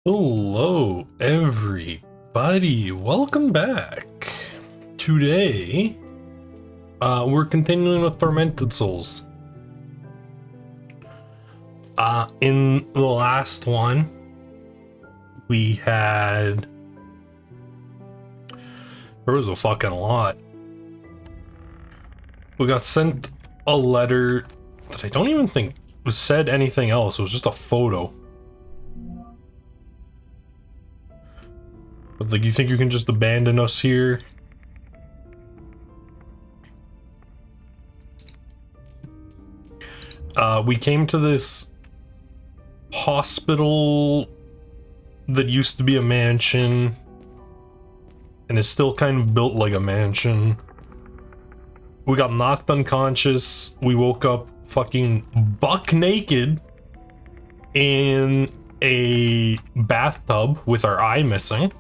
Hello, everybody. Welcome back. Today, we're continuing with Tormented Souls. In the last one, we had... There was a fucking lot. We got sent a letter that I don't even think said anything else. It was just a photo. But like, you think you can just abandon us here? We came to this hospital that used to be a mansion and is still kind of built like a mansion. We got knocked unconscious. We woke up fucking buck naked in a bathtub with our eye missing.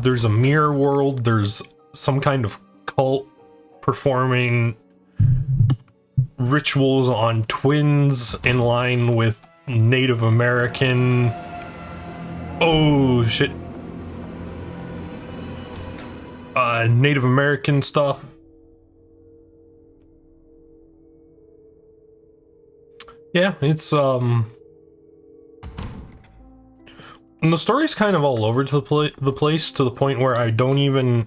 There's a mirror world. There's some kind of cult performing rituals on twins in line with Native American. Oh shit. Native American stuff. Yeah, it's and the story's kind of all over the place to the point where I don't even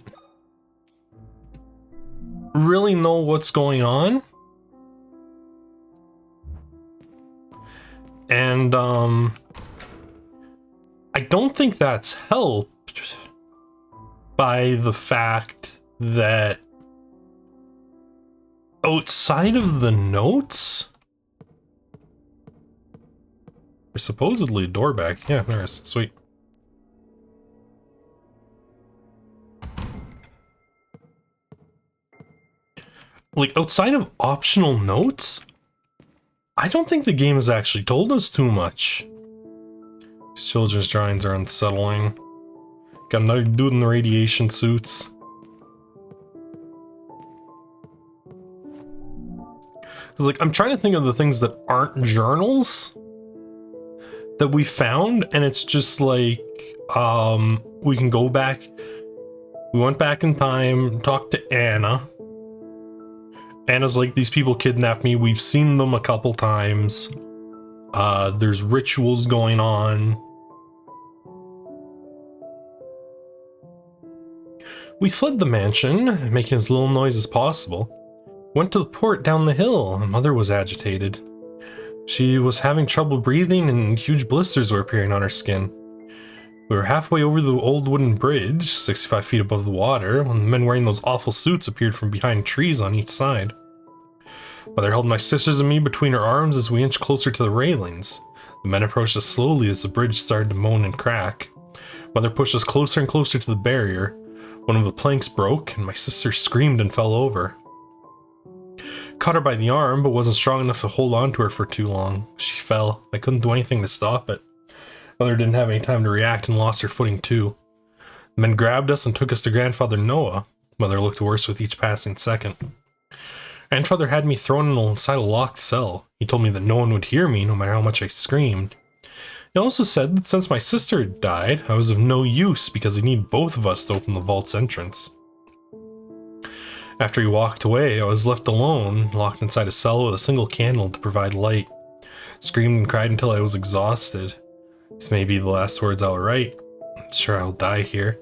really know what's going on. And I don't think that's helped by the fact that outside of the notes, there's supposedly a door back. Yeah, there is. Sweet. Like, outside of optional notes, I don't think the game has actually told us too much. These children's drawings are unsettling. Got another dude in the radiation suits. Like, I'm trying to think of the things that aren't journals that we found, and it's just like, we can go back. We went back in time, talked to Anna. Anna's like, these people kidnapped me. We've seen them a couple times. There's rituals going on. We fled the mansion, making as little noise as possible. Went to the port down the hill. Mother was agitated. She was having trouble breathing and huge blisters were appearing on her skin. We were halfway over the old wooden bridge, 65 feet above the water, when the men wearing those awful suits appeared from behind trees on each side. Mother held my sisters and me between her arms as we inched closer to the railings. The men approached us slowly as the bridge started to moan and crack. Mother pushed us closer and closer to the barrier. One of the planks broke, and my sister screamed and fell over. Caught her by the arm, but wasn't strong enough to hold on to her for too long. She fell. I couldn't do anything to stop it. Mother didn't have any time to react and lost her footing too. The men grabbed us and took us to Grandfather Noah. Mother looked worse with each passing second. Grandfather had me thrown inside a locked cell. He told me that no one would hear me, no matter how much I screamed. He also said that since my sister had died, I was of no use because he needed both of us to open the vault's entrance. After he walked away, I was left alone, locked inside a cell with a single candle to provide light. Screamed and cried until I was exhausted. These may be the last words I'll write. I'm sure I'll die here.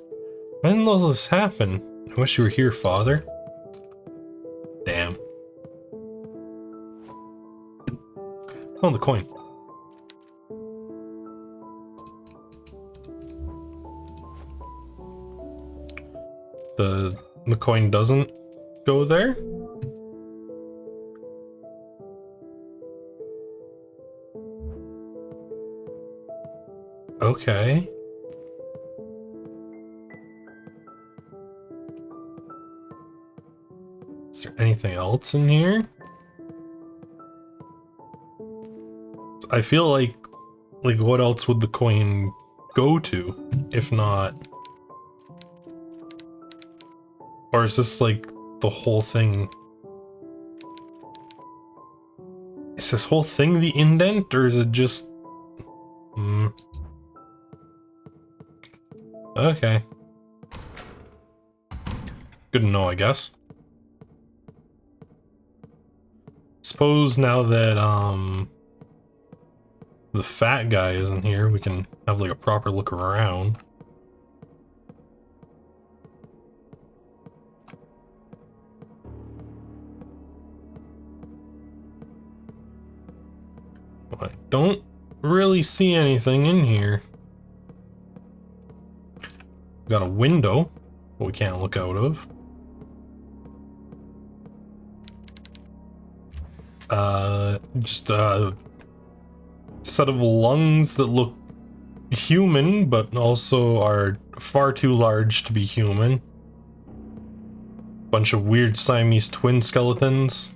When did all this happen? I wish you were here, Father. Damn. Oh, the coin. The coin doesn't go there? Okay. Is there anything else in here? I feel like what else would the coin go to, if not? Or is this like the whole thing Is this whole thing the indent, or is it just... Okay. Good to know, I guess. Suppose now that, the fat guy isn't here, we can have, like, a proper look around. I don't really see anything in here. Got a window, but we can't look out of. Just a set of lungs that look human, but also are far too large to be human. Bunch of weird Siamese twin skeletons.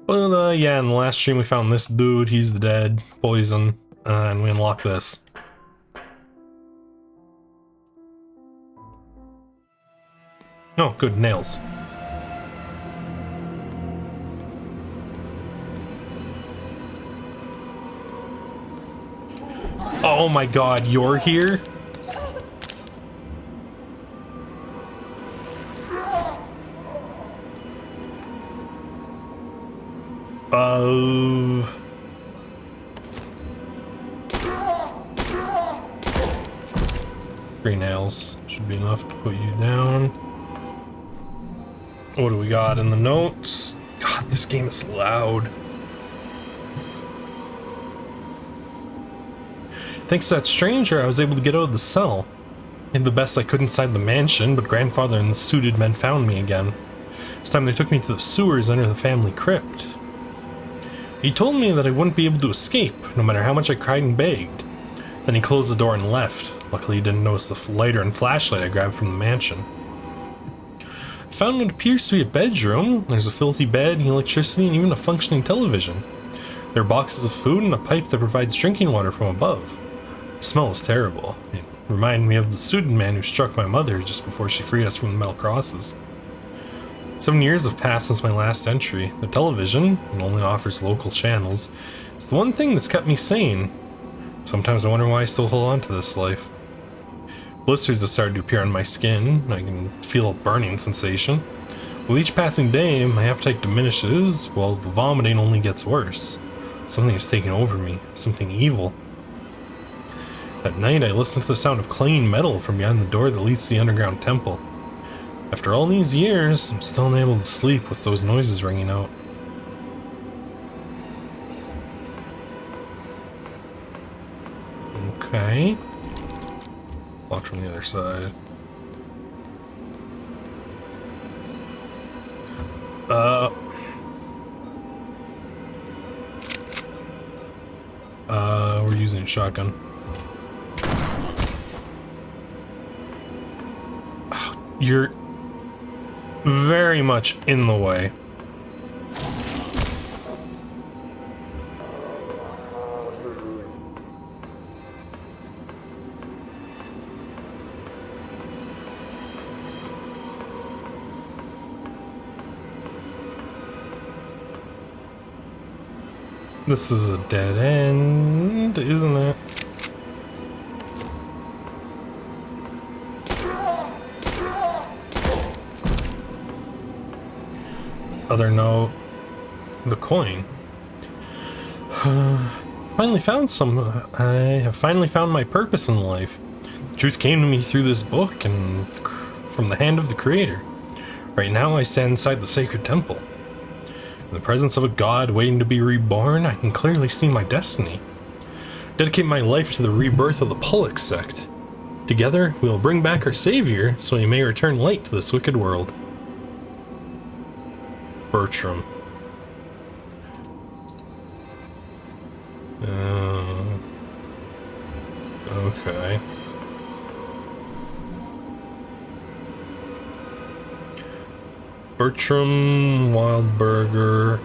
But yeah, in the last stream we found this dude, he's dead, poison, and we unlocked this. Oh, good, nails. Oh my god, you're here? Three nails should be enough to put you down. What do we got in the notes? God, this game is loud. Thanks to that stranger, I was able to get out of the cell. Did the best I could inside the mansion, but grandfather and the suited men found me again. This time they took me to the sewers under the family crypt. He told me that I wouldn't be able to escape, no matter how much I cried and begged. Then he closed the door and left. Luckily he didn't notice the lighter and flashlight I grabbed from the mansion. I found what appears to be a bedroom. There's a filthy bed, electricity, and even a functioning television. There are boxes of food and a pipe that provides drinking water from above. The smell is terrible. It reminded me of the suited man who struck my mother just before she freed us from the metal crosses. 7 years have passed since my last entry. The television, it only offers local channels, is the one thing that's kept me sane. Sometimes I wonder why I still hold on to this life. Blisters have started to appear on my skin. I can feel a burning sensation. With each passing day, my appetite diminishes, while the vomiting only gets worse. Something is taking over me, something evil. At night, I listen to the sound of clanging metal from behind the door that leads to the underground temple. After all these years, I'm still unable to sleep with those noises ringing out. Okay. Locked from the other side. We're using a shotgun. You're very much in the way. This is a dead end, isn't it? Other note, the coin. I have finally found my purpose in life. The truth came to me through this book and from the hand of the creator. Right now I stand inside the sacred temple. In the presence of a god waiting to be reborn, I can clearly see my destiny. Dedicate my life to the rebirth of the Pollock sect. Together, we will bring back our savior so he may return light to this wicked world. Bertram. Okay. Bertram, Wildburger.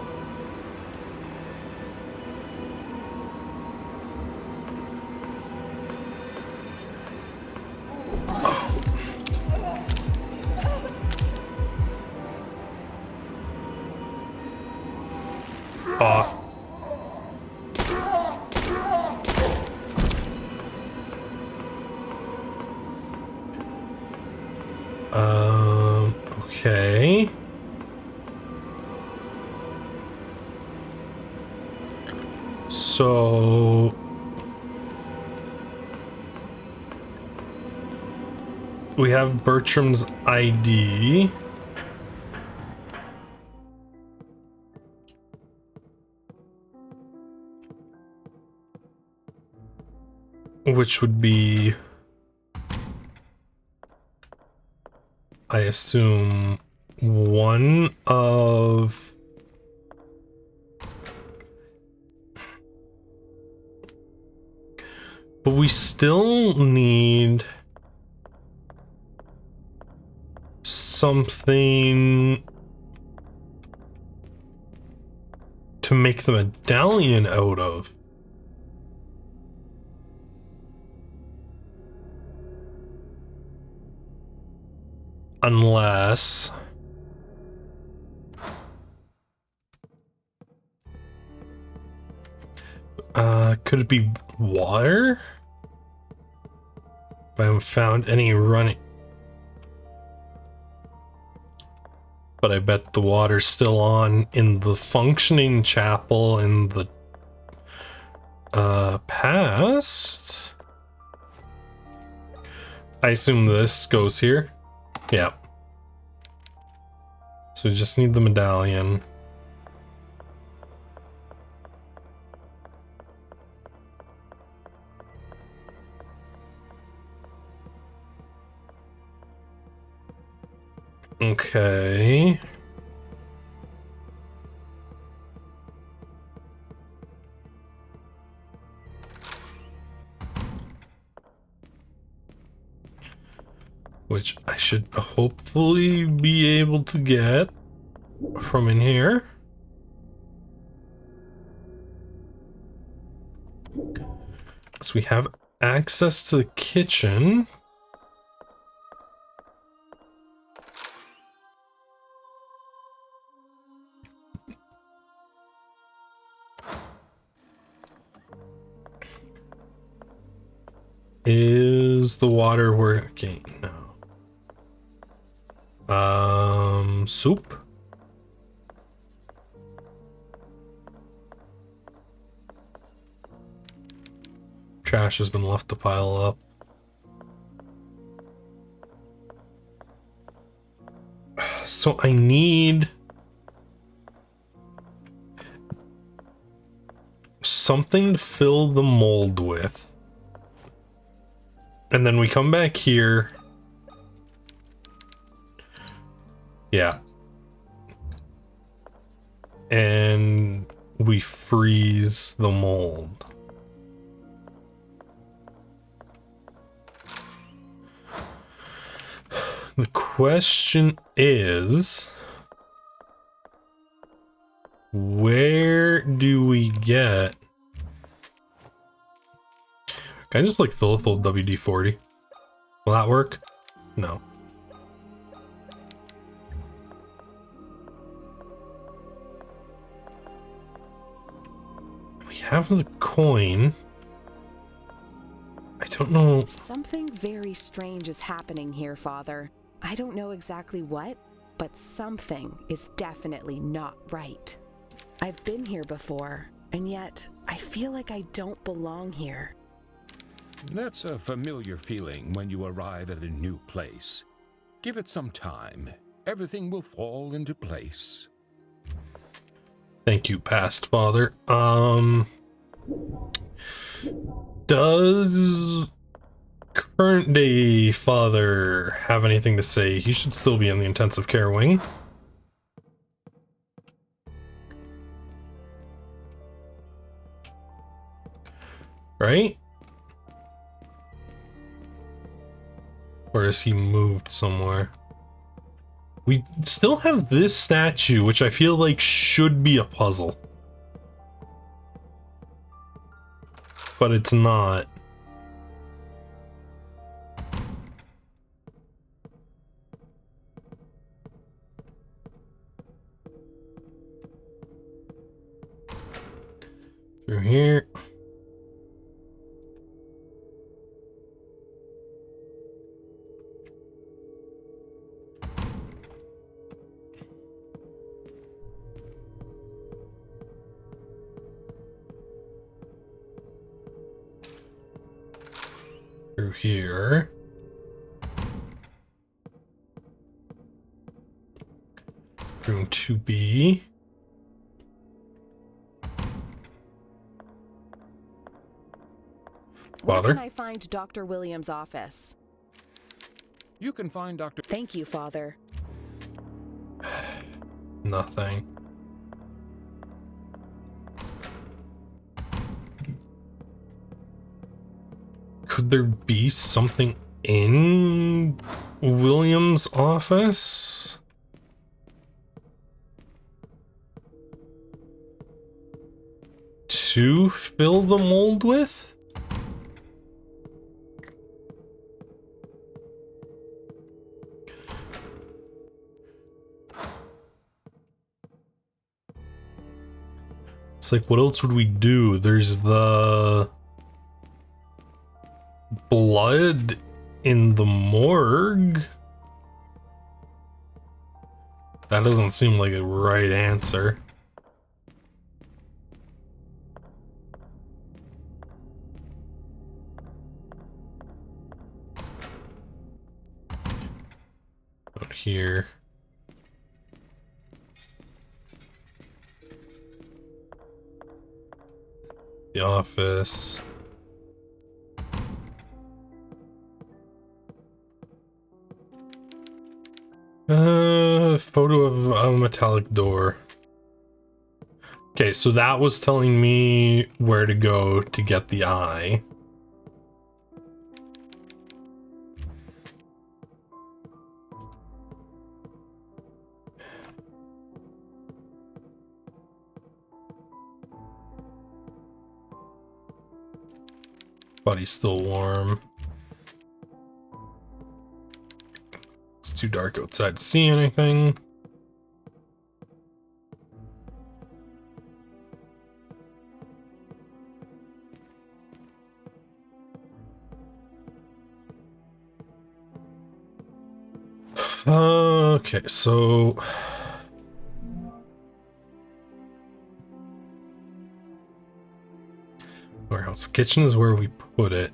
Okay. So we have Bertram's ID. Which would be, I assume, one of... But we still need something to make the medallion out of. Unless... could it be water? I haven't found any running. But I bet the water's still on in the functioning chapel in the past. I assume this goes here. Yeah. So we just need the medallion. Okay. Which I should hopefully be able to get from in here. So we have access to the kitchen. Is the water working? No. Soup? Trash has been left to pile up. So I need something to fill the mold with. And then we come back here. Yeah. And we freeze the mold. The question is, where do we get... Can I just like fill it full WD-40? Will that work? No. We have the coin. I don't know. Something very strange is happening here, Father. I don't know exactly what, but something is definitely not right. I've been here before, and yet I feel like I don't belong here. That's a familiar feeling when you arrive at a new place. Give it some time. Everything will fall into place. Thank you, past father. Does current day father have anything to say? He should still be in the intensive care wing. Right? Or has he moved somewhere? We still have this statue, which I feel like should be a puzzle. But it's not. Through here. Through here. Room 2B. Where Father? can I find Dr. Williams' office? You can find Dr. Thank you, Father. Nothing. Could there be something in William's office? To fill the mold with? It's like, what else would we do? There's the blood in the morgue. That doesn't seem like a right answer. Out here. The office. Photo of a metallic door. Okay, so that was telling me where to go to get the eye. Body's still warm. It's too dark outside to see anything. Okay, so warehouse. Kitchen is where we put it.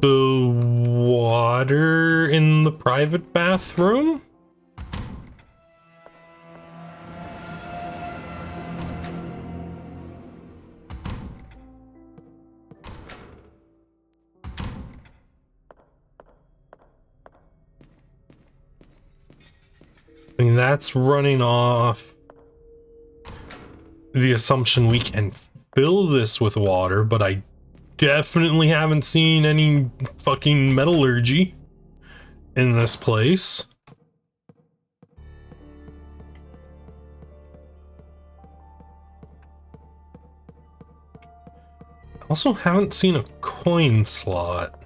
The water in the private bathroom? I mean, that's running off the assumption we can fill this with water, but I definitely haven't seen any fucking metallurgy in this place. I also haven't seen a coin slot.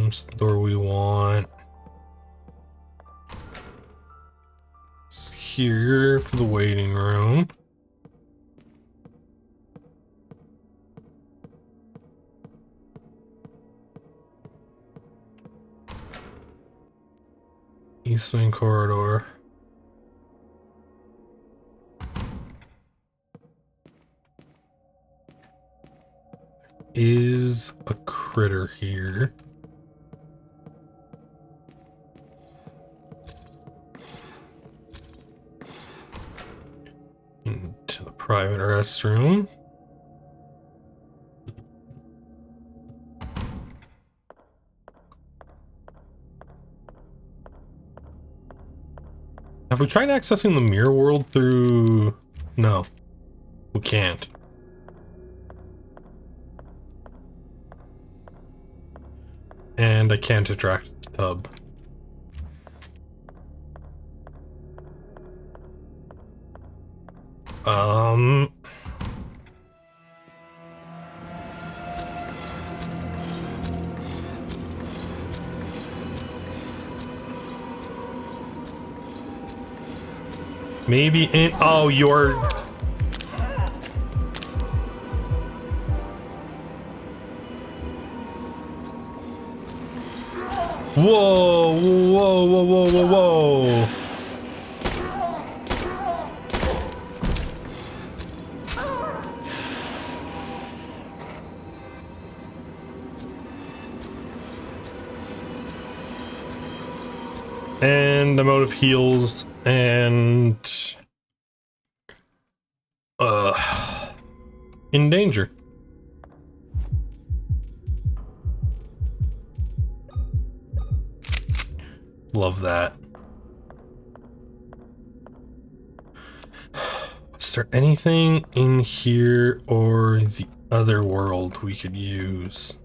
It's the door we want. It's here for the waiting room. East Wing corridor. Is a critter here. Into the private restroom. Have we tried accessing the mirror world through... No, we can't. And I can't interact with the tub. Maybe in... Oh, you're... Whoa, whoa, whoa, whoa, whoa, whoa. and I'm out of heals, and in danger. Love that. Is there anything in here or the other world we could use?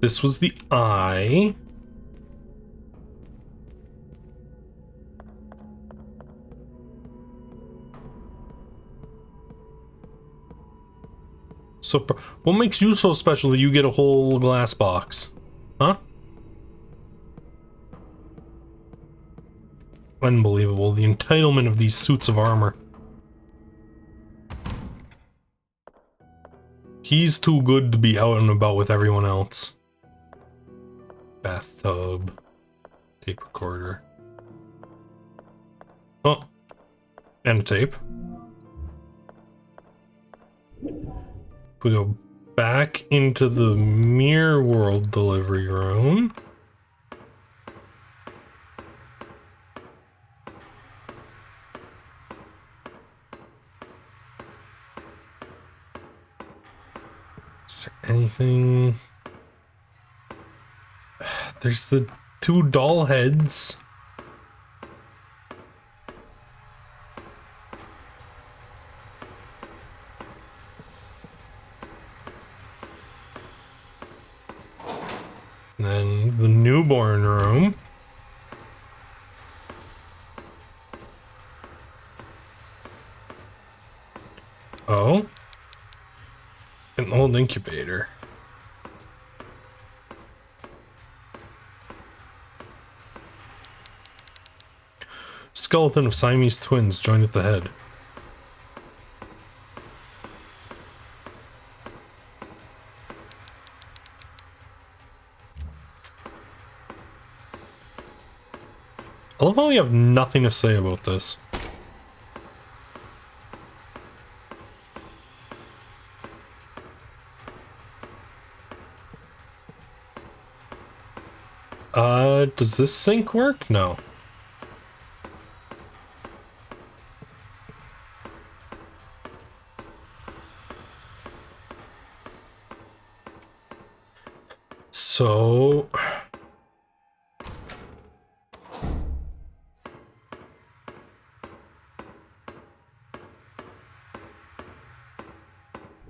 This was the eye. So, what makes you so special that you get a whole glass box? Huh? Unbelievable, the entitlement of these suits of armor. He's too good to be out and about with everyone else. Bathtub. Tape recorder. Oh. And a tape. We go back into the Mirror World delivery room. Is there anything? There's the two doll heads. And then the newborn room. Oh. An old incubator. Skeleton of Siamese twins joined at the head. I love how we have nothing to say about this. Does this sync work? No. So...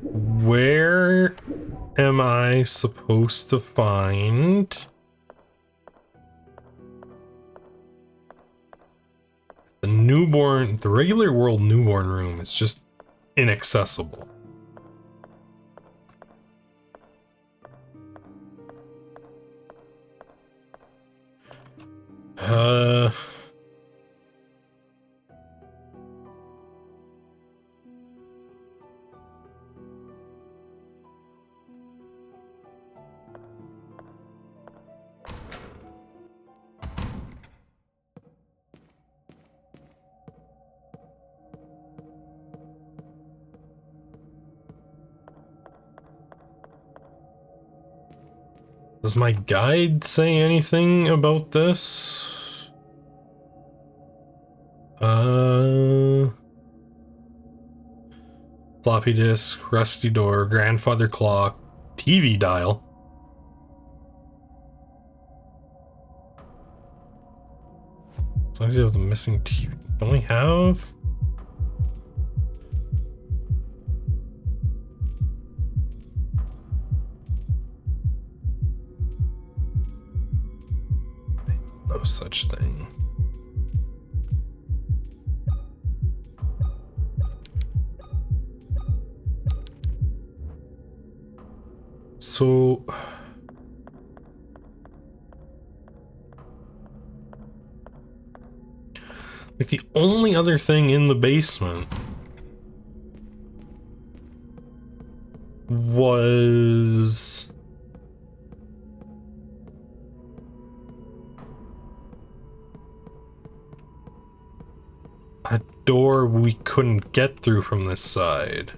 where am I supposed to find... the newborn, the regular world newborn room is just inaccessible. Does my guide say anything about this? Floppy disk, rusty door, grandfather clock, TV dial. As long as you have the missing TV. Don't we have? No such thing. So like the only other thing in the basement was a door we couldn't get through from this side.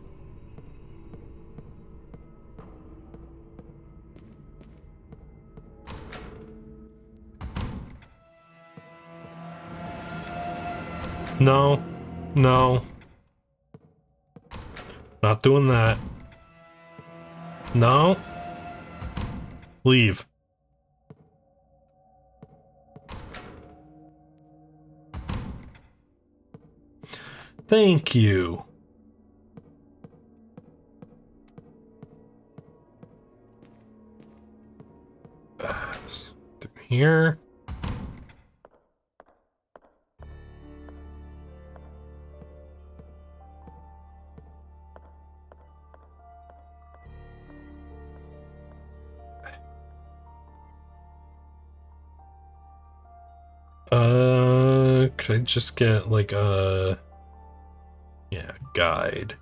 No. No. Not doing that. No. Leave. Thank you. Through here. Could I just get like a guide?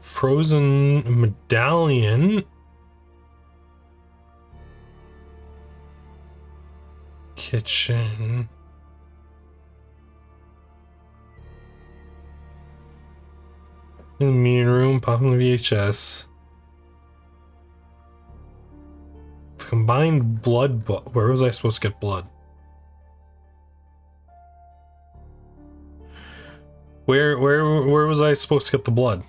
Frozen medallion. Kitchen. In the meeting room, popping the VHS. Combined blood. Where was I supposed to get blood? Where was I supposed to get the blood?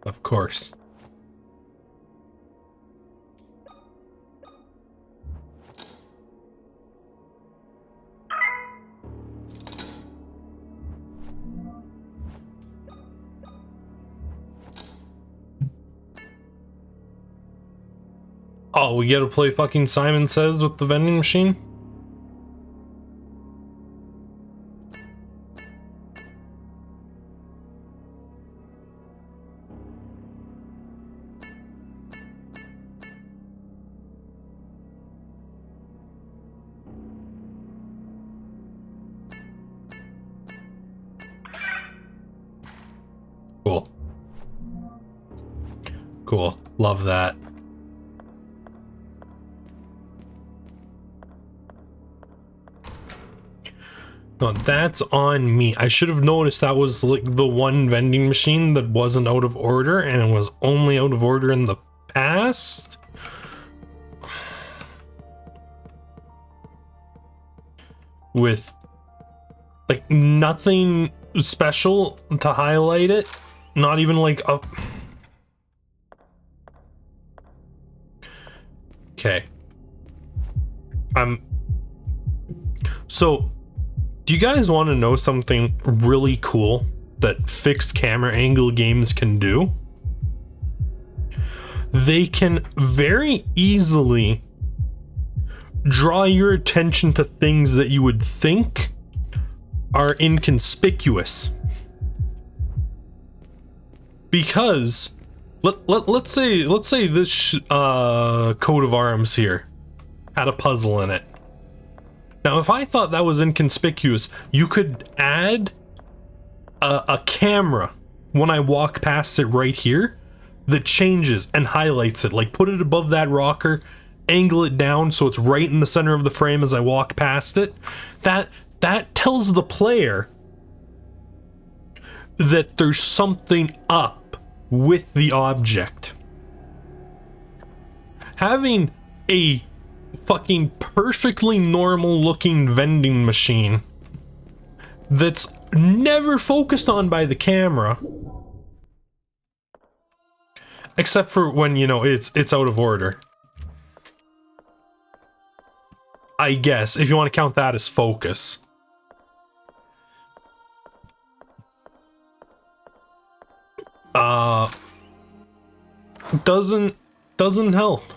Of course. Oh, we gotta play fucking Simon Says with the vending machine? Cool. Cool. Love that. No, that's on me. I should have noticed that was like the one vending machine that wasn't out of order, and it was only out of order in the past. With like nothing special to highlight it. Not even like a... Okay. So, do you guys want to know something really cool that fixed camera angle games can do? They can very easily draw your attention to things that you would think are inconspicuous. Because let's say this coat of arms here had a puzzle in it. Now, if I thought that was inconspicuous, you could add a camera when I walk past it right here that changes and highlights it. Like, put it above that rocker, angle it down so it's right in the center of the frame as I walk past it. That tells the player that there's something up with the object. Having a fucking perfectly normal looking vending machine that's never focused on by the camera, except for when, you know, it's out of order. I guess, if you want to count that as focus. Doesn't help.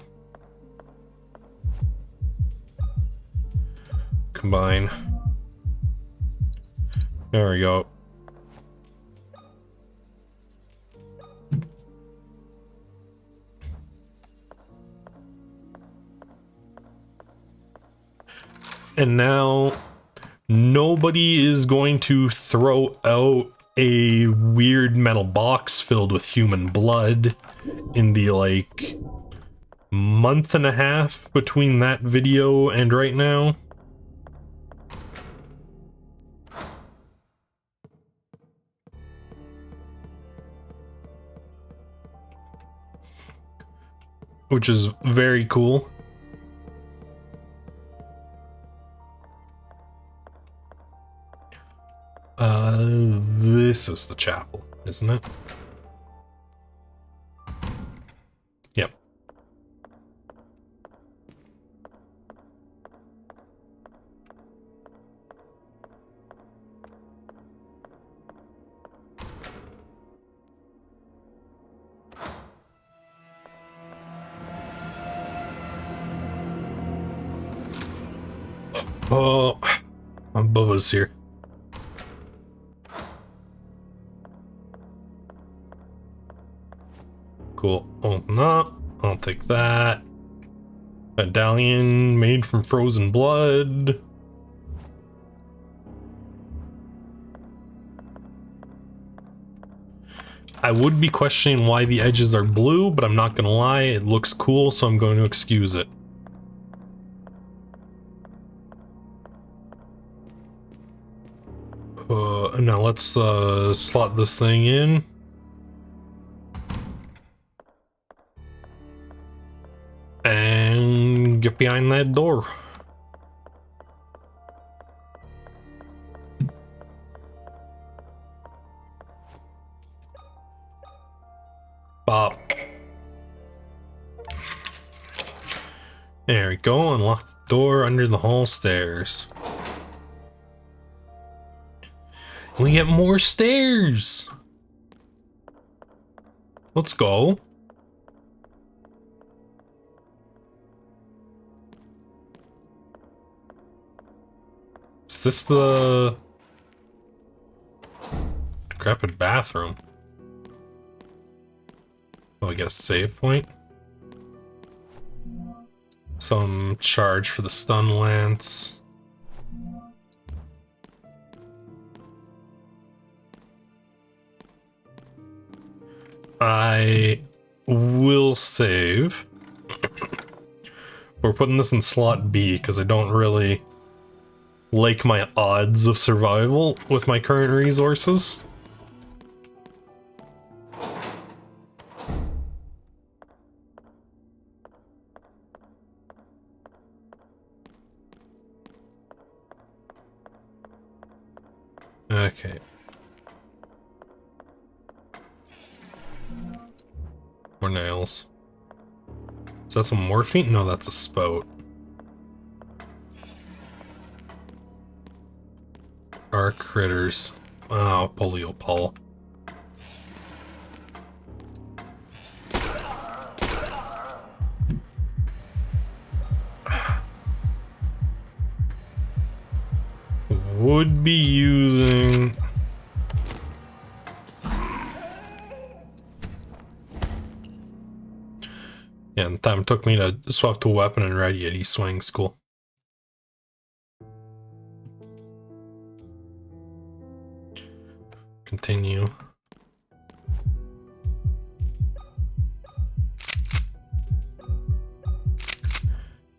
combine. There we go. And now nobody is going to throw out a weird metal box filled with human blood in the like month and a half between that video and right now. Which is very cool. This is the chapel, isn't it? Yep. Oh, my Bubba's here. Cool. Open up. I'll take that. Medallion made from frozen blood. I would be questioning why the edges are blue, but I'm not gonna lie, it looks cool, so I'm going to excuse it. Now let's slot this thing in. And get behind that door. Bop. There we go, unlock the door under the hall stairs. We get more stairs! Let's go. Is this the decrepit bathroom? Oh, I get a save point. Some charge for the stun lance. I will save. We're putting this in slot B because I don't really like my odds of survival with my current resources. Okay. More nails. Is that some morphine? No, that's a spout. Our critters. Oh, polio Paul. Would be using... Yeah, and the time it took me to swap to a weapon and ready at E-Swing school. Continue.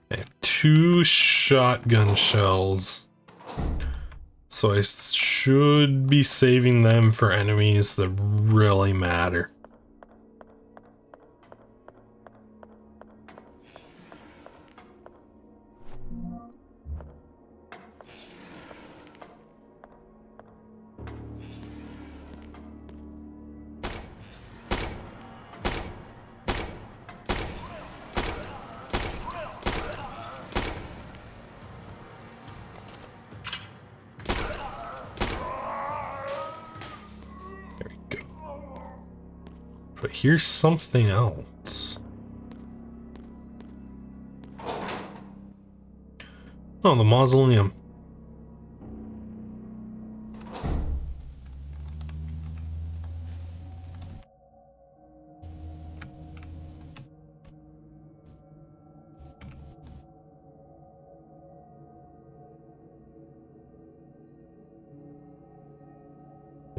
I have 2 shotgun shells. So I should be saving them for enemies that really matter. But here's something else. Oh, the mausoleum.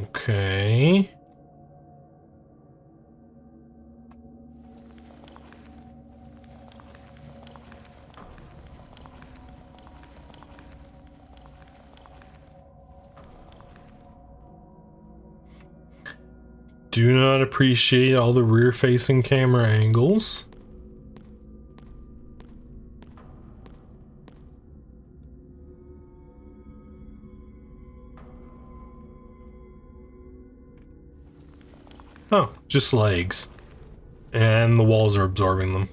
Okay. Do not appreciate all the rear-facing camera angles. Oh, just legs. And the walls are absorbing them.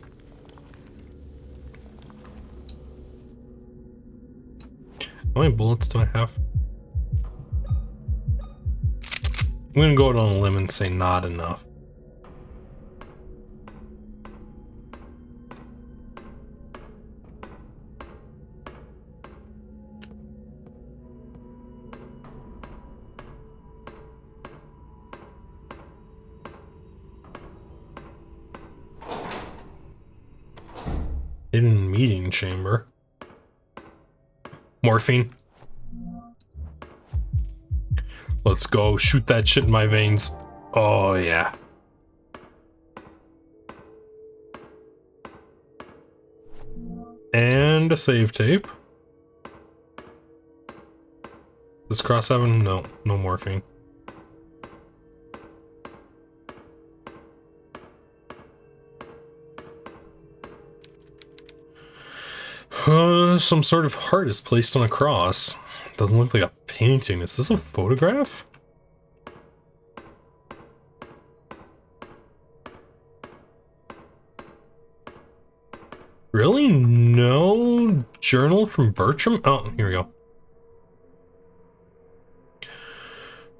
How many bullets do I have? I'm gonna go out on a limb and say not enough. Hidden meeting chamber. Morphine. Let's go shoot that shit in my veins. Oh yeah. And a save tape. Does Cross have no morphine. Some sort of heart is placed on a cross. Doesn't look like a painting. Is this a photograph? Really? No journal from Bertram? Oh, here we go.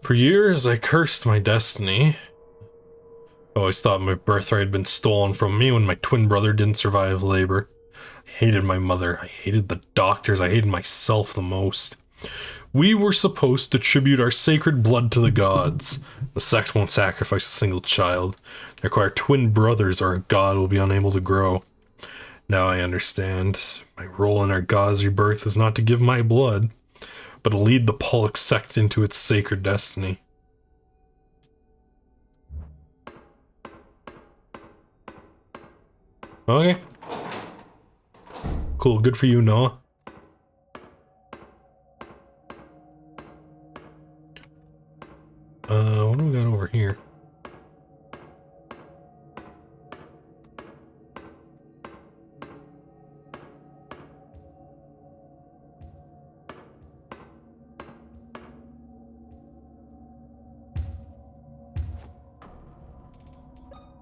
For years, I cursed my destiny. I always thought my birthright had been stolen from me when my twin brother didn't survive labor. I hated my mother. I hated the doctors. I hated myself the most. We were supposed to tribute our sacred blood to the gods. The sect won't sacrifice a single child. They require twin brothers or a god will be unable to grow. Now I understand. My role in our god's rebirth is not to give my blood, but to lead the Pollock sect into its sacred destiny. Okay. Cool, good for you, Noah. What do we got over here?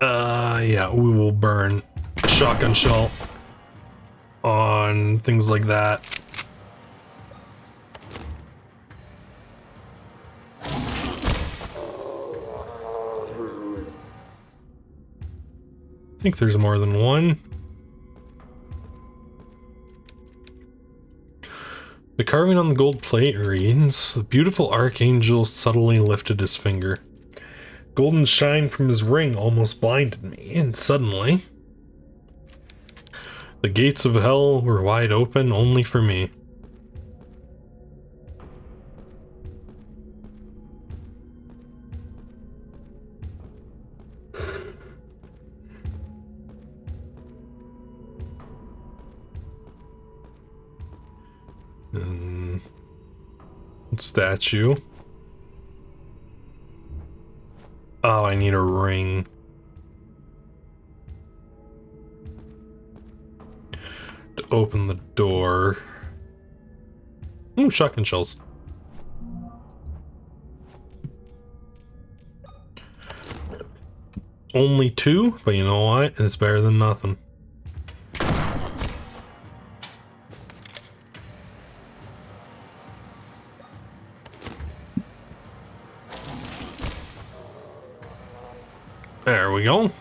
Yeah, we will burn shotgun shell on things like that. I think there's more than one. The carving on the gold plate reads, "The beautiful archangel subtly lifted his finger. Golden shine from his ring almost blinded me, and suddenly the gates of hell were wide open only for me." Statue. Oh, I need a ring. To open the door. Ooh, shotgun shells. Only two, but you know what? It's better than nothing. There we go.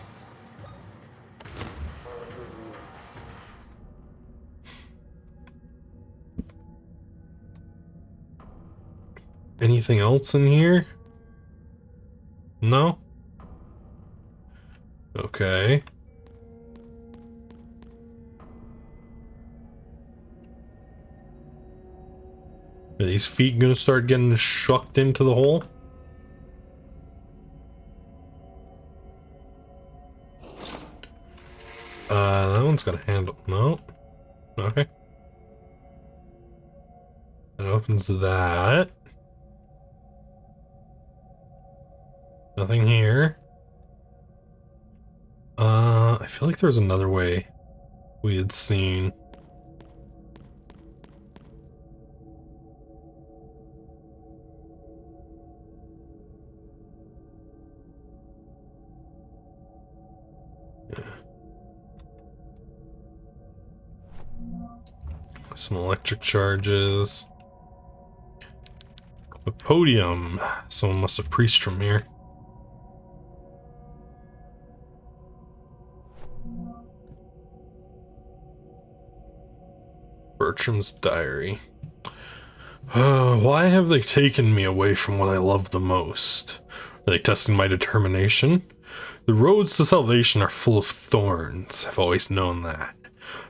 Anything else in here? No? Okay. Are these feet gonna start getting shucked into the hole? one's got a handle. No. Okay. It opens that. Nothing here. I feel like there's another way we had seen. Some electric charges. A podium. Someone must have preached from here. Bertram's diary. Why have they taken me away from what I love the most? Are they testing my determination? The roads to salvation are full of thorns. I've always known that.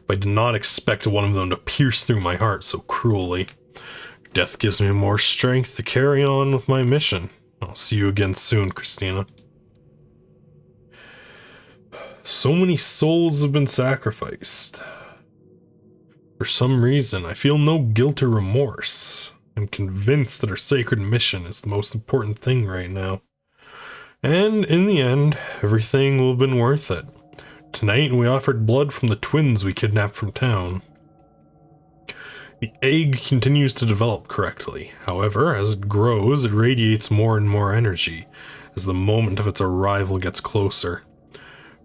But I did not expect one of them to pierce through my heart so cruelly. Death gives me more strength to carry on with my mission. I'll see you again soon, Christina. So many souls have been sacrificed. For some reason, I feel no guilt or remorse. I'm convinced that our sacred mission is the most important thing right now. And in the end, everything will have been worth it. Tonight, we offered blood from the twins we kidnapped from town. The egg continues to develop correctly. However, as it grows, it radiates more and more energy as the moment of its arrival gets closer.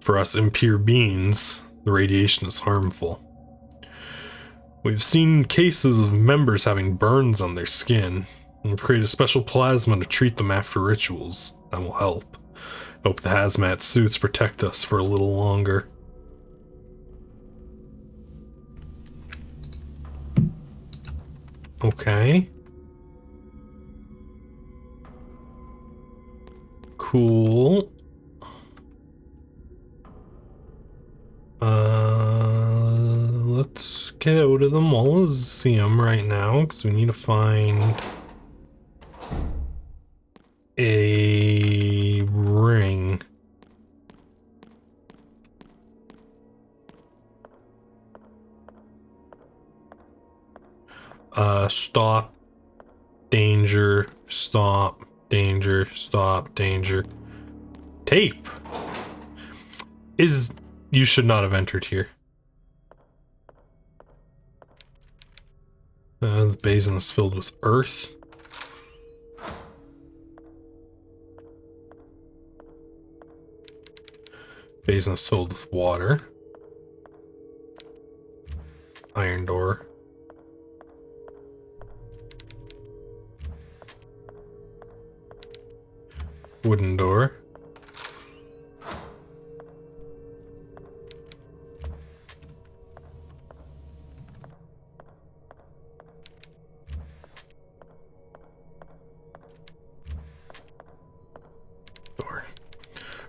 For us impure beings, the radiation is harmful. We've seen cases of members having burns on their skin, and we've created special plasma to treat them after rituals. That will help. Hope the hazmat suits protect us for a little longer. Okay. Cool. Let's get out of the Mausoleum right now, because we need to find a ring. Stop. Danger. Stop. Danger. Stop. Danger. Tape. You should not have entered here. The basin is filled with earth. Basin is filled with water. Iron door. Wooden door.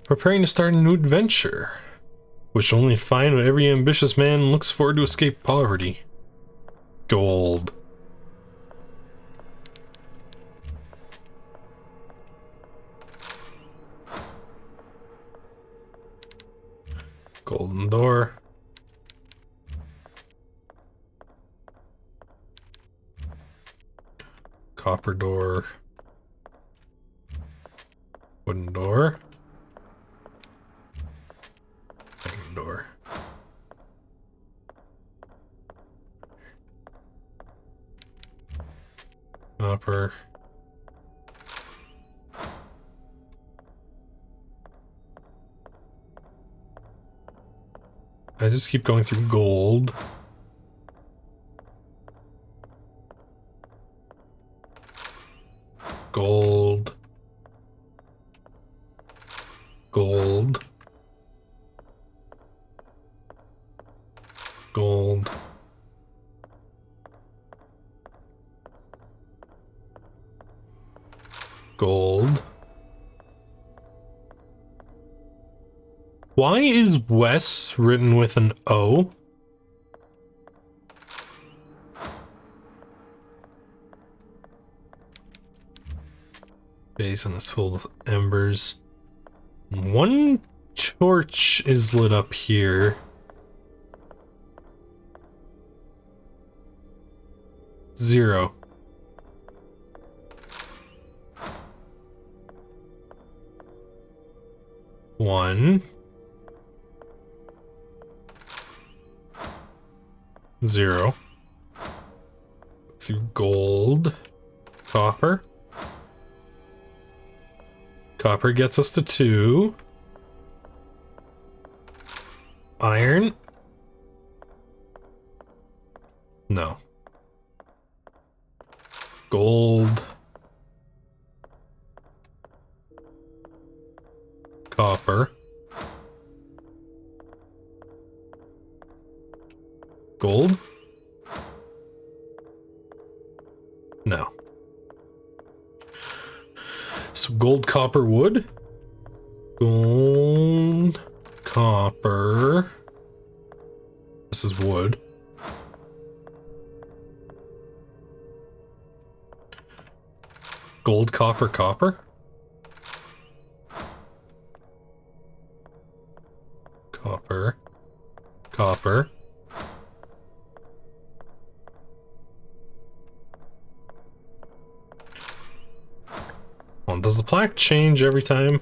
Preparing to start a new adventure. Wish only to find what every ambitious man looks for to escape poverty. Gold. Golden door. Copper door. Wooden door. Iron door. Copper. I just keep going through gold. Gold. Gold. Gold. Gold. Why is West written with an O? Basin is filled with embers. One torch is lit up here. 0. One. 0. So gold. Copper. Copper gets us to 2. Iron. No. Gold. Copper. Gold? No. So gold, copper, wood? Gold, copper. This is wood. Gold, copper, copper? Copper. Copper. Well, does the plaque change every time?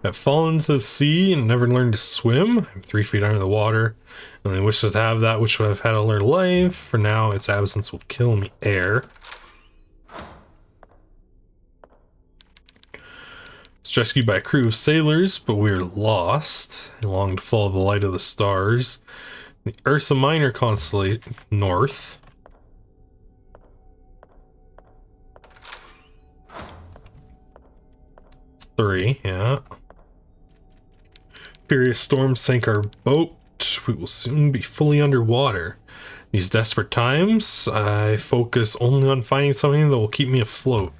I've fallen into the sea and never learned to swim. I'm 3 feet under the water. And I wish to have that which I've had to learn life. For now, its absence will kill me. Air. Was rescued by a crew of sailors, but we were lost. I long to follow the light of the stars. The Ursa Minor constellation, north. Three, yeah. Furious storms sank our boat. We will soon be fully underwater. These desperate times, I focus only on finding something that will keep me afloat.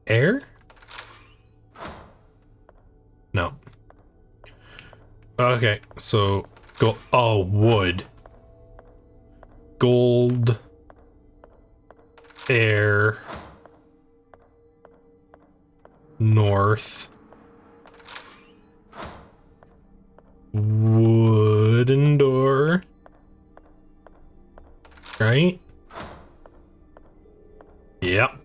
Air? No. Okay, so go. Oh, wood. Gold. Air. North. Wooden door. Right? Yep.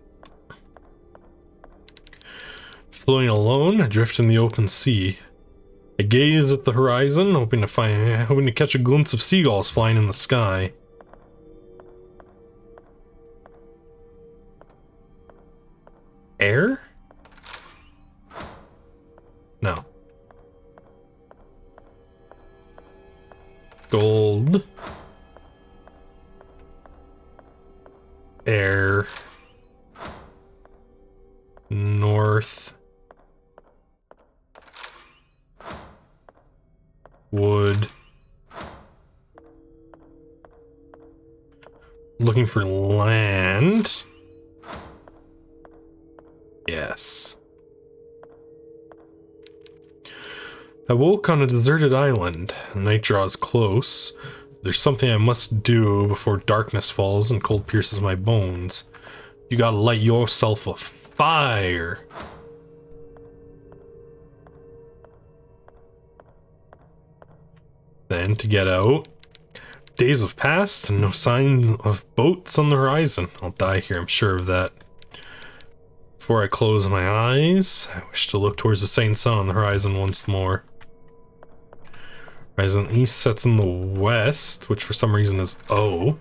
Floating alone, adrift in the open sea. I gaze at the horizon, hoping to catch a glimpse of seagulls flying in the sky. Air? No. Gold. Air. North. Wood. Looking for land. Yes. I woke on a deserted island. The night draws close. There's something I must do before darkness falls and cold pierces my bones. You gotta light yourself a fire. Then, to get out, days have passed and no sign of boats on the horizon. I'll die here, I'm sure of that. Before I close my eyes, I wish to look towards the setting sun on the horizon once more. Horizon east sets in the west, which for some reason is O.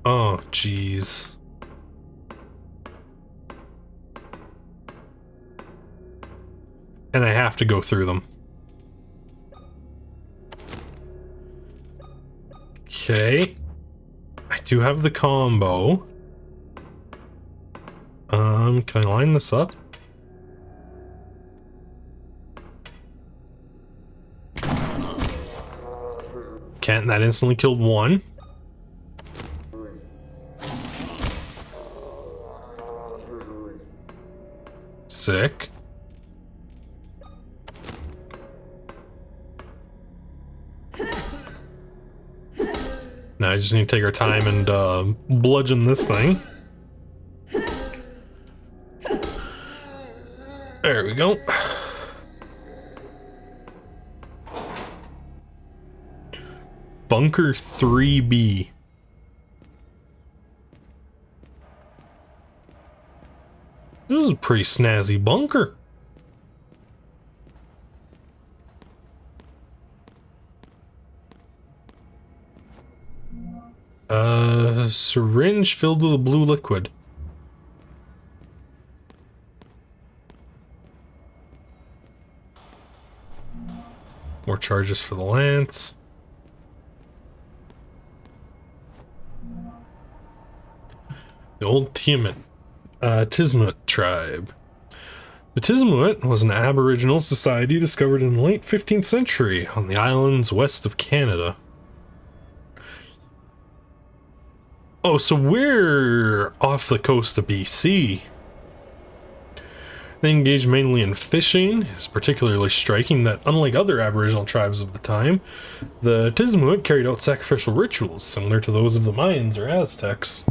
Oh, jeez. And I have to go through them. Okay. I do have the combo. Can I line this up? Can't. That instantly killed one. Sick. I just need to take our time and bludgeon this thing. There we go. Bunker 3B. This is a pretty snazzy bunker. Syringe filled with a blue liquid. More charges for the lance. The old Tismut tribe. The Tismut was an Aboriginal society discovered in the late 15th century on the islands west of Canada. Oh, so we're off the coast of BC. They engaged mainly in fishing. It's particularly striking that, unlike other Aboriginal tribes of the time, the Tismut carried out sacrificial rituals similar to those of the Mayans or Aztecs.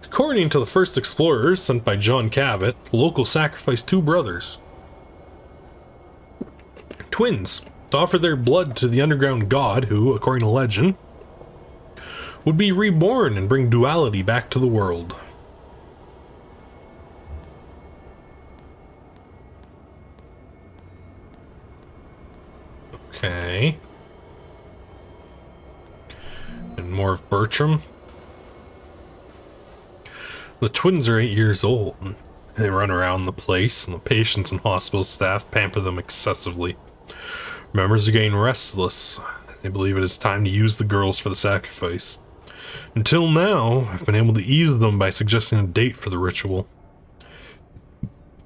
According to the first explorers sent by John Cabot, the locals sacrificed two brothers, twins, to offer their blood to the underground god who, according to legend, would be reborn and bring duality back to the world. Okay. And more of Bertram. The twins are 8 years old. They run around the place, and the patients and hospital staff pamper them excessively. Members are getting restless. They believe it is time to use the girls for the sacrifice. Until now, I've been able to ease them by suggesting a date for the ritual.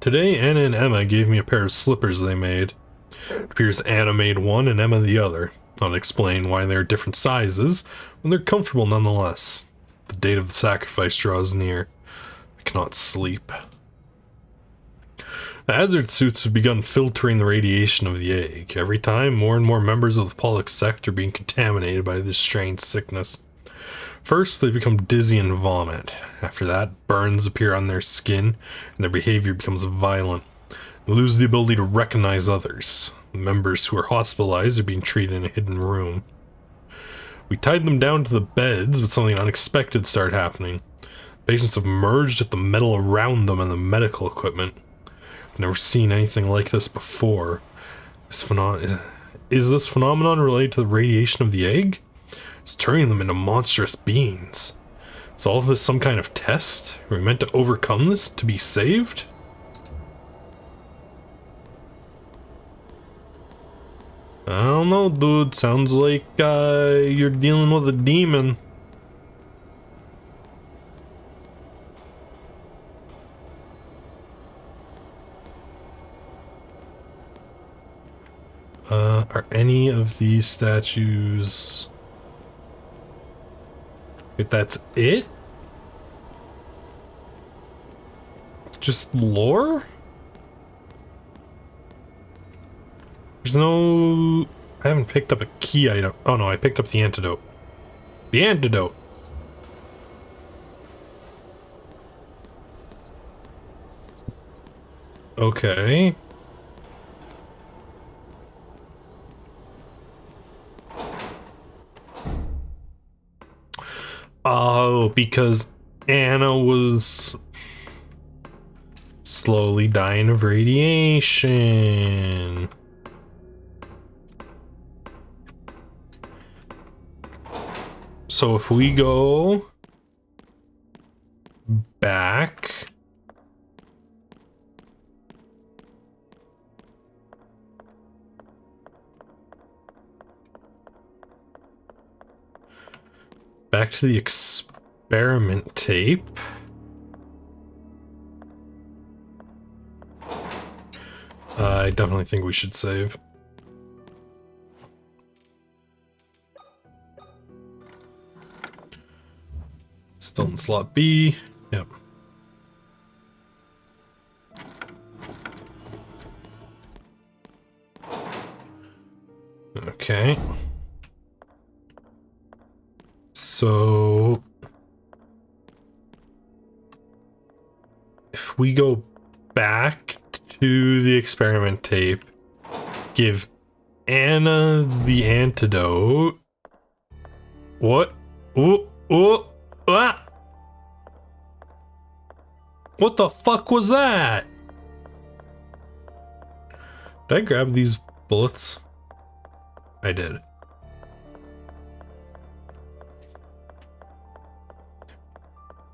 Today, Anna and Emma gave me a pair of slippers they made. It appears Anna made one and Emma the other. I'll explain why they're different sizes, but they're comfortable nonetheless. The date of the sacrifice draws near. I cannot sleep. The hazard suits have begun filtering the radiation of the egg. Every time, more and more members of the Pollock sect are being contaminated by this strange sickness. First, they become dizzy and vomit. After that, burns appear on their skin, and their behavior becomes violent. They lose the ability to recognize others. The members who are hospitalized are being treated in a hidden room. We tied them down to the beds, but something unexpected started happening. Patients have merged at the metal around them and the medical equipment. I've never seen anything like this before. Is this phenomenon related to the radiation of the egg? It's turning them into monstrous beings. Is all of this some kind of test? Are we meant to overcome this to be saved? I don't know, dude. Sounds like you're dealing with a demon. Are any of these statues... If that's it? Just lore? There's no... I haven't picked up a key item. Oh no, I picked up the antidote. The antidote! Okay. Oh, because Anna was slowly dying of radiation. So if we go back, to the experiment tape. I definitely think we should save. Still in slot B. Yep. Okay. So if we go back to the experiment tape, give Anna the antidote. What? Ah! What the fuck was that? Did I grab these bullets? I did.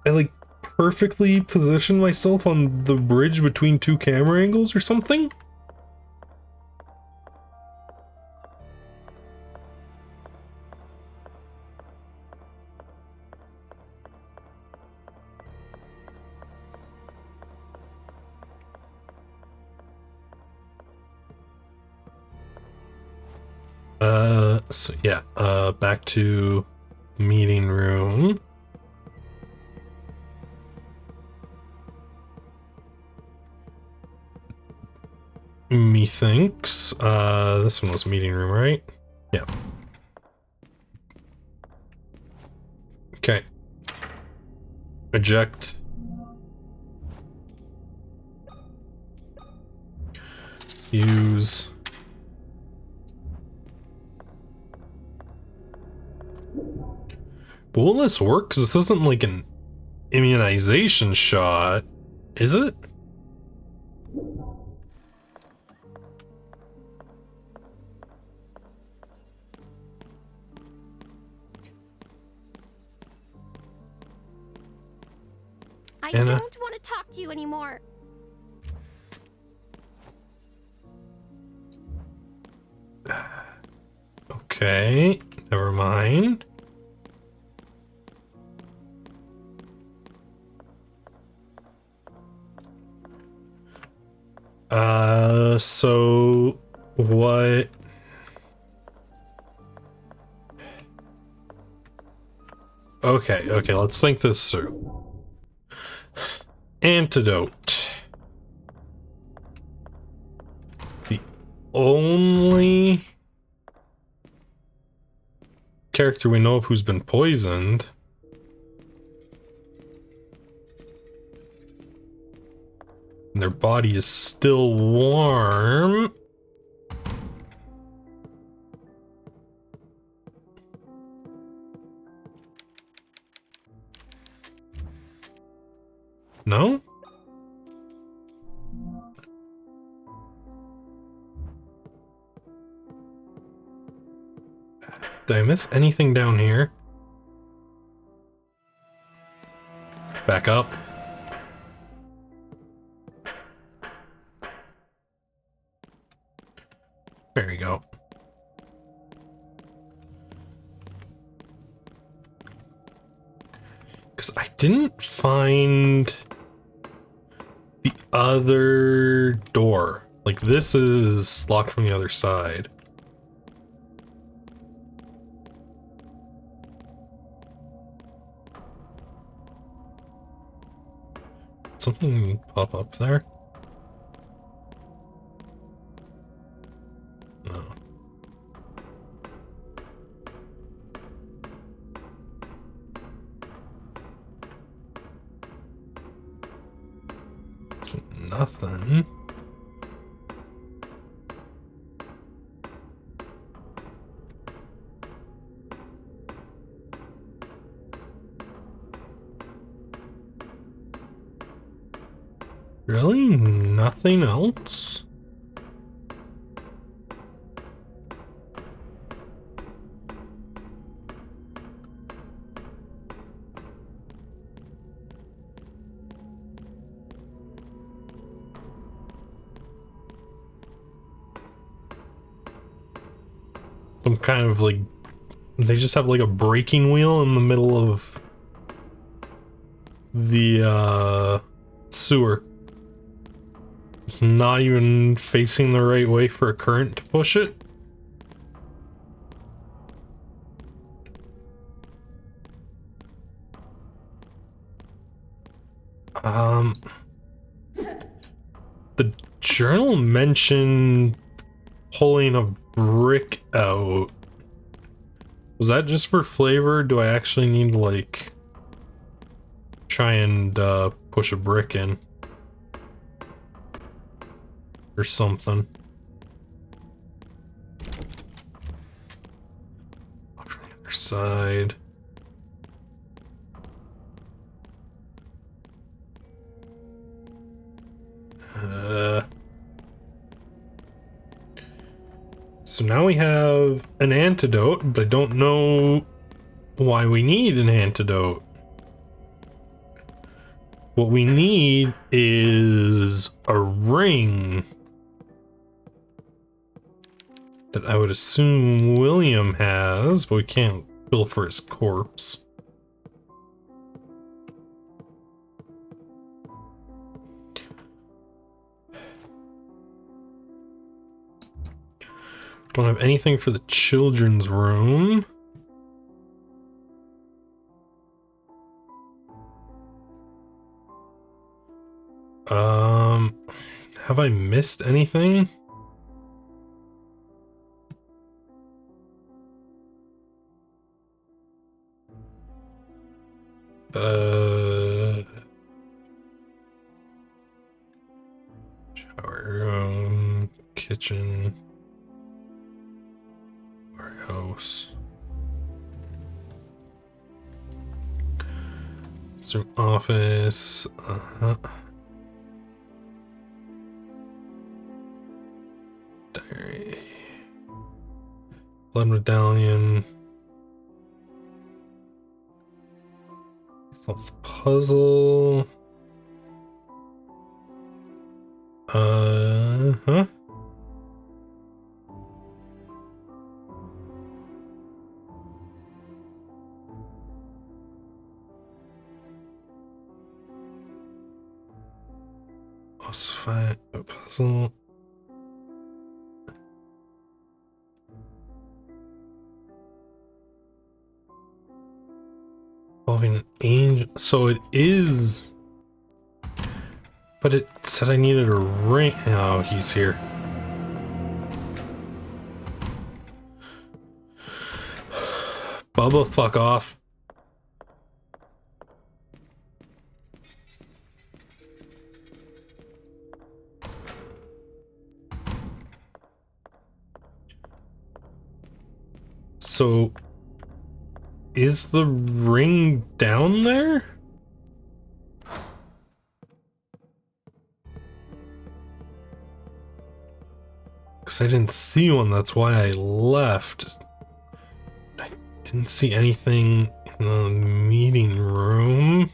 I like perfectly positioned myself on the bridge between two camera angles or something? So yeah, back to meeting room. Methinks, this one was meeting room, right? Yeah. Okay. Eject. Use. But will this work? Because this isn't like an immunization shot, is it? I Anna? don't want to talk to you anymore. Okay, never mind. So what? Okay, let's think this through. Antidote. The only character we know of who's been poisoned. And their body is still warm. No? Did I miss anything down here? Back up. There we go. Because I didn't find the other door. Like, this is locked from the other side. Something pop up there? No. It's nothing. Really? Nothing else? Some kind of like, they just have like a braking wheel in the middle of the sewer. It's not even facing the right way for a current to push it. The journal mentioned pulling a brick out. Was that just for flavor? Do I actually need to, like, try and push a brick in? Or something. Up from the other side. So now we have an antidote, but I don't know why we need an antidote. What we need is a ring that I would assume William has, but we can't bill for his corpse. Don't have anything for the children's room. Have I missed anything? Shower room, kitchen, warehouse. Some office, diary, blood medallion, puzzle, ossify a puzzle. Involving an angel. So it is. But it said I needed a ring. Oh, he's here. Bubba, fuck off. So, is the ring down there? Because I didn't see one, that's why I left. I didn't see anything in the meeting room.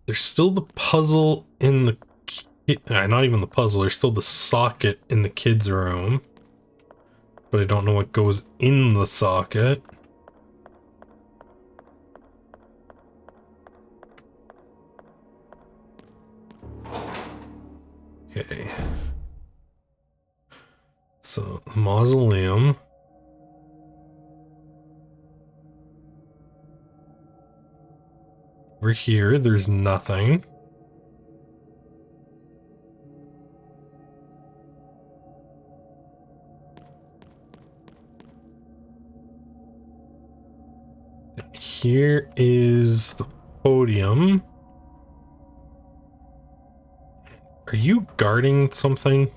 There's still the puzzle in the not even the puzzle, there's still the socket in the kids' room. But I don't know what goes in the socket. Okay. So, mausoleum. Over here, there's nothing. Here is the podium. Are you guarding something?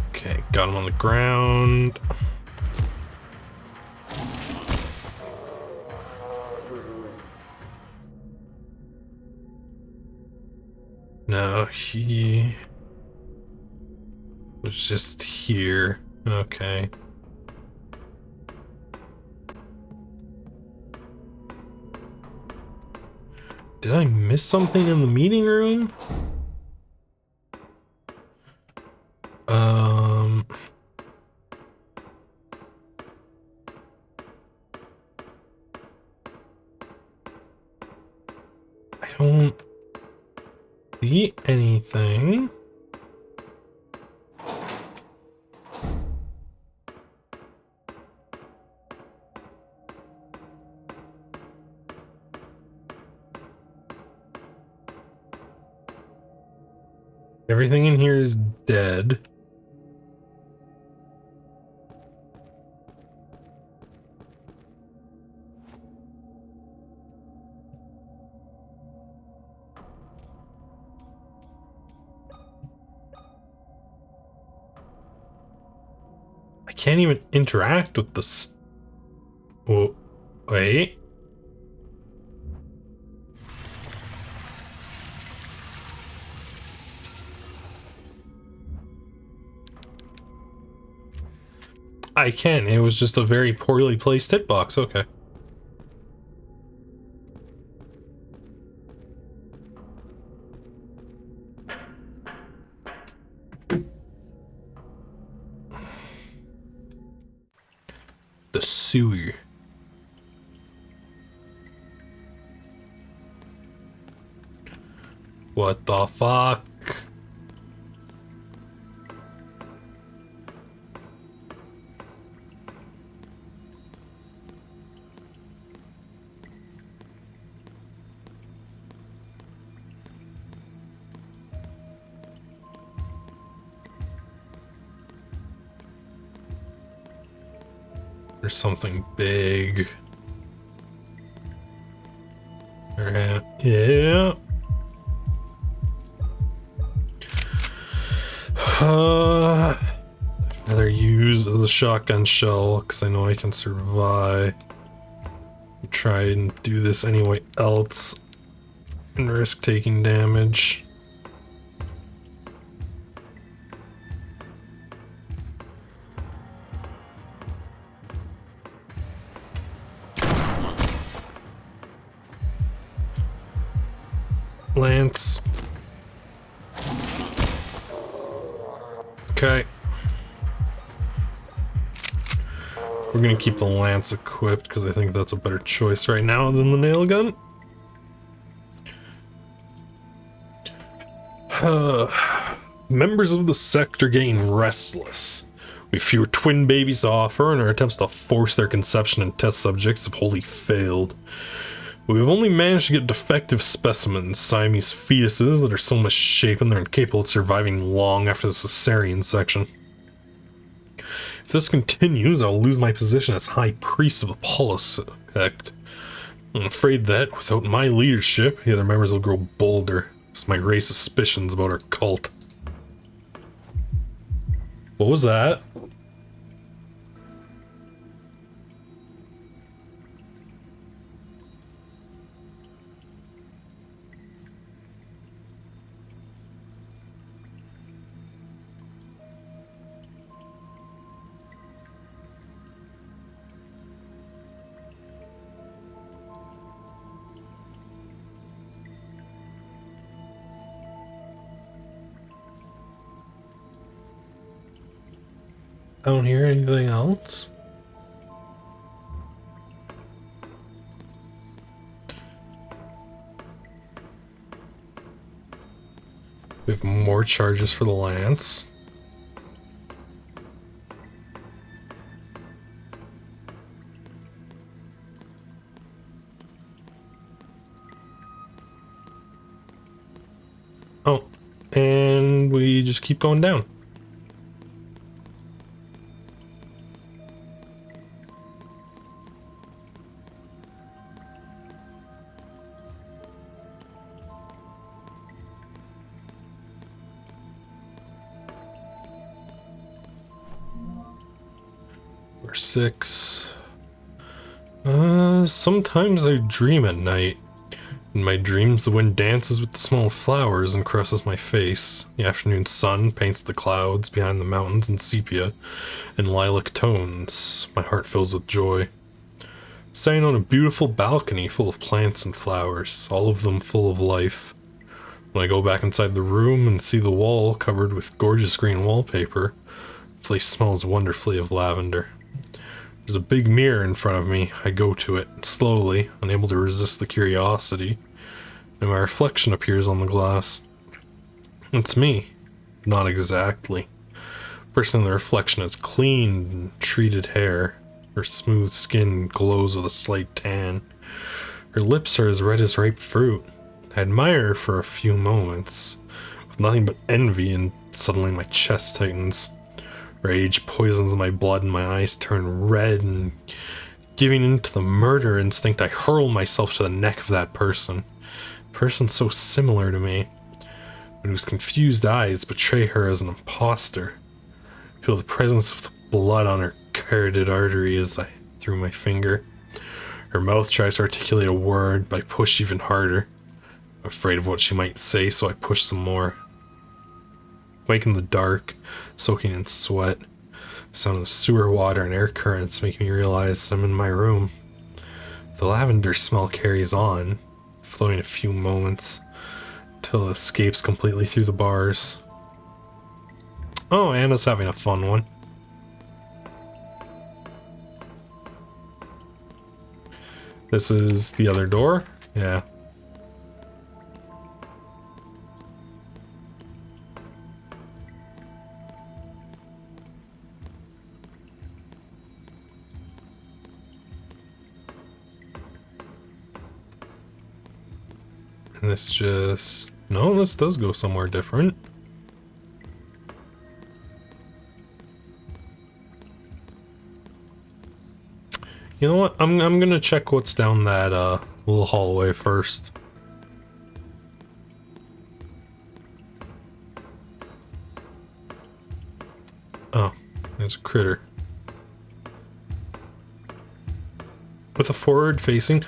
Okay, got him on the ground. No, he was just here. Okay. Did I miss something in the meeting room? be anything. Everything in here is dead. I can't even interact with this. Oh, wait. I can. It was just a very poorly placed hitbox. Okay. The sewer. What the fuck? There's something big. Yeah. I'd rather use the shotgun shell because I know I can survive. Try and do this anyway else and risk taking damage. Lance. Okay. We're gonna keep the lance equipped because I think that's a better choice right now than the nail gun. Members of the sect are getting restless. We have fewer twin babies to offer, and our attempts to force their conception in test subjects have wholly failed. We have only managed to get defective specimens, Siamese fetuses that are so misshapen they're incapable of surviving long after the cesarean section. If this continues, I'll lose my position as High Priest of the Polysect. I'm afraid that, without my leadership, the other members will grow bolder, as might raise suspicions about our cult. What was that? I don't hear anything else. We have more charges for the lance. Oh, and we just keep going down. Or 6. Sometimes I dream at night. In my dreams, the wind dances with the smell of flowers and caresses my face. The afternoon sun paints the clouds behind the mountains in sepia and lilac tones. My heart fills with joy. Standing on a beautiful balcony full of plants and flowers, all of them full of life. When I go back inside the room and see the wall covered with gorgeous green wallpaper, the place smells wonderfully of lavender. There's a big mirror in front of me. I go to it, slowly, unable to resist the curiosity, and my reflection appears on the glass. It's me. Not exactly. Person in the reflection has clean, treated hair. Her smooth skin glows with a slight tan. Her lips are as red as ripe fruit. I admire her for a few moments, with nothing but envy, and suddenly my chest tightens. Rage poisons my blood and my eyes turn red, and giving in to the murder instinct, I hurl myself to the neck of that person. A person so similar to me, but whose confused eyes betray her as an imposter. I feel the presence of the blood on her carotid artery as I through my finger. Her mouth tries to articulate a word, but I push even harder. I'm afraid of what she might say, so I push some more. Awake in the dark, soaking in sweat. The sound of sewer water and air currents make me realize that I'm in my room. The lavender smell carries on, flowing a few moments, till it escapes completely through the bars. Oh, Anna's having a fun one. This is the other door? Yeah. And this just... No, this does go somewhere different. You know what? I'm gonna check what's down that little hallway first. Oh, there's a critter. With a forward facing.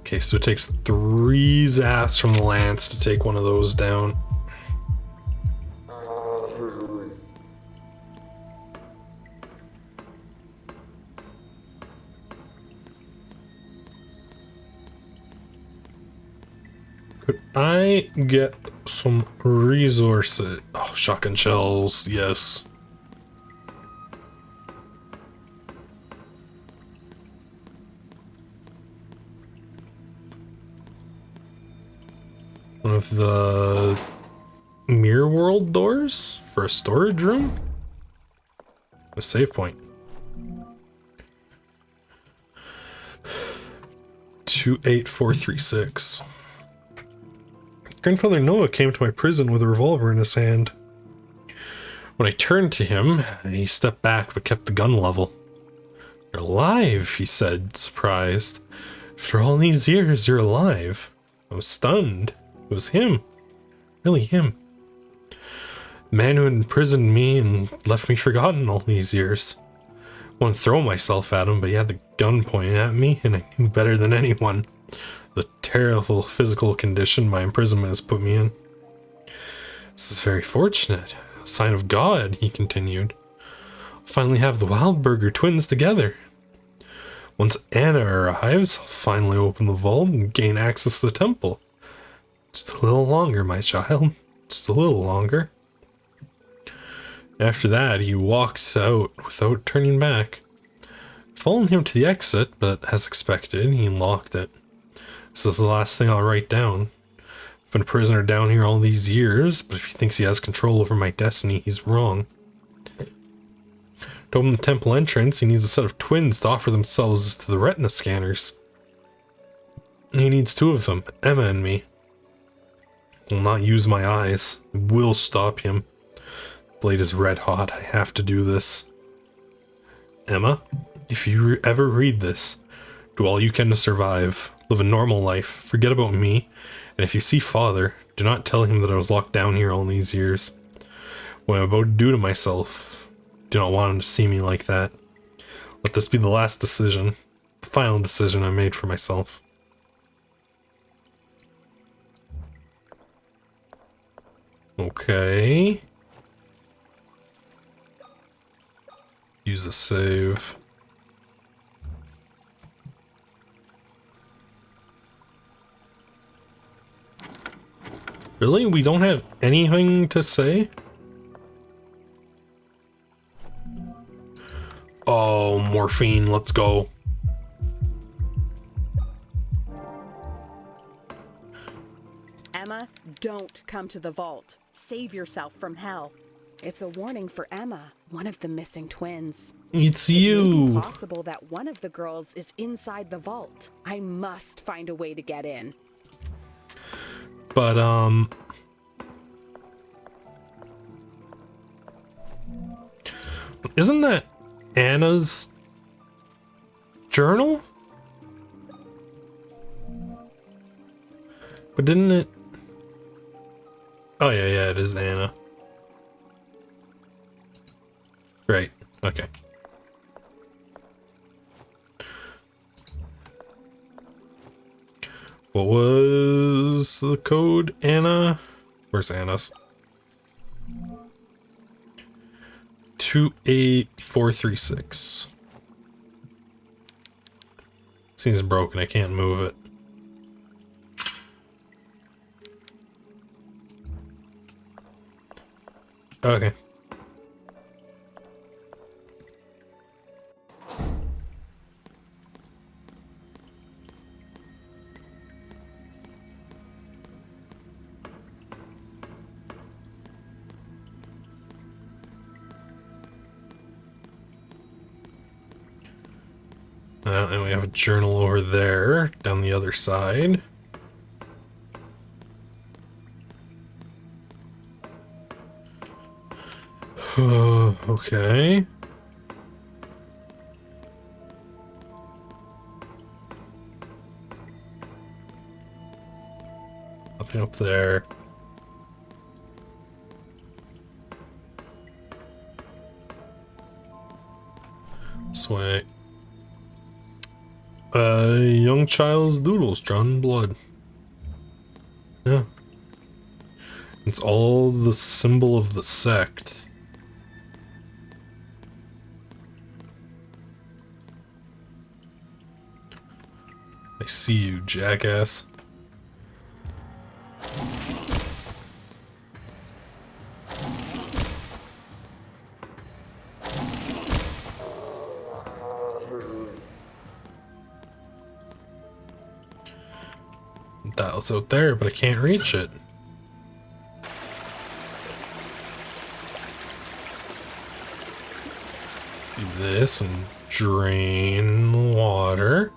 Okay, so it takes 3 zaps from the lance to take one of those down. Could I get some resources? Oh, shotgun shells, yes. One of the mirror world doors for a storage room? A save point. 28436. Grandfather Noah came to my prison with a revolver in his hand. When I turned to him, he stepped back but kept the gun level. "You're alive," he said, surprised. "After all these years, you're alive." I was stunned. It was him. Really him. The man who had imprisoned me and left me forgotten all these years. I wanted to throw myself at him, but he had the gun pointed at me, and I knew better than anyone the terrible physical condition my imprisonment has put me in. "This is very fortunate. A sign of God," he continued. "I'll finally have the Wildberger twins together. Once Anna arrives, I'll finally open the vault and gain access to the temple. Just a little longer, my child. Just a little longer." After that, he walked out without turning back. I followed him to the exit, but as expected, he locked it. This is the last thing I'll write down. I've been a prisoner down here all these years, but if he thinks he has control over my destiny, he's wrong. To open the temple entrance, he needs a set of twins to offer themselves to the retina scanners. He needs 2 of them, Emma and me. I will not use my eyes. I will stop him. The blade is red hot. I have to do this. Emma, if you ever read this, do all you can to survive. Live a normal life. Forget about me. And if you see Father, do not tell him that I was locked down here all these years. What I'm about to do to myself, do not want him to see me like that. Let this be the last decision, the final decision I made for myself. Okay. Use a save. Really? We don't have anything to say? Oh, morphine, let's go. Emma, don't come to the vault. Save yourself from hell. It's a warning for Emma, one of the missing twins. It's It may be you. possible that one of the girls is inside the vault. I must find a way to get in. But, isn't that Anna's journal? But didn't it? Oh, yeah, it is Anna. Right, okay. What was the code, Anna? Where's Anna's? 28436. Seems broken, I can't move it. Okay. And we have a journal over there, down the other side. Okay. Nothing up there. This way. Young child's doodles drawn in blood. Yeah. It's all the symbol of the sect. I see you, jackass. Dial's out there, but I can't reach it. Do this and drain the water.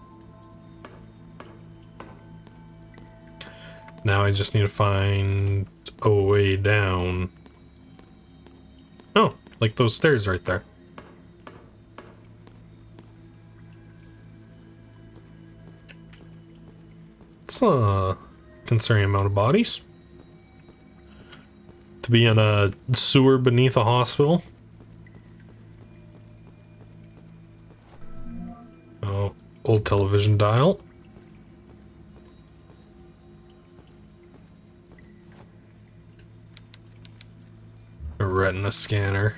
Now I just need to find a way down. Oh, like those stairs right there. It's a concerning amount of bodies. To be in a sewer beneath a hospital. Oh, old television dial. A retina scanner.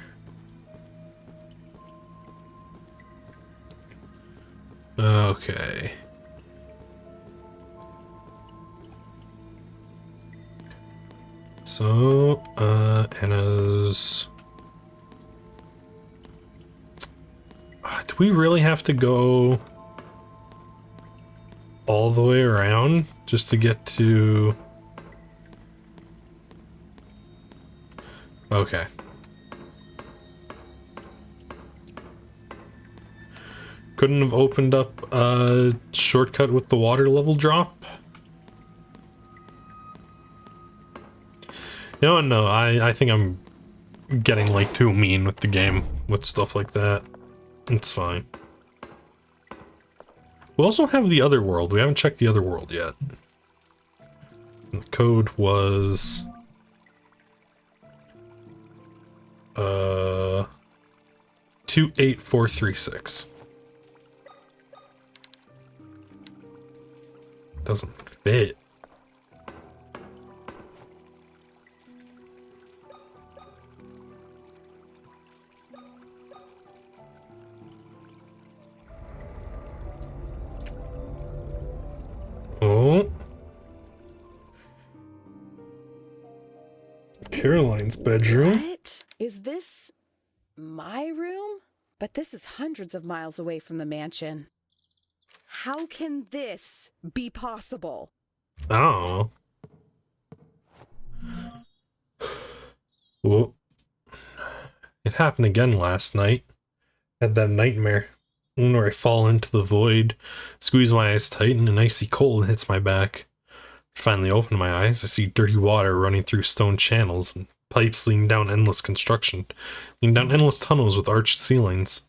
Okay. So, Anna's... Do we really have to go all the way around just to get to... Okay. Couldn't have opened up a shortcut with the water level drop? You know what, no, I think I'm getting like too mean with the game with stuff like that. It's fine. We also have the other world. We haven't checked the other world yet. And the code was 28436. Doesn't fit. Oh. Caroline's bedroom. What? Is this my room? But this is hundreds of miles away from the mansion. How can this be possible? Oh. Well, it happened again last night. Had that nightmare. One where I fall into the void, squeeze my eyes tight, and an icy cold hits my back. Finally open my eyes, I see dirty water running through stone channels and pipes leading down endless tunnels with arched ceilings.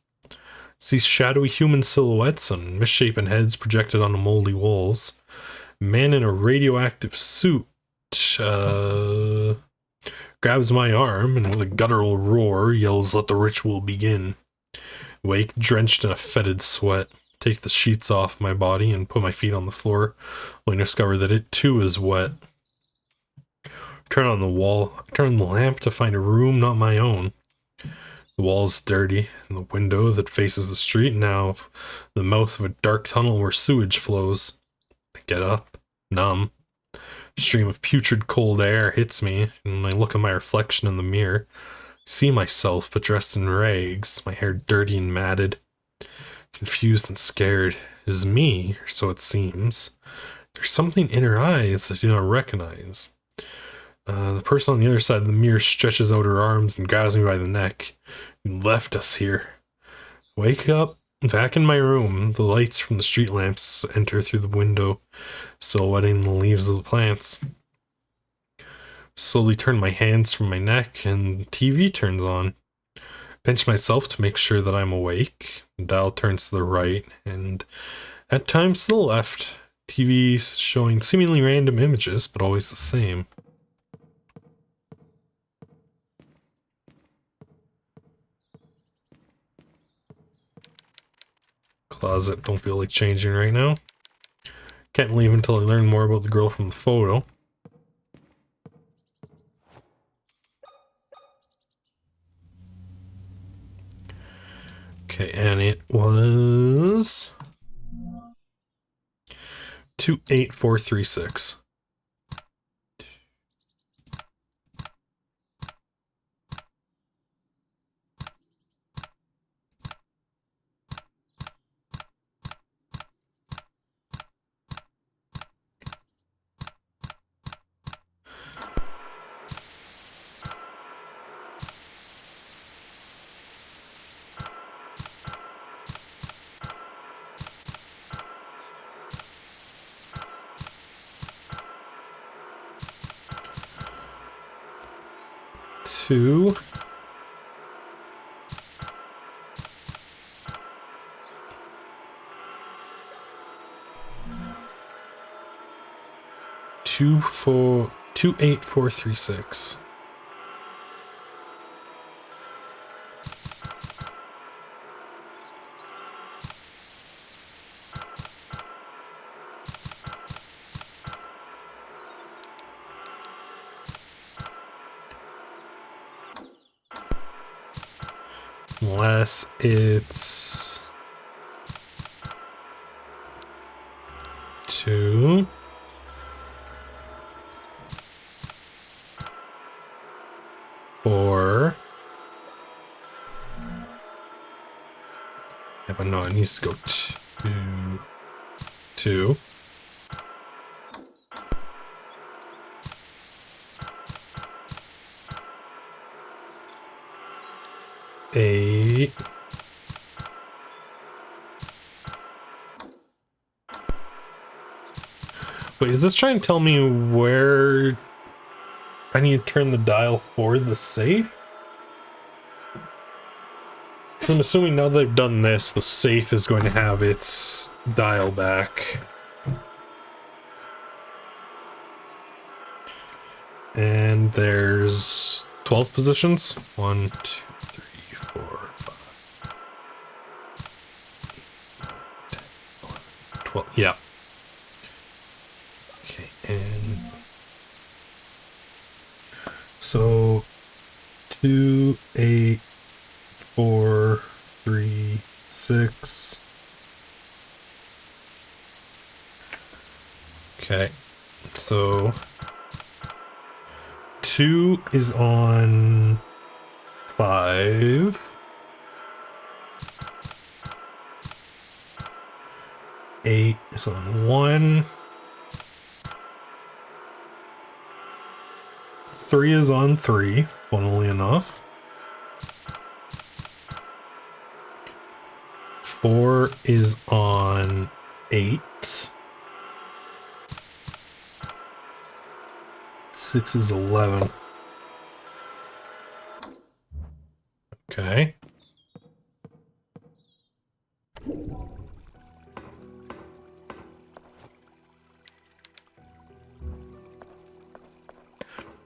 See shadowy human silhouettes and misshapen heads projected on the moldy walls. A man in a radioactive suit grabs my arm and with a guttural roar yells, "Let the ritual begin." Wake, drenched in a fetid sweat, take the sheets off my body and put my feet on the floor, only to discover that it too is wet. Turn on the lamp to find a room not my own. The wall is dirty, and the window that faces the street now the mouth of a dark tunnel where sewage flows. I get up, numb. A stream of putrid cold air hits me, and when I look at my reflection in the mirror, I see myself but dressed in rags, my hair dirty and matted. Confused and scared. It is me, or so it seems. There's something in her eyes I do not recognize. The person on the other side of the mirror stretches out her arms and grabs me by the neck. You left us here. Wake up. Back in my room, the lights from the street lamps enter through the window, silhouetting the leaves of the plants. Slowly turn my hands from my neck, and the TV turns on. Pinch myself to make sure that I'm awake. The dial turns to the right, and at times to the left. TV showing seemingly random images, but always the same. Closet, don't feel like changing right now. Can't leave until I learn more about the girl from the photo. Okay, and it was 28436. Two. Two 28436. Unless it's 2 4. Yeah, but no, it needs to go 2 8. Wait, is this trying to tell me where I need to turn the dial for the safe? Because I'm assuming now that I've done this, the safe is going to have its dial back. And there's 12 positions. 1, 2, 3, 4, 5, 8, 9, 10, 11, 12. Yeah. Okay, and so 2, 8, 4, 3, 6. Okay, so 2 is on 5. 8 is on 1. 3 is on 3, funnily enough. 4 is on 8. 6 is 11. Okay.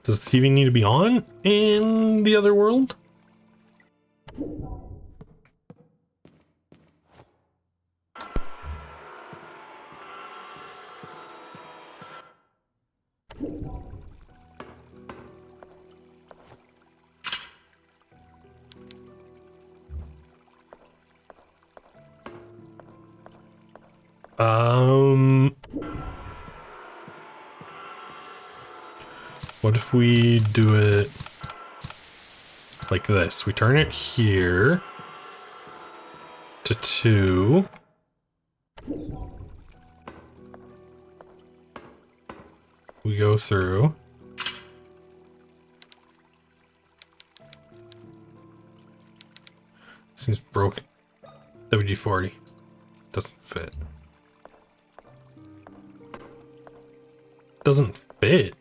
Does the TV need to be on in the other world? What if we do it like this? We turn it here to 2. We go through. Seems broken. WD-40. Doesn't fit. Doesn't fit.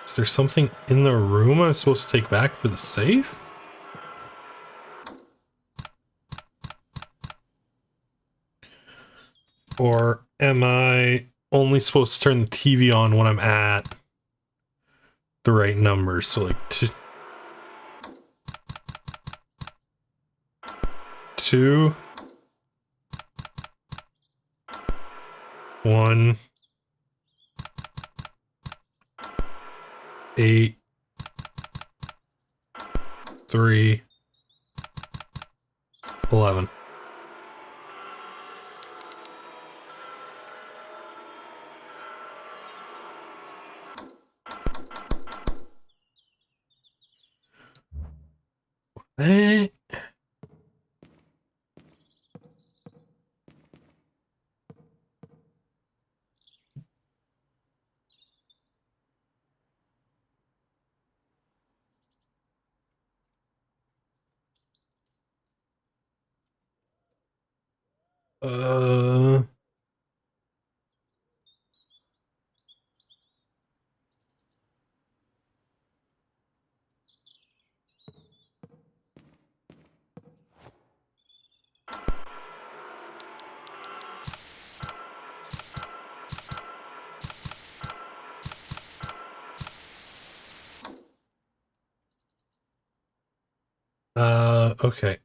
Is there something in the room I'm supposed to take back for the safe? Or am I only supposed to turn the TV on when I'm at the right numbers? So like 2, 1, 8, 3, 11. Eh. Uh, okay.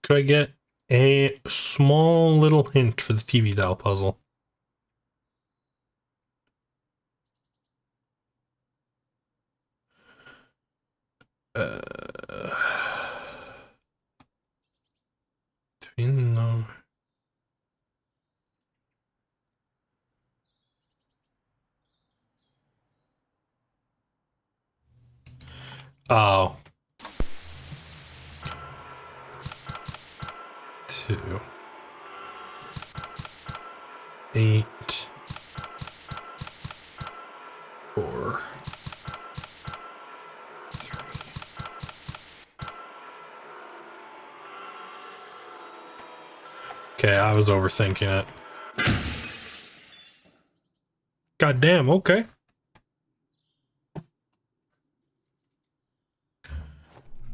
Could I get a small little hint for the TV dial puzzle? No. Oh. 2, 8, 4, 3. Okay, I was overthinking it. God damn, okay.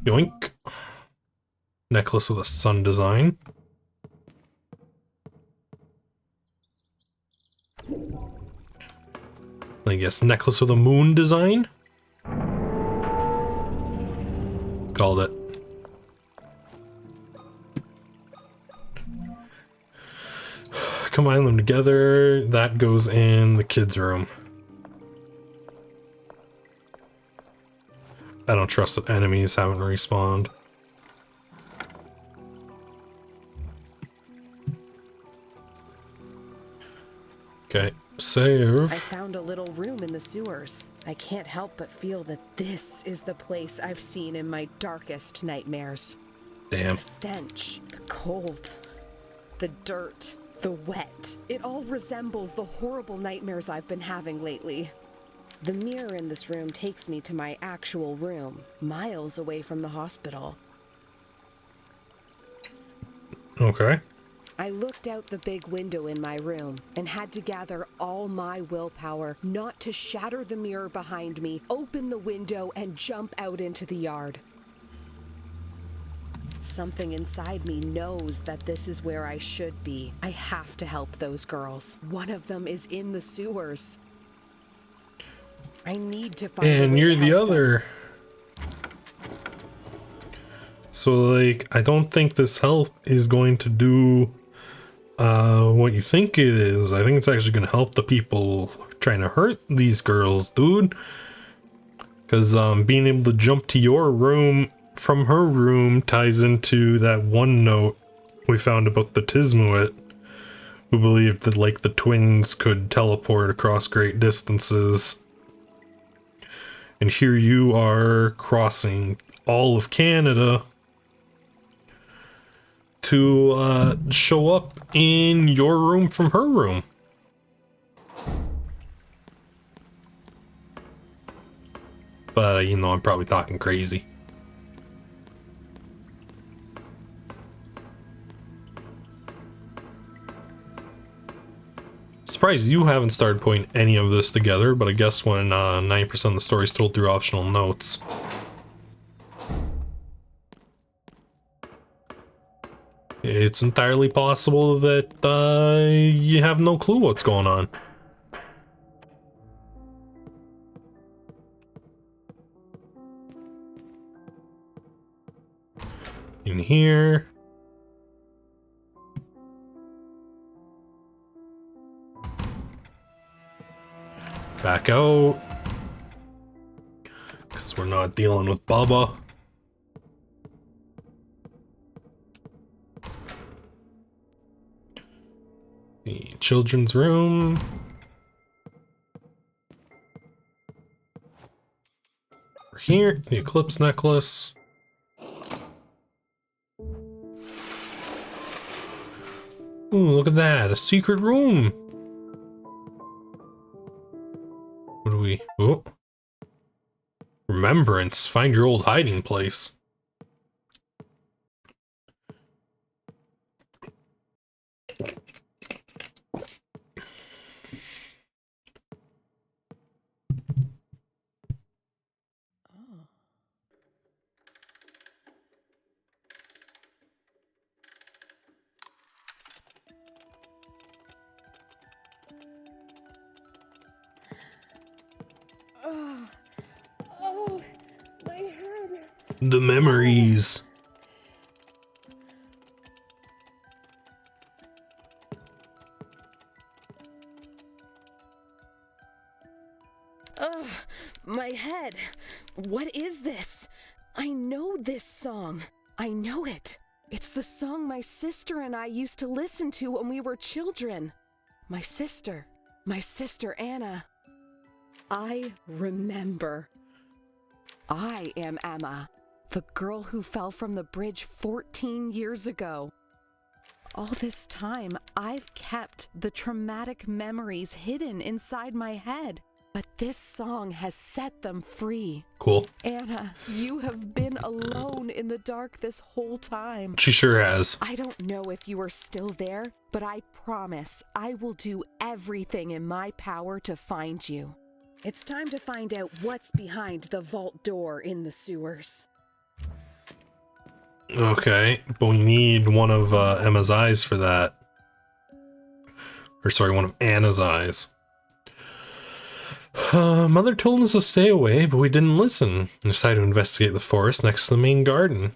Yoink. Necklace with a sun design. I guess necklace with a moon design. Called it. Combine them together. That goes in the kids' room. I don't trust that enemies haven't respawned. Okay, save. I found a little room in the sewers. I can't help but feel that this is the place I've seen in my darkest nightmares. Damn. The stench, the cold, the dirt, the wet. It all resembles the horrible nightmares I've been having lately. The mirror in this room takes me to my actual room, miles away from the hospital. Okay. I looked out the big window in my room and had to gather all my willpower not to shatter the mirror behind me, open the window, and jump out into the yard. Something inside me knows that this is where I should be. I have to help those girls. One of them is in the sewers. I need to find a And way you're to the help them. other. So, like, I don't think this help is going to do what you think it is. I think it's actually going to help the people trying to hurt these girls, dude. Because being able to jump to your room from her room ties into that one note we found about the Tismuit, who believed that, like, the twins could teleport across great distances. And here you are crossing all of Canada to show up in your room from her room. But, you know, I'm probably talking crazy. Surprised you haven't started putting any of this together, but I guess when 90% of the story is told through optional notes. It's entirely possible that you have no clue what's going on. In here. Back out. Because we're not dealing with Bubba. The children's room. Over here, the eclipse necklace. Ooh, look at that, a secret room. What do we... Oh. Remembrance. Find your old hiding place. Oh, my head. The memories. Ugh, my head. What is this? I know this song. I know it. It's the song my sister and I used to listen to when we were children. My sister Anna. I remember. I am Emma, the girl who fell from the bridge 14 years ago. All this time, I've kept the traumatic memories hidden inside my head, but this song has set them free. Cool. Anna, you have been alone in the dark this whole time. She sure has. I don't know if you are still there, but I promise I will do everything in my power to find you. It's time to find out what's behind the vault door in the sewers. Okay, but we need one of Emma's eyes for that. Or sorry, one of Anna's eyes. Mother told us to stay away, but we didn't listen and decided to investigate the forest next to the main garden.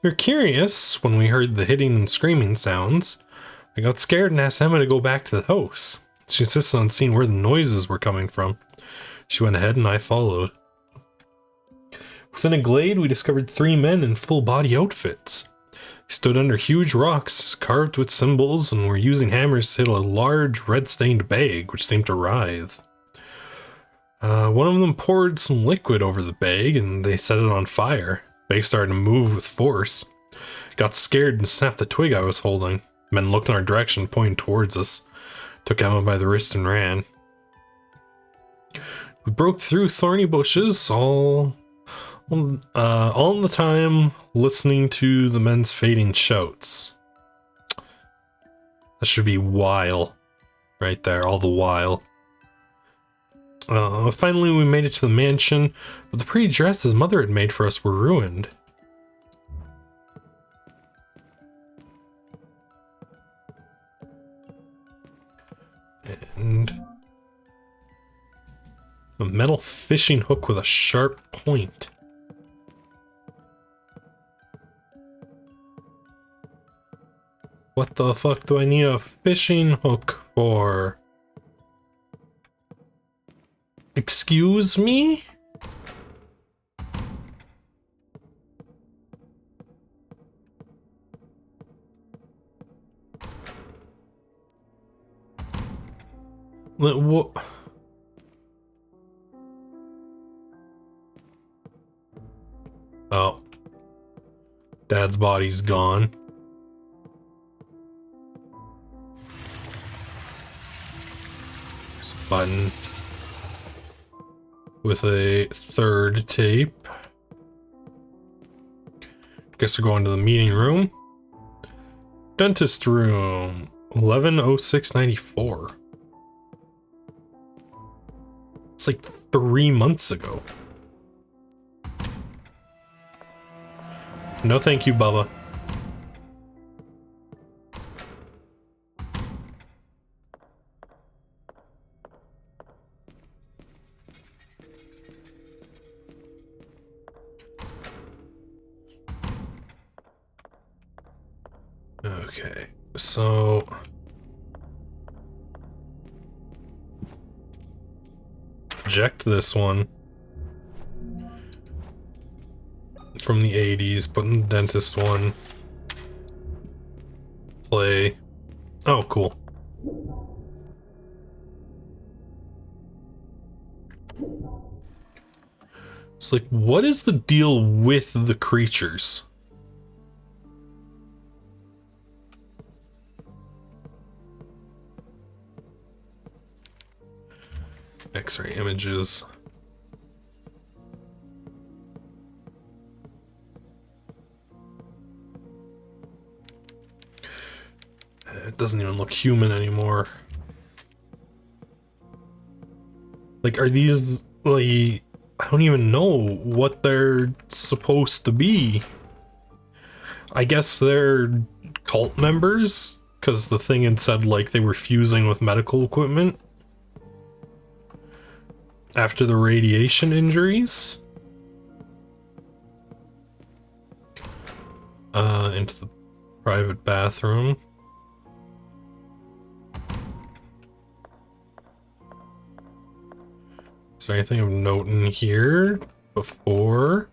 We were curious when we heard the hitting and screaming sounds. I got scared and asked Emma to go back to the house. She insisted on seeing where the noises were coming from. She went ahead and I followed. Within a glade, we discovered 3 men in full body outfits. He stood under huge rocks carved with symbols and were using hammers to hit a large red-stained bag, which seemed to writhe. One of them poured some liquid over the bag and they set it on fire. The bag started to move with force. Got scared and snapped the twig I was holding. Men looked in our direction, pointing towards us. Took Emma by the wrist and ran. We broke through thorny bushes, all the time listening to the men's fading shouts. That should be while, right there, all the while. Finally, we made it to the mansion, but the pretty dress his mother had made for us were ruined. And a metal fishing hook with a sharp point. What the fuck do I need a fishing hook for? Excuse me? What? Oh. Dad's body's gone. There's a button with a third tape. Guess we're going to the meeting room. Dentist room. 11/06/94. It's like 3 months ago. No thank you, Bubba. Okay, so eject this one from the 80s, put in the dentist one. Play. Oh, cool. It's like, what is the deal with the creatures? X-ray images. It doesn't even look human anymore. Like, are these, like, I don't even know what they're supposed to be. I guess they're cult members, because the thing had said, like, they were fusing with medical equipment after the radiation injuries. Into the private bathroom. Is there anything of note in here before?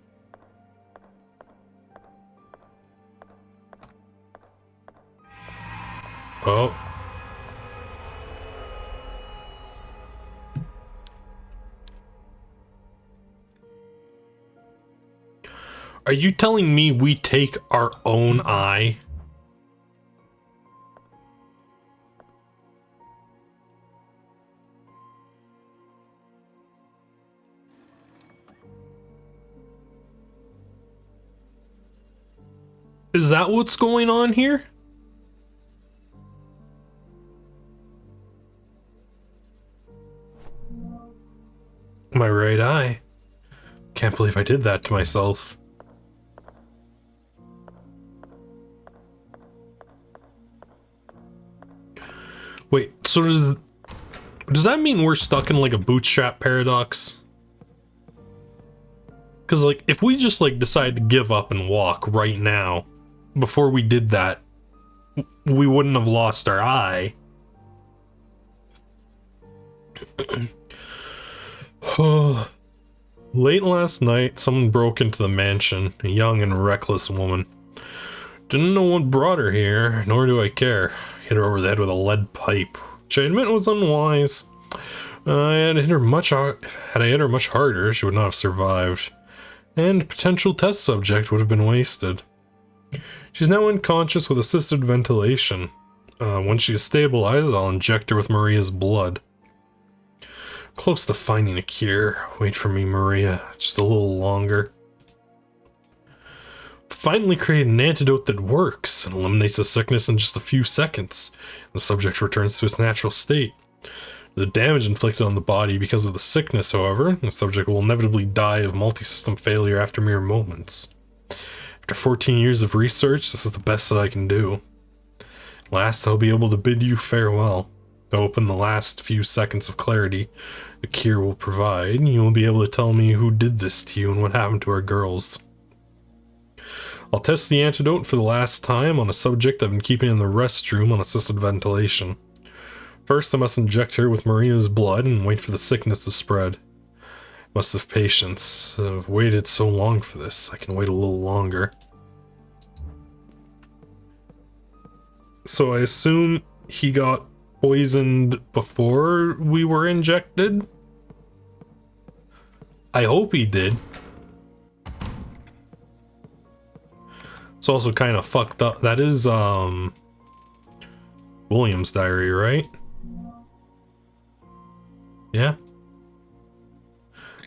Oh. Are you telling me we take our own eye? Is that what's going on here? My right eye. Can't believe I did that to myself. Wait, so does that mean we're stuck in like a bootstrap paradox? Because like, if we just like decide to give up and walk right now, before we did that, we wouldn't have lost our eye. Late last night, someone broke into the mansion, a young and reckless woman. Didn't know what brought her here, nor do I care. Hit her over the head with a lead pipe, which I admit was unwise. Had I hit her much harder, she would not have survived, and potential test subject would have been wasted. She's now unconscious with assisted ventilation. Once she is stabilized, I'll inject her with Maria's blood. Close to finding a cure. Wait for me, Maria. Just a little longer. Finally create an antidote that works and eliminates the sickness in just a few seconds. The subject returns to its natural state. The damage inflicted on the body because of the sickness, however, the subject will inevitably die of multi-system failure after mere moments. After 14 years of research, this is the best that I can do. Last, I'll be able to bid you farewell. To open the last few seconds of clarity the cure will provide, you will be able to tell me who did this to you and what happened to our girls. I'll test the antidote for the last time on a subject I've been keeping in the restroom on assisted ventilation. First, I must inject her with Maria's blood and wait for the sickness to spread. Must have patience. I've waited so long for this. I can wait a little longer. So I assume he got poisoned before we were injected? I hope he did. It's also kind of fucked up. That is, William's diary, right? Yeah.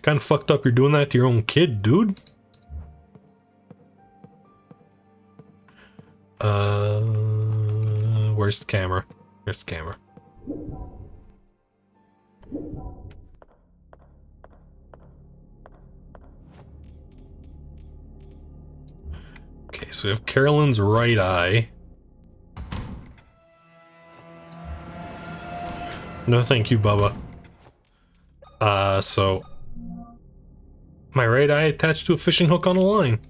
Kind of fucked up you're doing that to your own kid, dude. Where's the camera? Where's the camera? Okay, so we have Carolyn's right eye. No thank you, Bubba. So my right eye attached to a fishing hook on a line.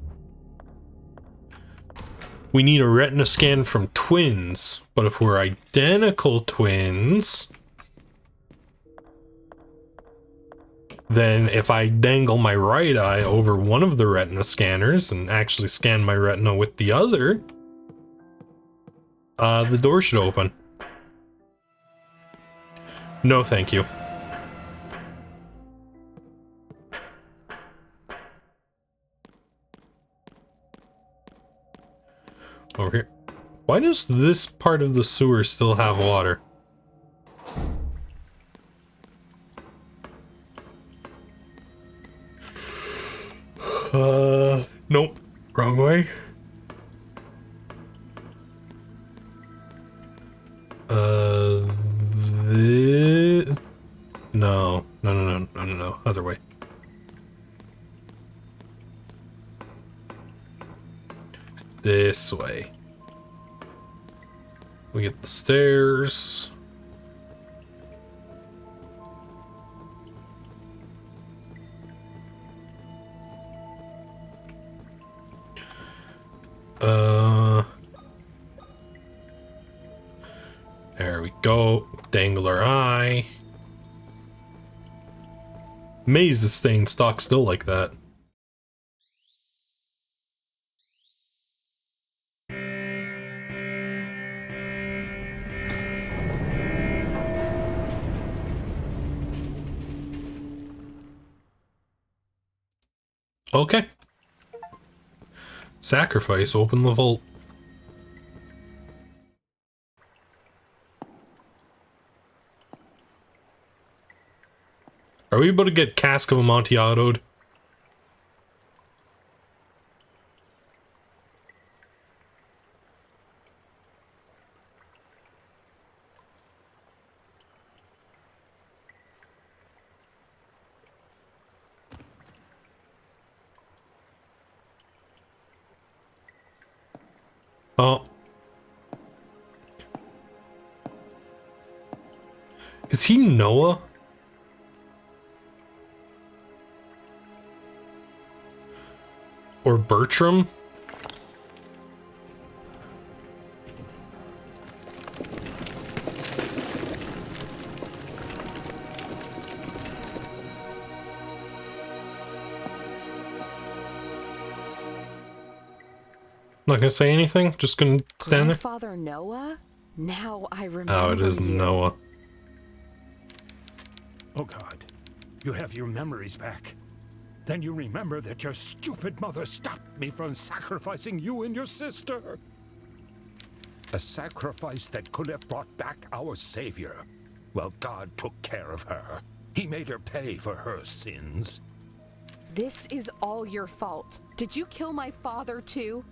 We need a retina scan from twins, but if we're identical twins, then if I dangle my right eye over one of the retina scanners and actually scan my retina with the other, the door should open. No, thank you. Over here. Why does this part of the sewer still have water? Nope. Wrong way. No. Other way. This way. We get the stairs. There we go. Dangle our eye. Amazed it's staying stock still like that. Okay. Sacrifice, open the vault. Are we able to get Cask of Amontillado? Oh. Is he Noah? Or Bertram? Not gonna say anything? Just gonna stand there? Grandfather Noah? Now I remember. Oh, it is you. Noah. Oh God, you have your memories back. Then you remember that your stupid mother stopped me from sacrificing you and your sister. A sacrifice that could have brought back our Savior. Well, God took care of her. He made her pay for her sins. This is all your fault. Did you kill my father too?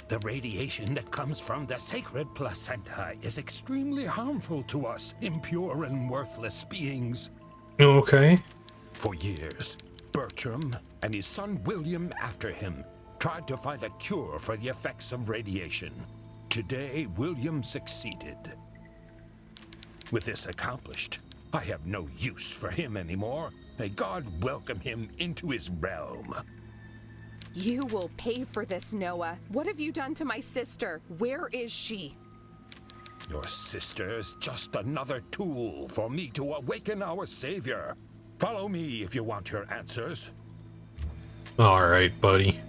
The radiation that comes from the sacred placenta is extremely harmful to us impure and worthless beings. Okay. For years, Bertram and his son William after him tried to find a cure for the effects of radiation. Today, William succeeded. With this accomplished, I have no use for him anymore. May God welcome him into his realm. You will pay for this, Noah. What have you done to my sister? Where is she? Your sister is just another tool for me to awaken our Savior. Follow me if you want your answers. Alright, buddy.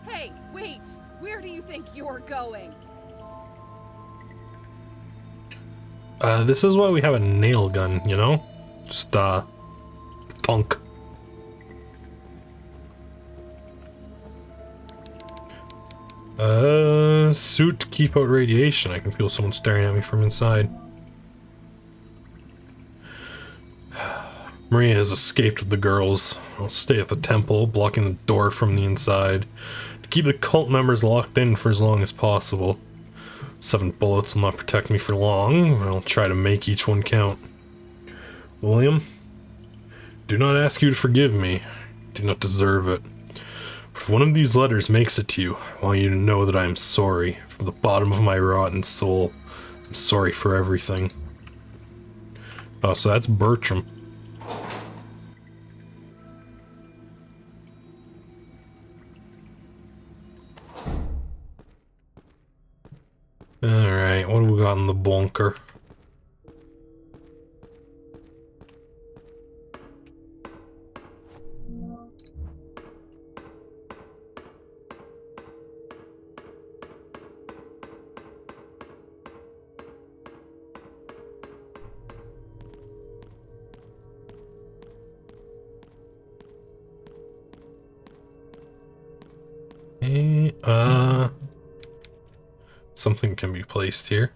Hey, wait! Where do you think you're going? This is why we have a nail gun, you know? Just, punk. Suit to keep out radiation. I can feel someone staring at me from inside. Maria has escaped with the girls. I'll stay at the temple, blocking the door from the inside, to keep the cult members locked in for as long as possible. 7 bullets will not protect me for long, but I'll try to make each one count. William, do not ask you to forgive me. I do not deserve it. If one of these letters makes it to you, I want you to know that I am sorry. From the bottom of my rotten soul, I'm sorry for everything. Oh, so that's Bertram. Alright, what do we got in the bunker? Something can be placed here.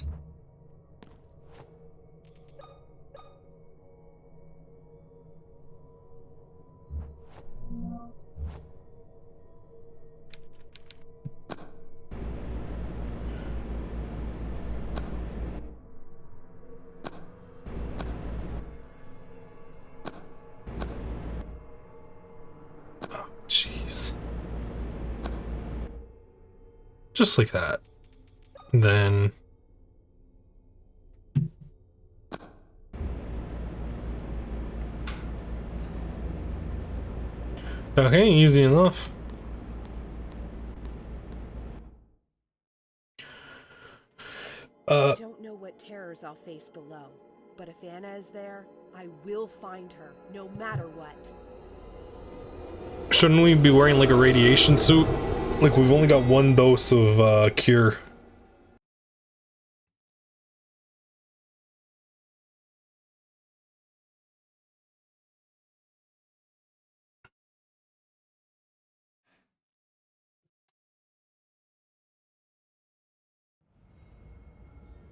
Oh, jeez. Just like that. Then okay, easy enough. I don't know what terrors I'll face below, but if Anna is there, I will find her, no matter what. Shouldn't we be wearing like a radiation suit? Like we've only got 1 dose of cure.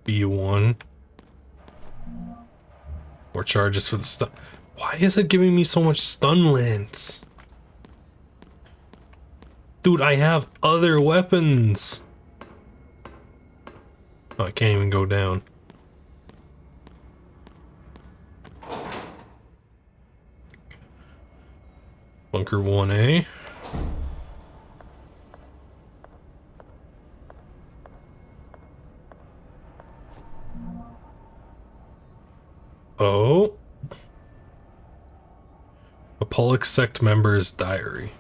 B1. More charges for the stun. Why is it giving me so much stun lance? Dude, I have other weapons. Oh, I can't even go down. Bunker 1A. Oh. A Pollock sect member's diary.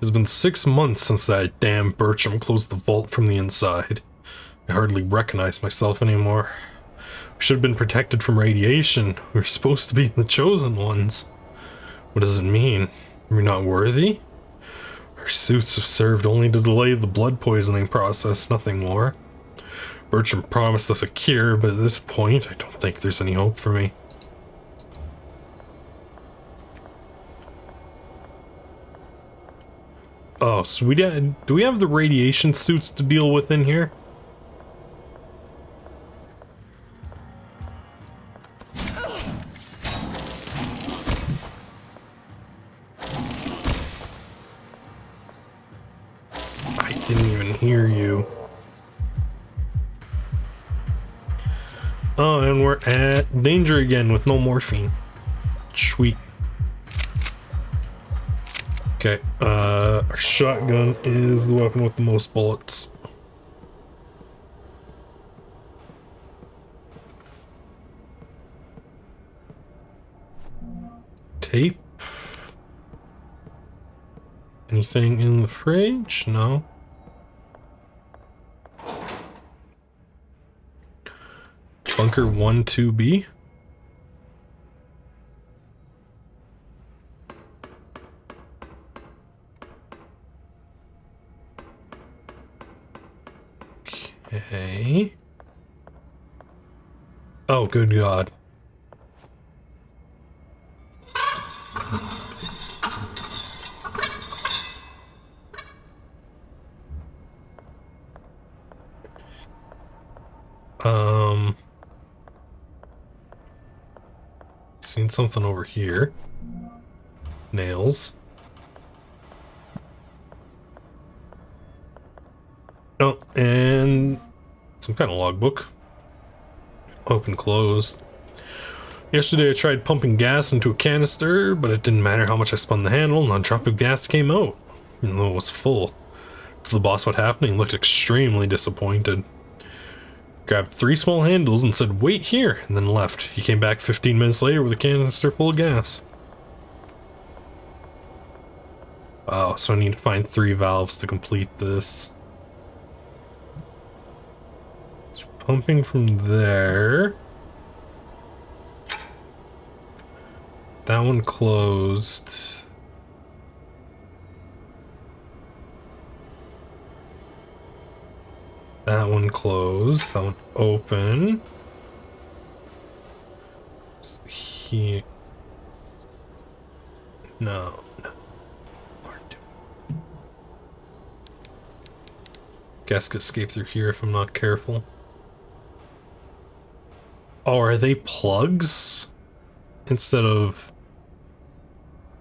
It's been 6 months since that damn Bertram closed the vault from the inside. I hardly recognize myself anymore. We should have been protected from radiation. We were supposed to be the chosen ones. What does it mean? We're not worthy? Our suits have served only to delay the blood poisoning process, nothing more. Bertram promised us a cure, but at this point, I don't think there's any hope for me. Oh, so do we have the radiation suits to deal with in here? I didn't even hear you. Oh, and we're at danger again with no morphine. Sweet. Okay, our shotgun is the weapon with the most bullets. Tape. Anything in the fridge? No. Bunker 1-2B. Okay. Oh, good God. Seen something over here. Nails. Oh, and some kind of logbook. Open, closed. Yesterday I tried pumping gas into a canister, but it didn't matter how much I spun the handle, none drop of gas came out, even though it was full. To the boss what happened, he looked extremely disappointed. Grabbed 3 small handles and said, "Wait here," and then left. He came back 15 minutes later with a canister full of gas. Wow, so I need to find 3 valves to complete this. So pumping from there. That one closed. That one closed. That one open. Here. No. Gas could escape through here if I'm not careful. Oh, are they plugs? Instead of...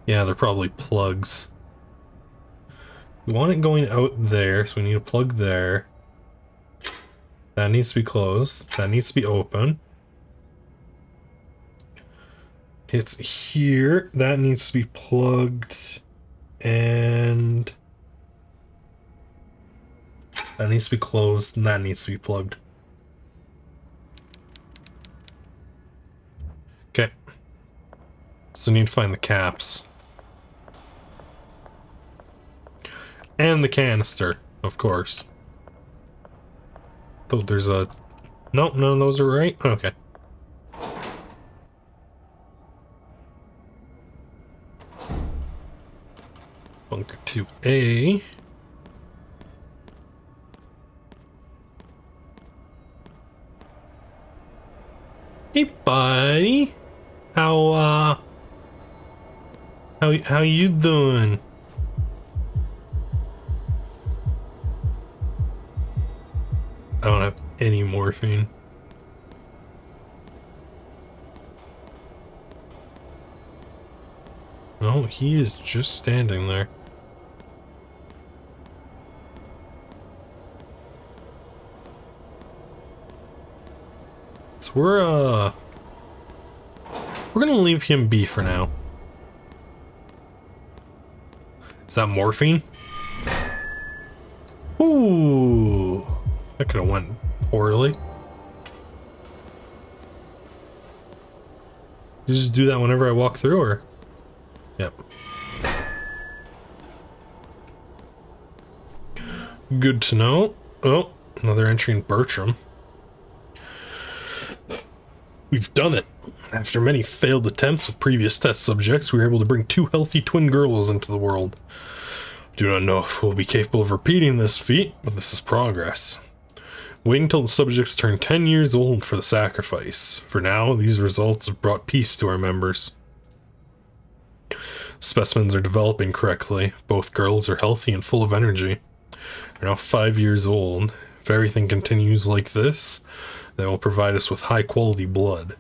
Yeah, they're probably plugs. We want it going out there, so we need a plug there. That needs to be closed. That needs to be open. It's here. That needs to be plugged. And... that needs to be closed, and that needs to be plugged. Okay. So I need to find the caps. And the canister, of course. Though there's a... Nope, none of those are right? Okay. Bunker 2A. Hey, buddy. How you doing? I don't have any morphine. No, he is just standing there. So we're gonna leave him be for now. Is that morphine? Ooh, that could have went poorly. You just do that whenever I walk through, or? Yep. Good to know. Oh, another entry in Bertram. We've done it. After many failed attempts with previous test subjects, we were able to bring 2 healthy twin girls into the world. Do not know if we'll be capable of repeating this feat, but this is progress. Wait until the subjects turn 10 years old for the sacrifice. For now, these results have brought peace to our members. Specimens are developing correctly. Both girls are healthy and full of energy. They're now 5 years old. If everything continues like this, they will provide us with high quality blood.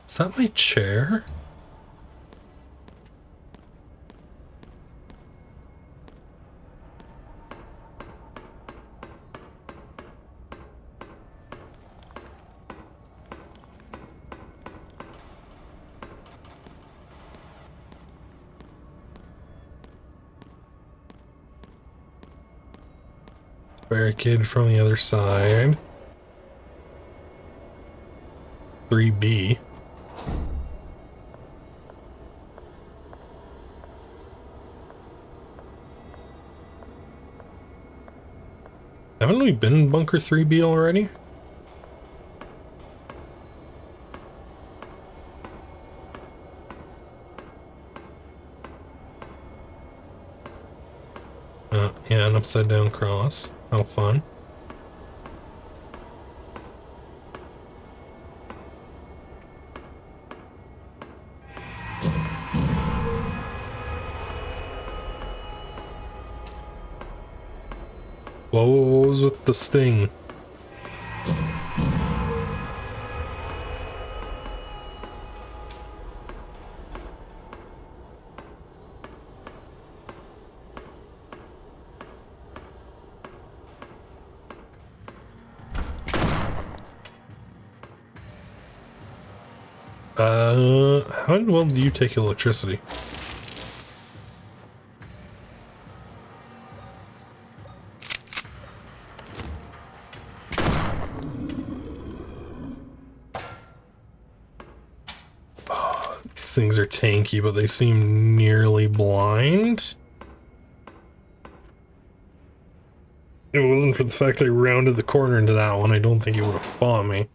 Is that my chair? Barricade from the other side. 3B. Haven't we been in Bunker 3B already? Yeah, an upside down cross. How fun. Whoa, what was with the sting? How well do you take electricity? These things are tanky, but they seem nearly blind. If it wasn't for the fact I rounded the corner into that one, I don't think it would have fought me.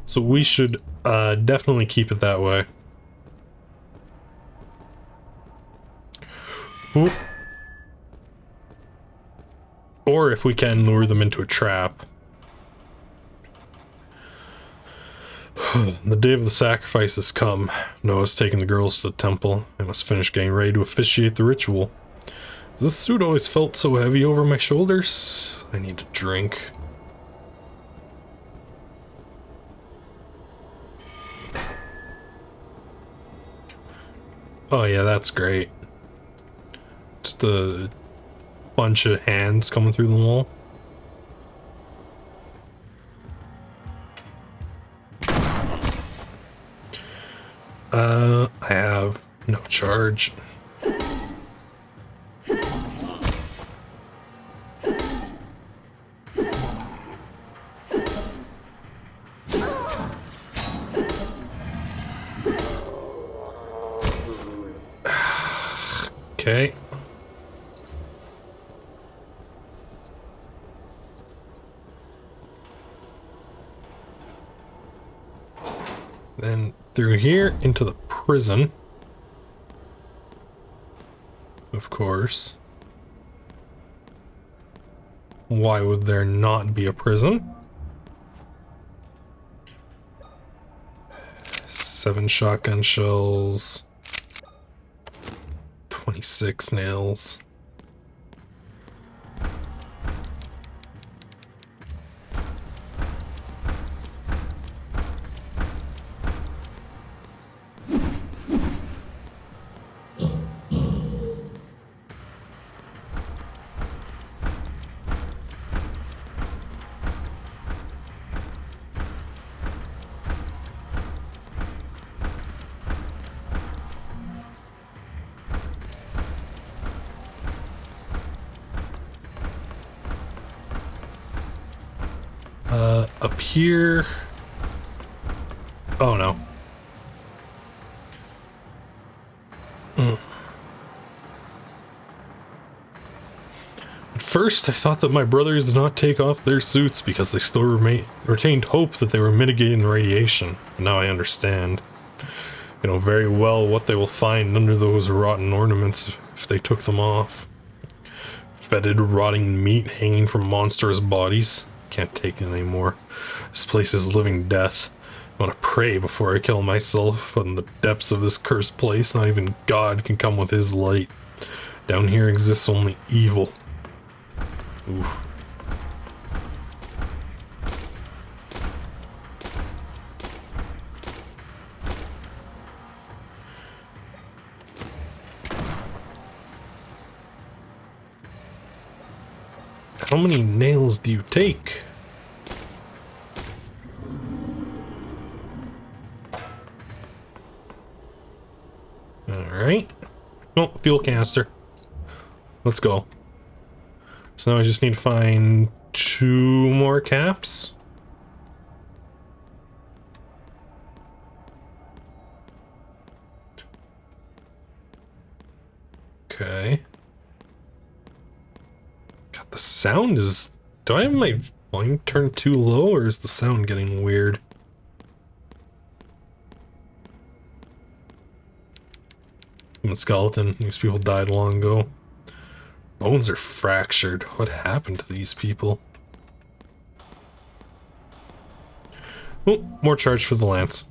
So we should definitely keep it that way. Oop. Or if we can, lure them into a trap. The day of the sacrifice has come. Noah's taken the girls to the temple. I must finish getting ready to officiate the ritual. Has this suit always felt so heavy over my shoulders? I need to drink. Oh yeah, that's great. Just a bunch of hands coming through the wall. I have no charge. Okay. Then through here into the prison. Of course. Why would there not be a prison? 7 shotgun shells. 26 nails. Up here. Oh no. first, I thought that my brothers did not take off their suits because they still retained hope that they were mitigating the radiation. But now I understand. You know very well what they will find under those rotten ornaments if they took them off. Fetid, rotting meat hanging from monstrous bodies. Can't take it anymore. This place is living death. I want to pray before I kill myself, but in the depths of this cursed place, not even God can come with his light. Down here exists only evil. Oof. How many nails do you take? Alright. Oh, fuel canister. Let's go. So now I just need to find 2 more caps. Okay. God, the sound is... Do I have my volume turned too low, or is the sound getting weird? I'm a skeleton. These people died long ago. Bones are fractured. What happened to these people? Oh, more charge for the lance.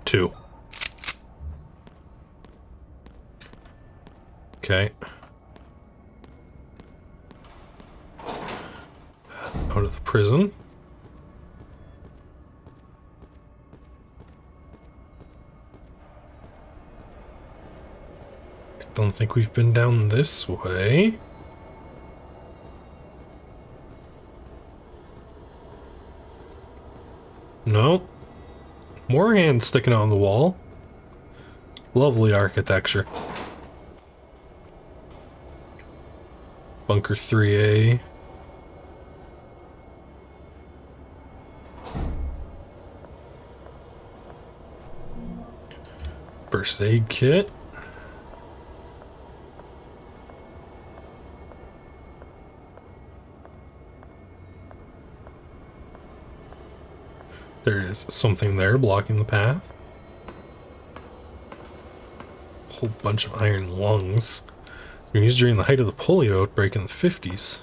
2. Okay. Out of the prison. Don't think we've been down this way. No. More hands sticking out on the wall. Lovely architecture. Bunker 3A. First aid kit. There's something there blocking the path. A whole bunch of iron lungs. Used during the height of the polio outbreak in the 50s.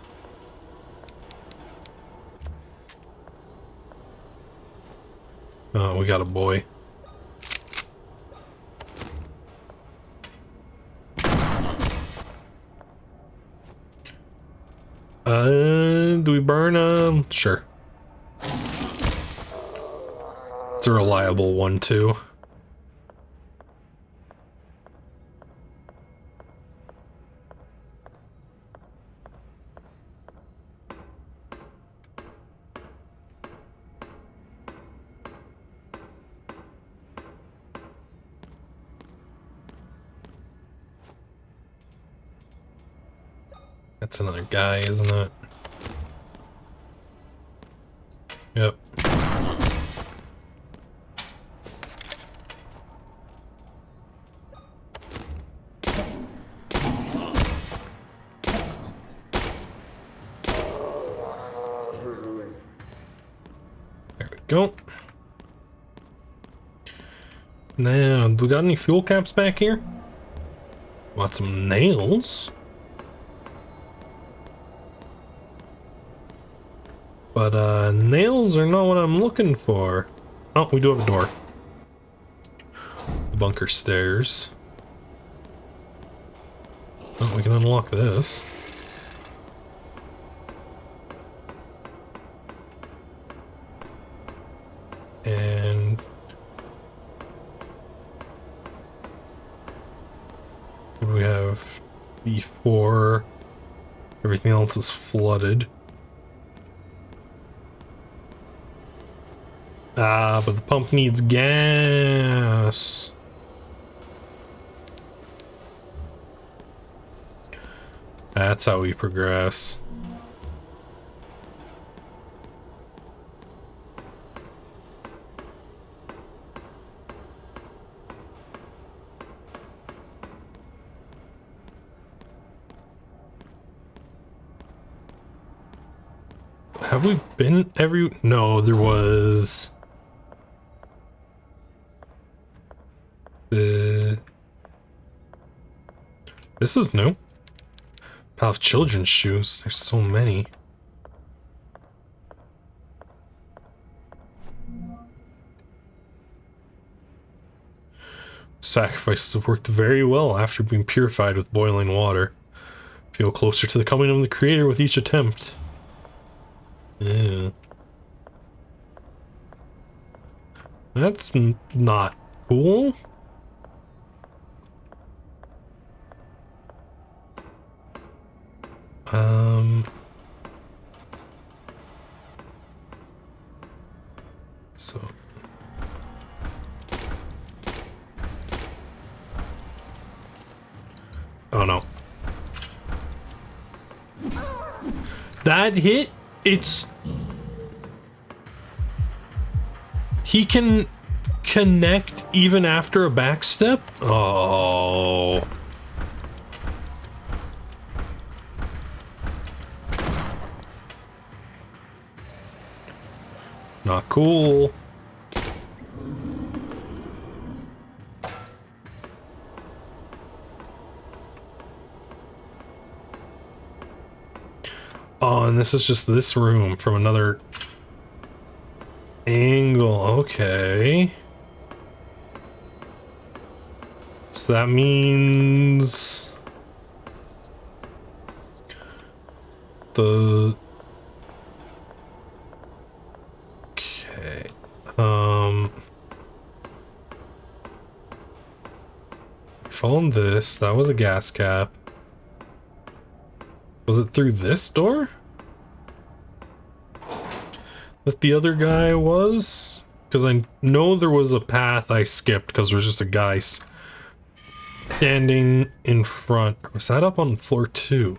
Oh, we got a boy. Do we burn? Sure. It's a reliable one, too. That's another guy, isn't it? Yep. There we go. Now, do we got any fuel caps back here? Want some nails? But, nails are not what I'm looking for. Oh, we do have a door. The bunker stairs. Oh, we can unlock this. And... we have B4. Everything else is flooded. Ah, but the pump needs gas. That's how we progress. Have we been every... No, there was... This is new. Pile of children's shoes. There's so many. Sacrifices have worked very well after being purified with boiling water. Feel closer to the coming of the Creator with each attempt. Yeah. That's not cool. So oh no. That hit, it's... He can connect even after a backstep? Oh. Not cool. Oh, and this is just this room from another angle. Okay. So that means the... Okay. Following this, that was a gas cap. Was it through this door that the other guy was? Because I know there was a path I skipped because there's just a guy standing in front. Was that up on floor 2?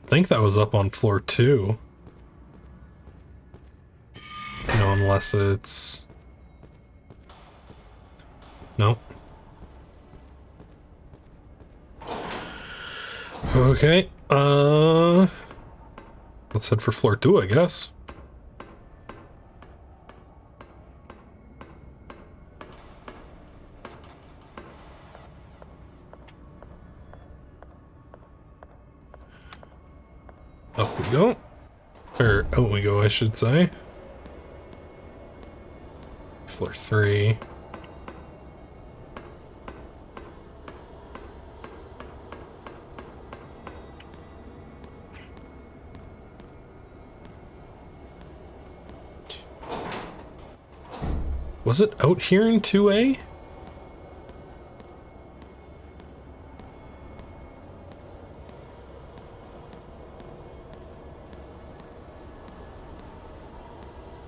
I think that was up on floor 2. No, unless it's... No. Okay, let's head for floor 2, I guess. Up we go. Or out we go, I should say. Floor 3. Was it out here in 2A?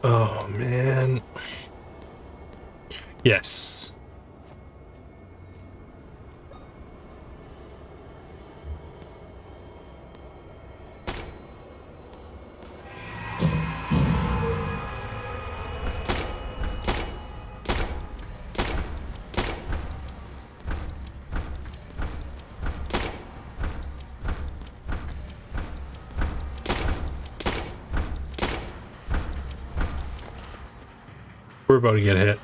Oh, man. Yes. We're about to get hit.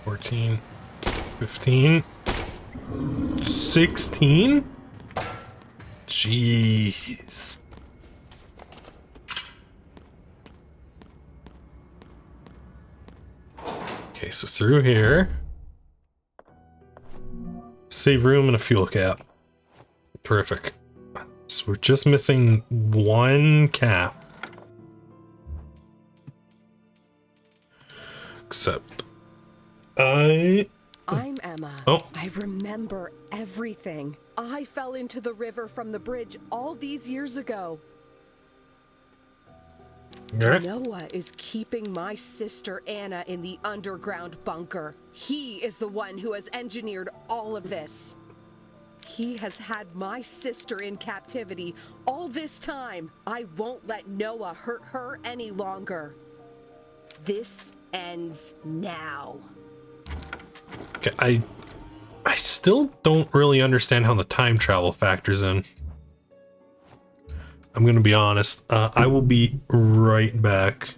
$14, $15, $16? Jeez. Okay, so through here. Save room and a fuel cap. Terrific. So we're just missing one cap. Except I'm Emma. Oh. I remember everything. I fell into the river from the bridge all these years ago. Alright. Noah is keeping my sister Anna in the underground bunker. He is the one who has engineered all of this. He has had my sister in captivity all this time. I won't let Noah hurt her any longer. This ends now. Okay, I still don't really understand how the time travel factors in. I'm gonna be honest. I will be right back.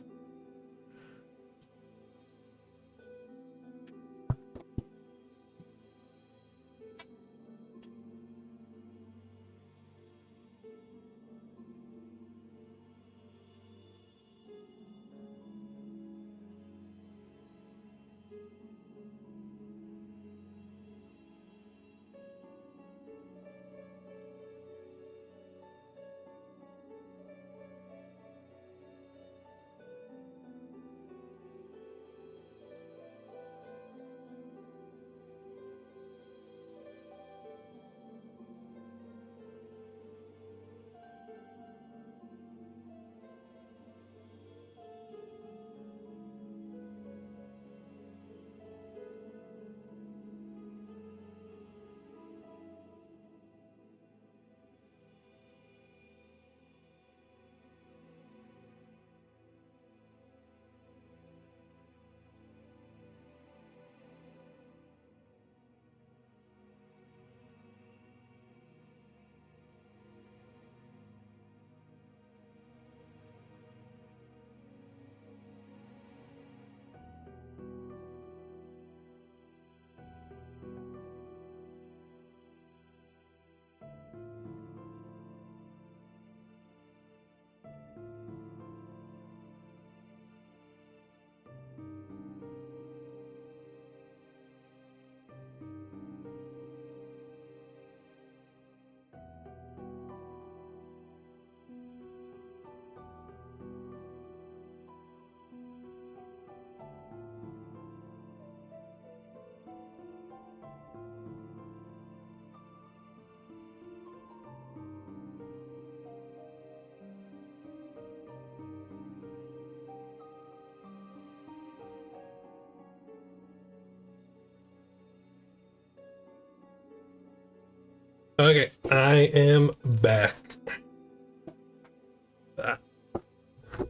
Okay, I am back.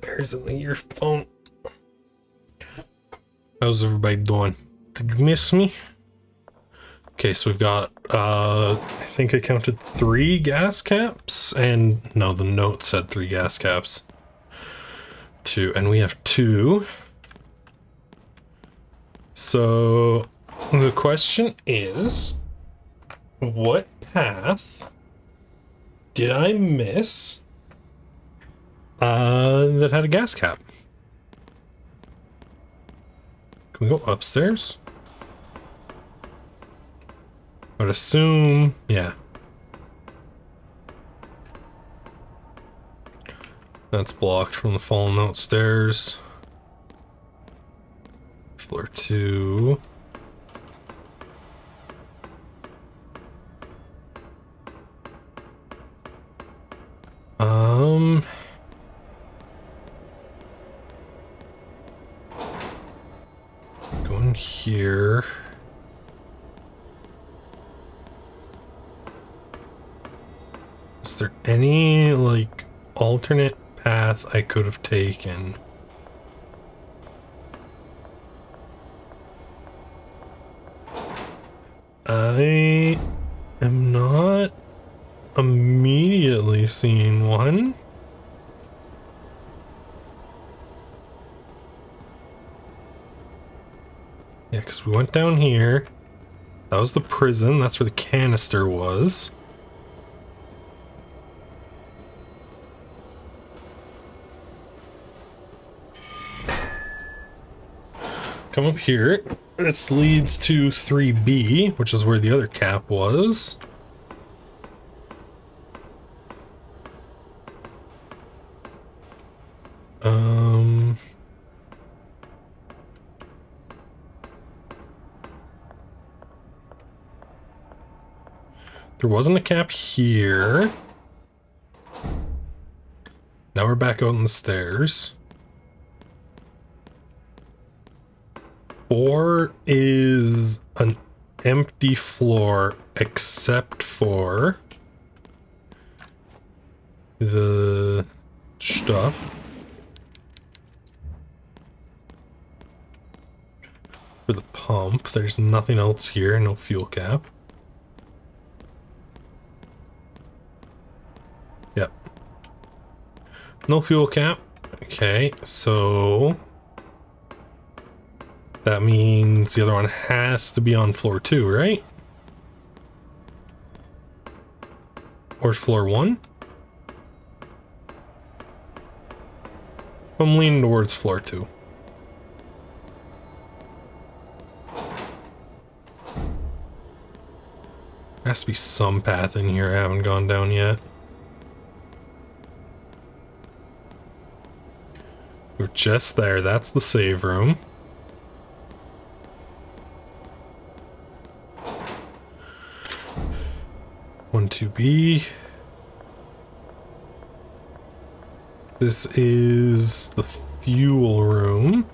There's an earphone. How's everybody doing? Did you miss me? Okay, so we've got, I think I counted 3 gas caps, and no, the note said 3 gas caps. 2, and we have 2. So, the question is, what path did I miss that had a gas cap? Can we go upstairs? I would assume, yeah. That's blocked from the fallen out stairs. Floor 2. Going here. Is there any, like, alternate path I could have taken? I am not immediately seeing one. Yeah, because we went down here. That was the prison. That's where the canister was. Come up here. This leads to 3B, which is where the other cap was. There wasn't a cap here. Now we're back out on the stairs. 4 is an empty floor except for the stuff. For the pump, there's nothing else here, no fuel cap. Yep. No fuel cap. Okay, so that means the other one has to be on floor 2, right? Or floor 1? I'm leaning towards floor 2. Has to be some path in here I haven't gone down yet. We're just there. That's the save room. One, 2B. This is the fuel room.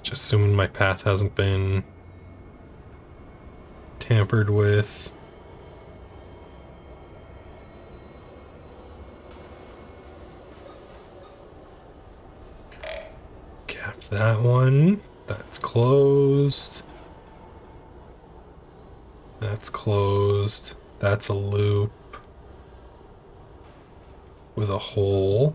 Just assuming my path hasn't been tampered with. Cap that one. That's closed. That's closed. That's a loop with a hole.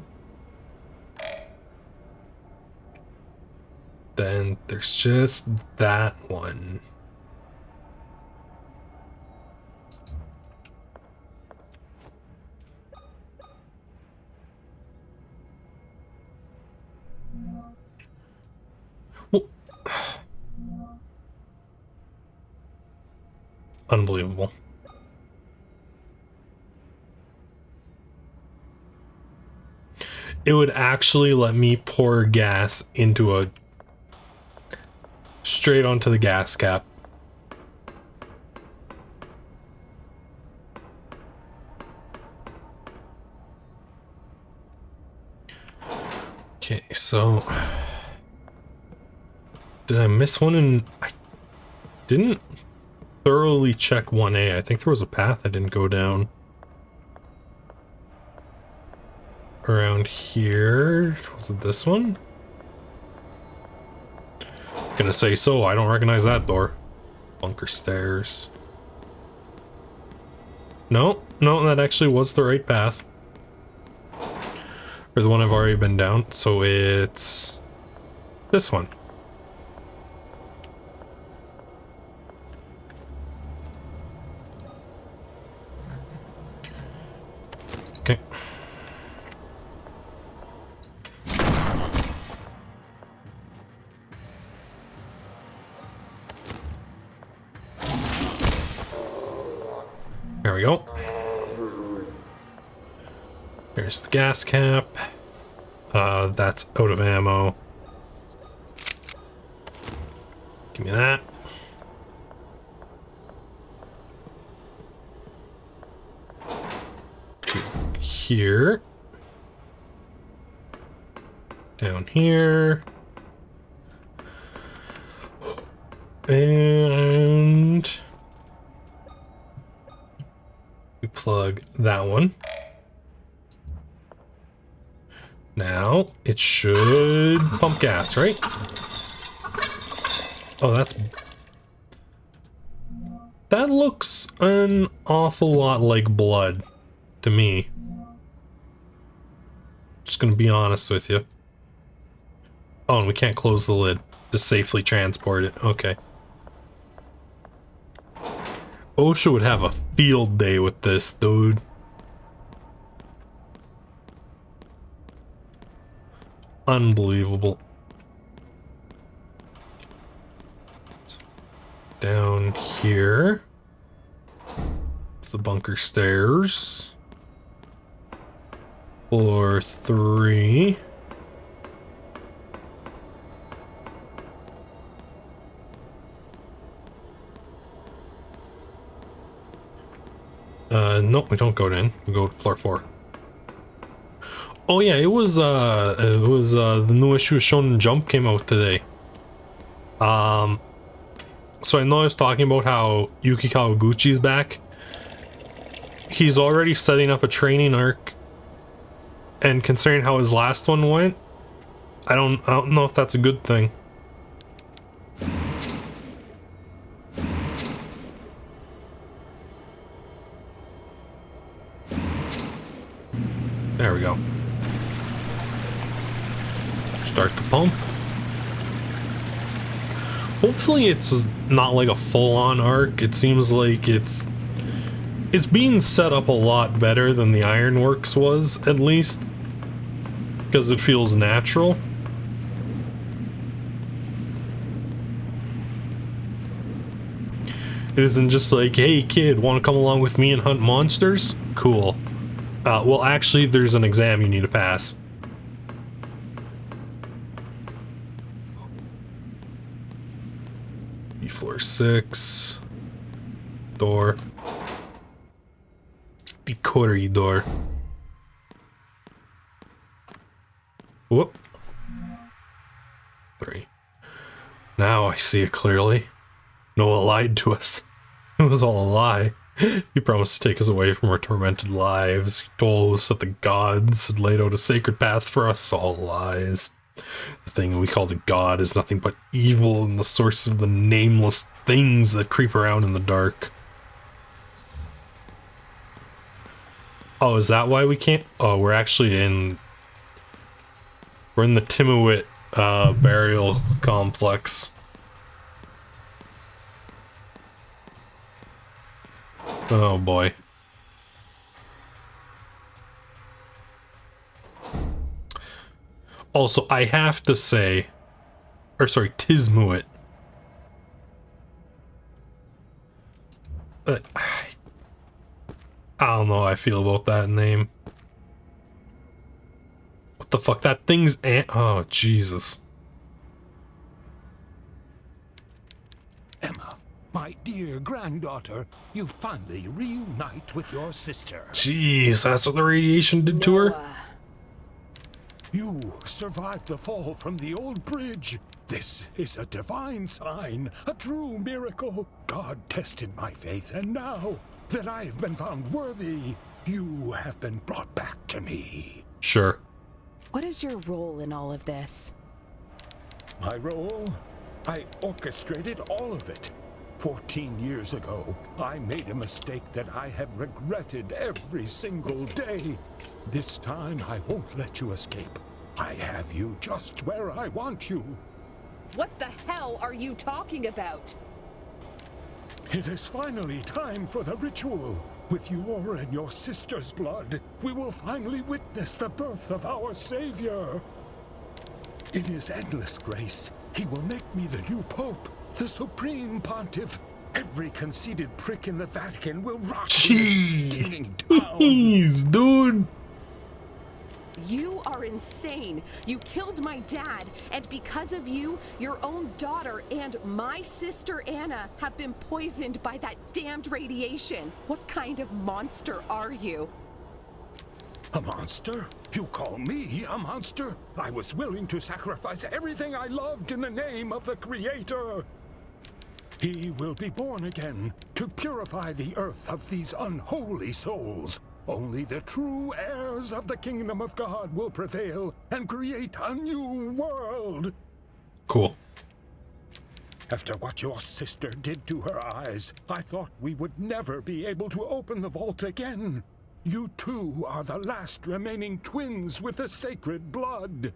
Then there's just that one. Well, unbelievable. It would actually let me pour gas into a straight onto the gas cap. Okay, so did I miss one? And I didn't thoroughly check 1A. I think there was a path I didn't go down. Around here. Was it this one? Gonna say so. I don't recognize that door. Bunker stairs. No, that actually was the right path. Or the one I've already been down. So it's this one. Okay. There we go. There's the gas cap. That's out of ammo. Give me that. Here. Down here. And we plug that one. Now it should pump gas, right? Oh, that looks an awful lot like blood to me. Just gonna be honest with you. Oh, and we can't close the lid to safely transport it. Okay. OSHA would have a field day with this, dude. Unbelievable. Down here. The bunker stairs. Floor 3. Nope, we don't go in. We go to floor 4. Oh yeah, it was the new issue of Shonen Jump came out today. So I know I was talking about how Yuki Kawaguchi's back. He's already setting up a training arc, and considering how his last one went, I don't know if that's a good thing. There we go. Start the pump. Hopefully it's not like a full-on arc. It seems like it's being set up a lot better than the Ironworks was, at least, because it feels natural. It isn't just like, hey kid, want to come along with me and hunt monsters? Cool. Well, actually, there's an exam you need to pass. Floor 6. Door. The corridor. Whoop. 3. Now I see it clearly. Noah lied to us. It was all a lie. He promised to take us away from our tormented lives. He told us that the gods had laid out a sacred path for us. All lies. The thing we call the god is nothing but evil and the source of the nameless things that creep around in the dark. Oh, is that why we can't? Oh, we're actually in... We're in the Timuit burial complex. Oh boy. Also, I have to say, or sorry, Tismuit. I don't know how I feel about that name. What the fuck? That thing's oh, Jesus. Emma, my dear granddaughter, you finally reunite with your sister. Jeez, that's what the radiation did to her? You survived the fall from the old bridge. This is a divine sign, a true miracle. God tested my faith, and now that I have been found worthy, you have been brought back to me. Sure. What is your role in all of this? My role? I orchestrated all of it. 14 years ago, I made a mistake that I have regretted every single day. This time, I won't let you escape. I have you just where I want you. What the hell are you talking about? It is finally time for the ritual. With your and your sister's blood, we will finally witness the birth of our Savior. In his endless grace, he will make me the new Pope, the Supreme Pontiff. Every conceited prick in the Vatican will rock this stinging town. Jeez, dude. You are insane. You killed my dad, and because of you, your own daughter and my sister Anna have been poisoned by that damned radiation. What kind of monster are you? A monster? You call me a monster? I was willing to sacrifice everything I loved in the name of the Creator. He will be born again to purify the earth of these unholy souls. Only the true heirs of the kingdom of God will prevail and create a new world. Cool. After what your sister did to her eyes, I thought we would never be able to open the vault again. You two are the last remaining twins with the sacred blood.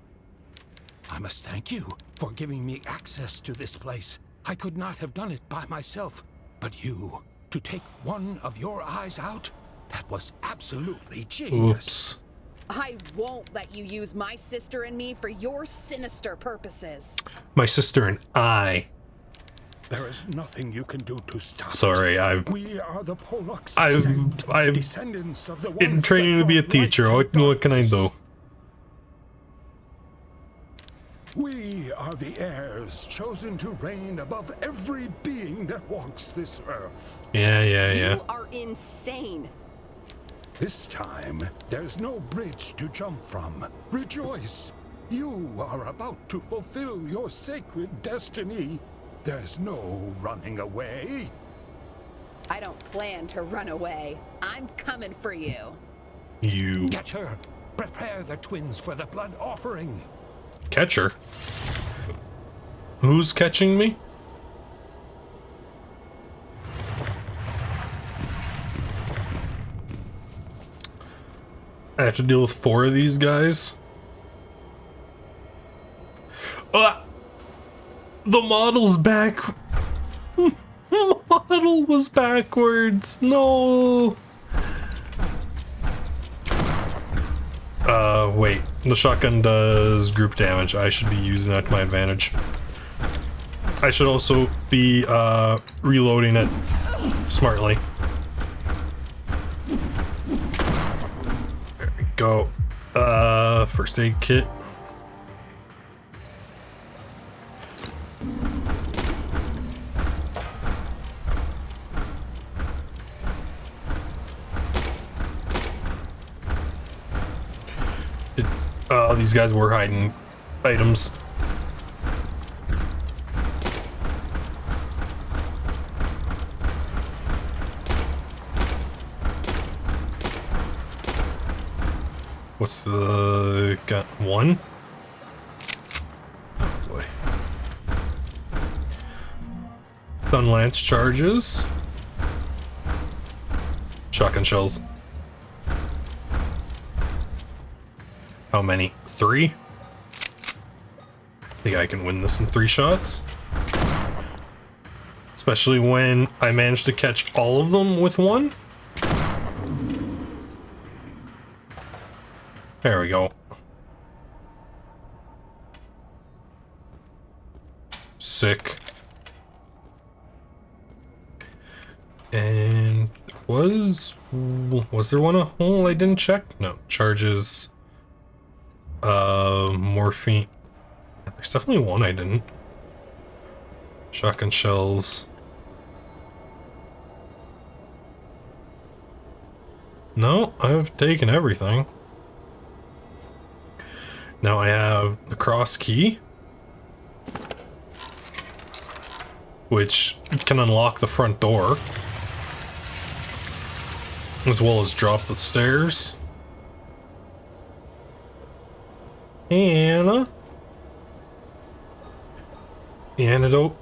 I must thank you for giving me access to this place. I could not have done it by myself, but you, to take one of your eyes out, that was absolutely genius. Oops. I won't let you use my sister and me for your sinister purposes. My sister and I. There is nothing you can do to stop Sorry, it. We are the Pollux I've descendants of the in ones training that to be a brought teacher. light to What can I do? darkness. We are the heirs chosen to reign above every being that walks this earth. Yeah. You are insane. This time, there's no bridge to jump from. Rejoice! You are about to fulfill your sacred destiny. There's no running away. I don't plan to run away. I'm coming for you. You Get her. Prepare the twins for the blood offering. catch her? Who's catching me? I have to deal with 4 of these guys. The model's back. Model was backwards. No. Wait. The shotgun does group damage. I should be using that to my advantage. I should also be reloading it smartly. There we go. First aid kit. These guys were hiding items. What's the gun? 1? Oh boy. Stun lance charges. Shotgun shells. How many? 3? I think I can win this in 3 shots. Especially when I managed to catch all of them with 1. There we go. Sick. And was there one a hole I didn't check? No. Charges. Morphine. There's definitely one I didn't. Shotgun shells. No, I've taken everything. Now I have the cross key, which can unlock the front door, as well as drop the stairs. And the antidote.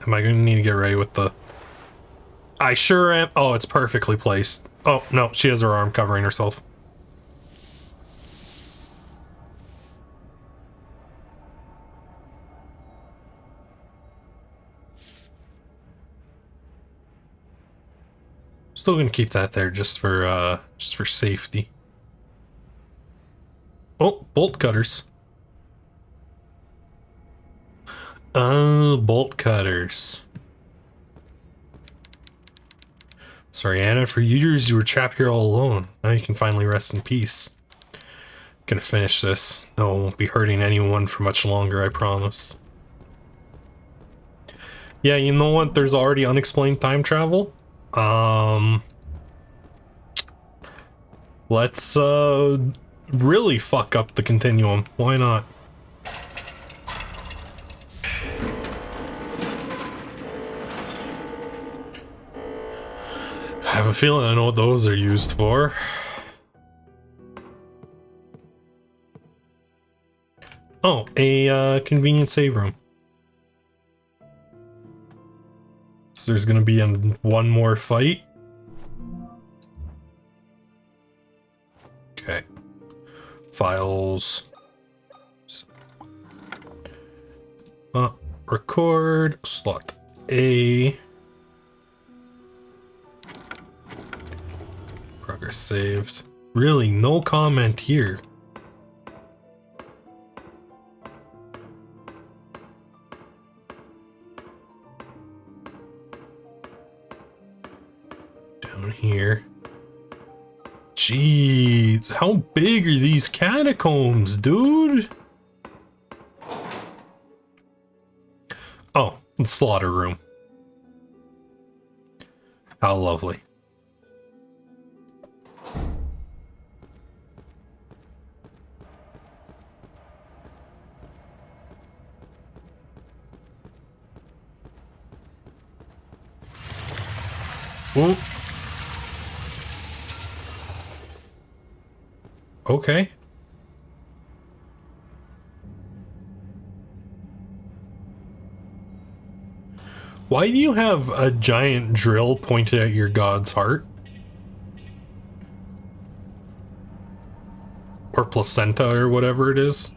Am I going to need to get ready with the... I sure am. Oh, it's perfectly placed. Oh, no, she has her arm covering herself. Still going to keep that there just for safety. Oh, bolt cutters. Bolt cutters. Sorry, Anna, for years you were trapped here all alone. Now you can finally rest in peace. Gonna finish this. No, won't be hurting anyone for much longer, I promise. Yeah, you know what? There's already unexplained time travel. Let's, really fuck up the continuum. Why not? I have a feeling I know what those are used for. Oh, a convenient save room. So there's gonna be one more fight. Okay. Files. Record. Slot A. Progress saved. Really, no comment here. Down here. Jeez, how big are these catacombs, dude? Oh, the slaughter room. How lovely. Ooh. Okay. Why do you have a giant drill pointed at your god's heart? Or placenta or whatever it is?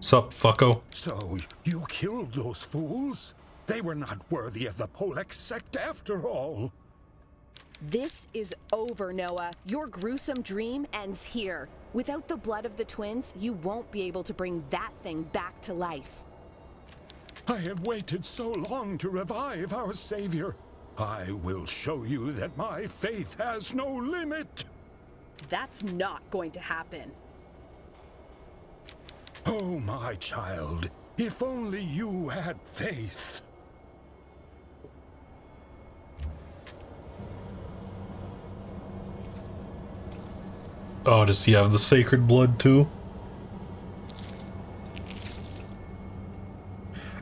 Sup, fucko? So, you killed those fools? They were not worthy of the Polex sect after all. This is over, Noah. Your gruesome dream ends here. Without the blood of the twins, you won't be able to bring that thing back to life. I have waited so long to revive our savior. I will show you that my faith has no limit. That's not going to happen. Oh, my child, if only you had faith. Oh, does he have the sacred blood too?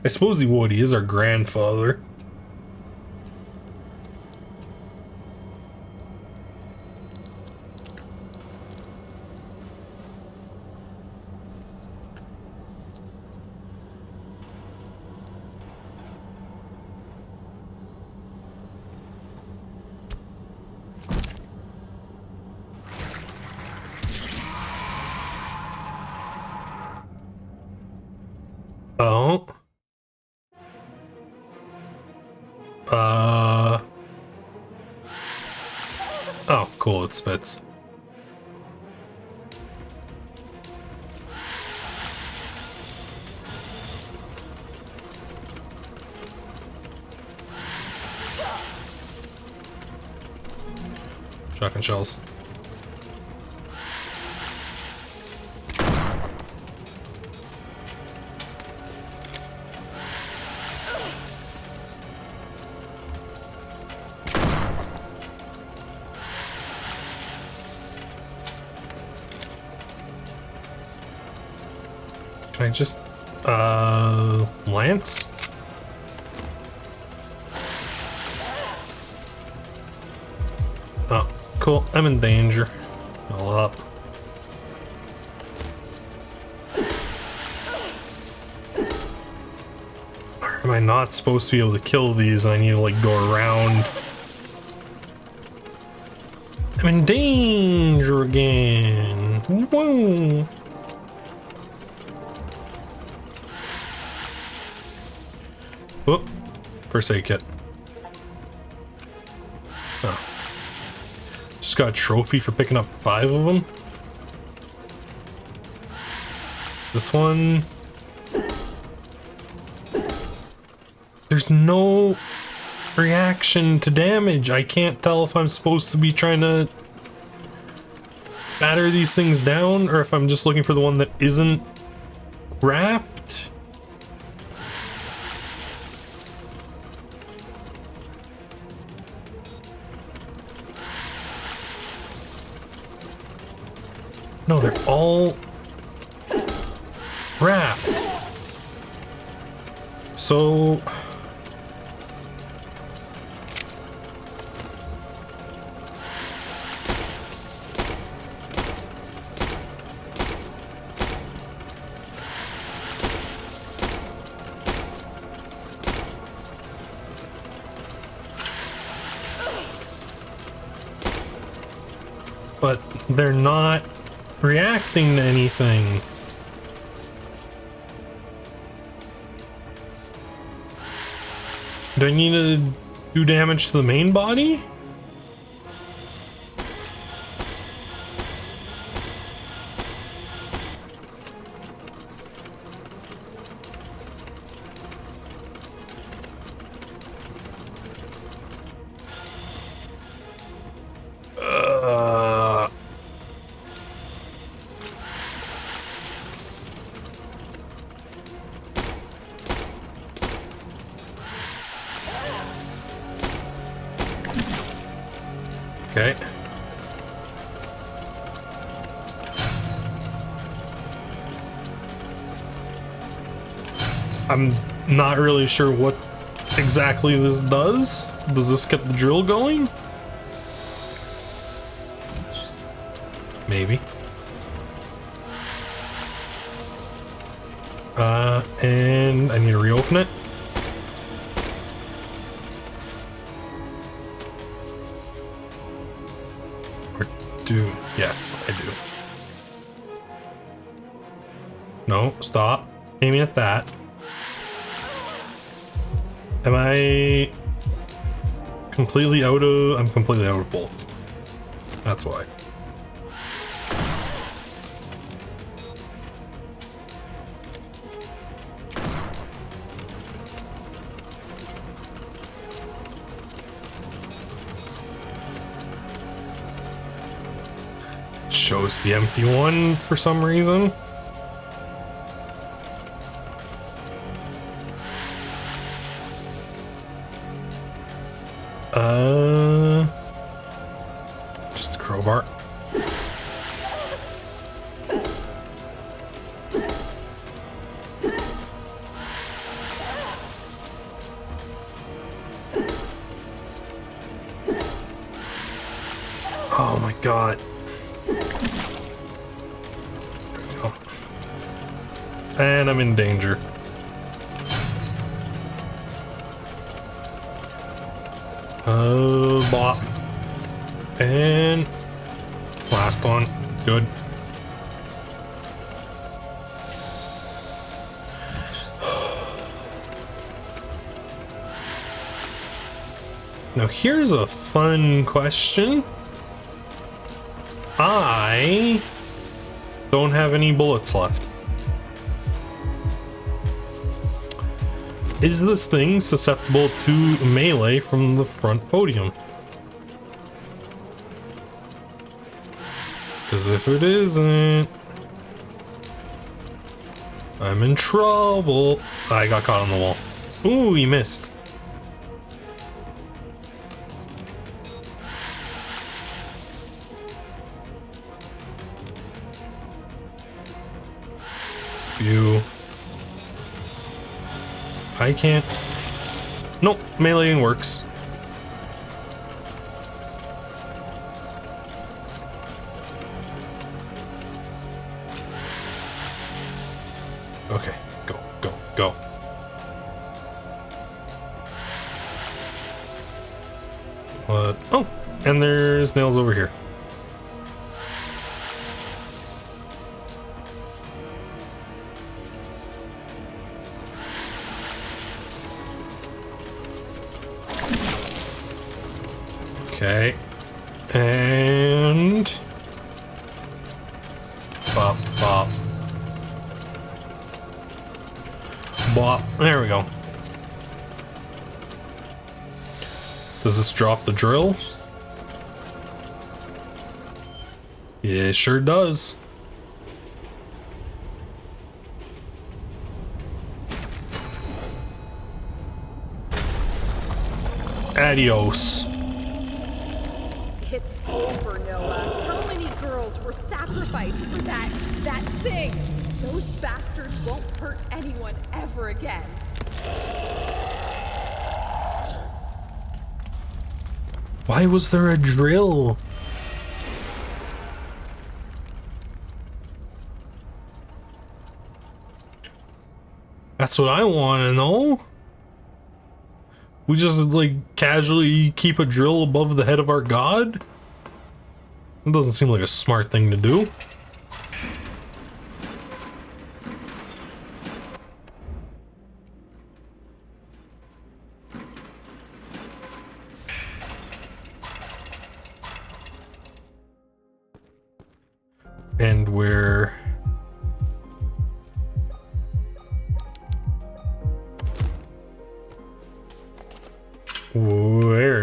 I suppose he would. He is our grandfather. Oh. Oh, cool, it spits. Shotgun shells. Can I just, Lance? Oh, cool. I'm in danger. All up. Or am I not supposed to be able to kill these and I need to, like, go around? I'm in danger again. Whoa. Whoop. First aid kit. Oh. Just got a trophy for picking up 5 of them. Is this one? There's no reaction to damage. I can't tell if I'm supposed to be trying to batter these things down or if I'm just looking for the one that isn't wrapped. No, they're all wrapped. So but they're not reacting to anything. Do I need to do damage to the main body? Okay. I'm not really sure what exactly this does. Does this get the drill going? Maybe. And I need to reopen it. Or do, yes, I do. No, stop aiming at that. Am I completely out of... I'm completely out of bullets. That's why. Shows the empty one for some reason. Just a crowbar. Oh my god. Oh. And I'm in danger. Bop. And last one. Good. Now here's a fun question. I don't have any bullets left. Is this thing susceptible to melee from the front podium? Because if it isn't, I'm in trouble. I got caught on the wall. Ooh, he missed. Spew. I can't. Nope, meleeing works. Okay, go, go, go. What? Oh, and there's nails over here. Okay, and bop, bop, bop. There we go. Does this drop the drill? Yeah, it sure does. Adios. It's over, Noah. How many girls were sacrificed for that thing? Those bastards won't hurt anyone ever again. Why was there a drill? That's what I want to know. We just like casually keep a drill above the head of our god? It doesn't seem like a smart thing to do. And where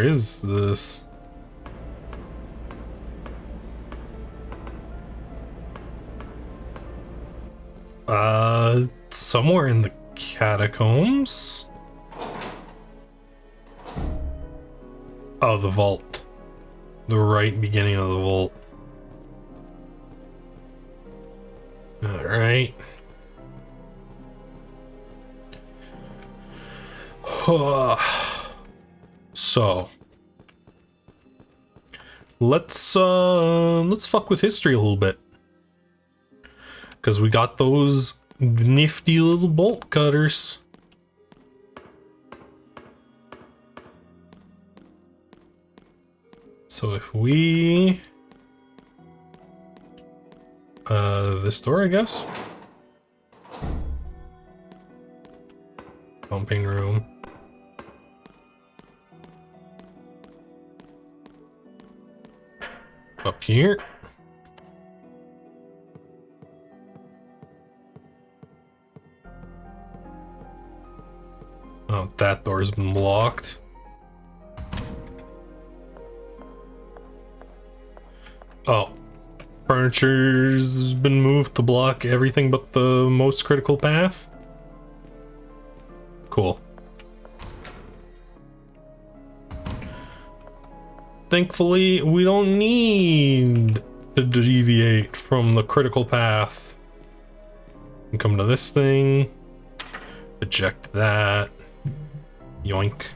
is this? Somewhere in the catacombs. Oh, the vault. The right beginning of the vault. Alright. So let's fuck with history a little bit. Because we got those nifty little bolt cutters. So if we this door, I guess. Pumping room. Up here. Oh, that door's been blocked. Oh, furniture's been moved to block everything but the most critical path. Cool. Thankfully, we don't need to deviate from the critical path. And come to this thing. Eject that. Yoink.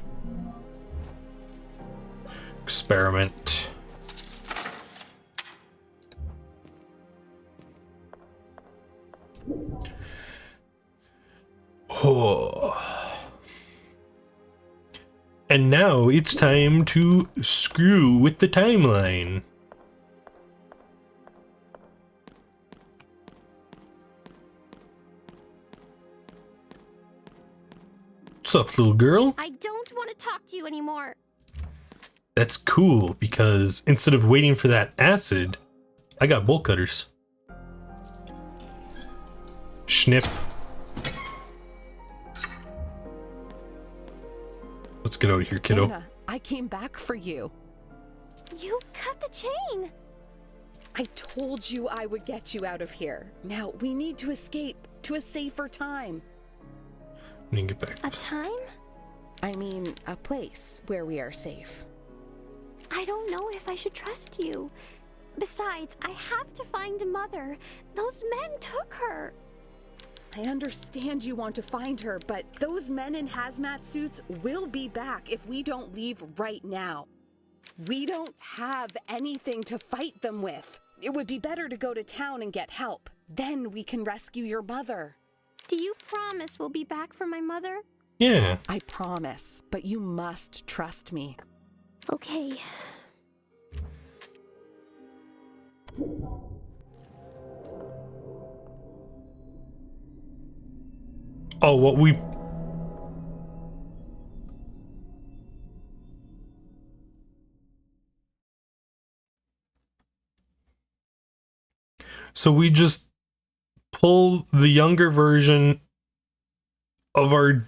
Experiment. Oh. And now it's time to screw with the timeline. What's up, little girl? I don't want to talk to you anymore. That's cool, because instead of waiting for that acid, I got bolt cutters. Snip. Let's get out of here, kiddo. Anna, I came back for you. You cut the chain. I told you I would get you out of here. Now we need to escape to a safer time. I need to get A back. time? I mean, a place where we are safe. I don't know if I should trust you. Besides, I have to find Mother. Those men took her. I understand you want to find her, but those men in hazmat suits will be back if we don't leave right now. We don't have anything to fight them with. It would be better to go to town and get help. Then we can rescue your mother. Do you promise we'll be back for my mother? Yeah. I promise, but you must trust me. Okay. Oh, what we... So we just pull the younger version of our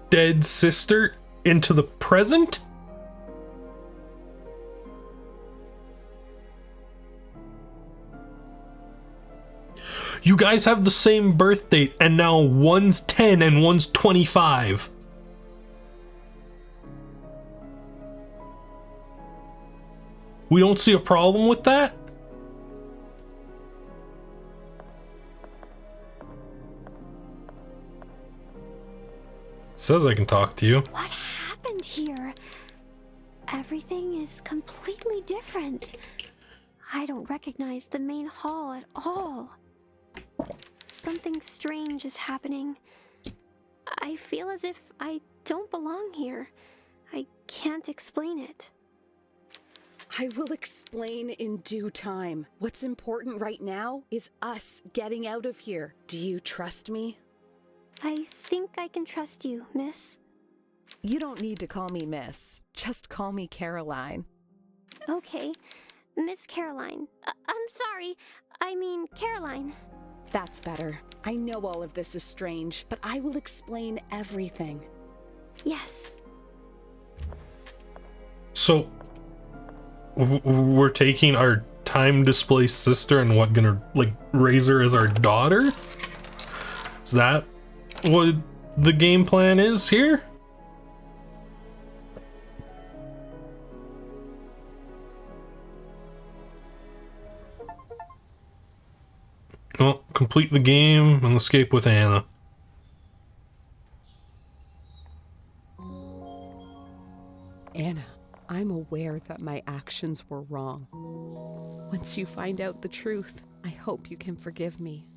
dead sister into the present? You guys have the same birth date, and now one's 10 and one's 25. We don't see a problem with that? It says I can talk to you. What happened here? Everything is completely different. I don't recognize the main hall at all. Something strange is happening. I feel as if I don't belong here. I can't explain it. I will explain in due time. What's important right now is us getting out of here. Do you trust me? I think I can trust you, miss. You don't need to call me Miss. Just call me Caroline. Okay, Miss Caroline. I'm sorry. I mean, Caroline. That's better. I know all of this is strange, but I will explain everything. Yes. So, we're taking our time-displaced sister and what, gonna, like, raise her as our daughter? Is that what the game plan is here? Well, complete the game and escape with Anna. Anna, I'm aware that my actions were wrong. Once you find out the truth, I hope you can forgive me.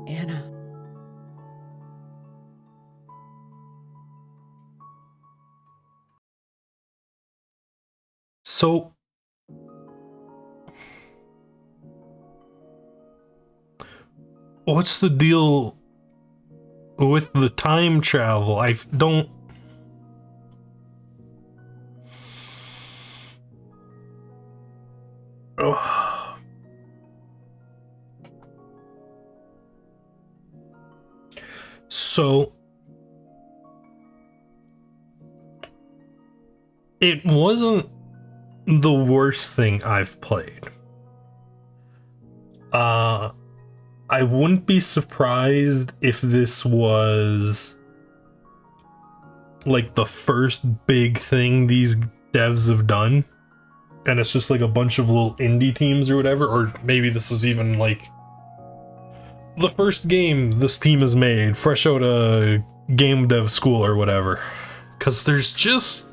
Anna. So, what's the deal with the time travel? I don't... Ugh. So, it wasn't the worst thing I've played. I wouldn't be surprised if this was like the first big thing these devs have done, and it's just like a bunch of little indie teams or whatever, or maybe this is even like the first game this team has made fresh out of game dev school or whatever, because there's just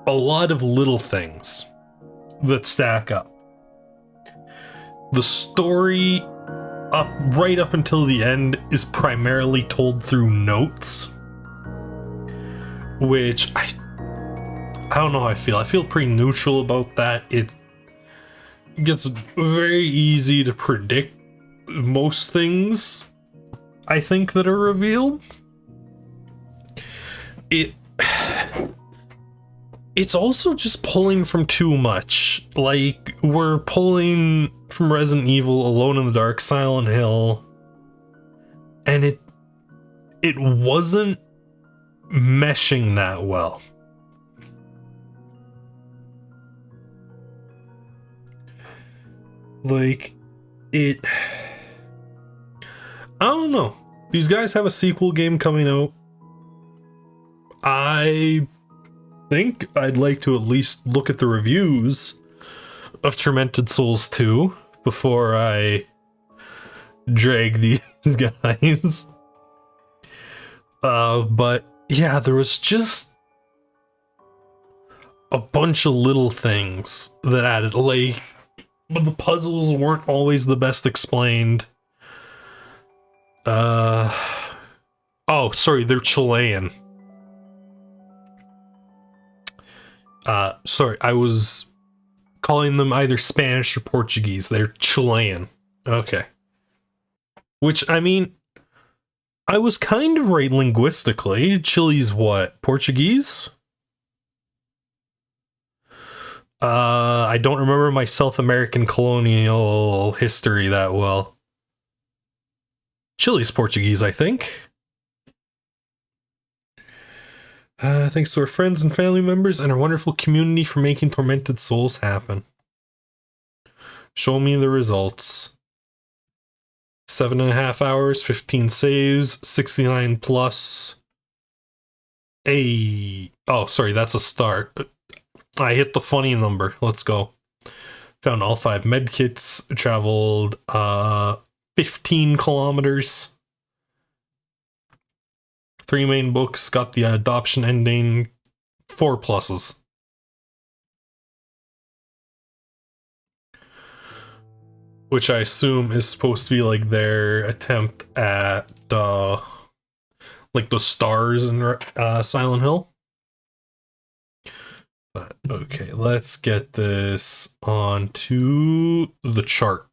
a lot of little things that stack up. The story right up until the end is primarily told through notes, which I don't know how I feel. I feel pretty neutral about that. It gets very easy to predict most things, I think, that are revealed. It's also just pulling from too much. Like, we're pulling from Resident Evil, Alone in the Dark, Silent Hill, and it wasn't meshing that well. Like, I don't know. These guys have a sequel game coming out. I think I'd like to at least look at the reviews of Tormented Souls 2 before I drag these guys. But yeah, there was just a bunch of little things that added, like, but the puzzles weren't always the best explained. Oh, sorry, they're Chilean. Sorry, I was calling them either Spanish or Portuguese. They're Chilean. Okay. Which, I mean, I was kind of right linguistically. Chile's what? Portuguese? I don't remember my South American colonial history that well. Chile's Portuguese, I think. Thanks to our friends and family members and our wonderful community for making Tormented Souls happen. Show me the results. 7.5 hours, 15 saves, 69 plus. Oh, sorry, that's a start. I hit the funny number. Let's go. Found all 5 medkits, traveled 15 kilometers. 3 main books, got the adoption ending, 4 pluses. Which I assume is supposed to be like their attempt at like the stars in Silent Hill. But okay, let's get this onto the chart.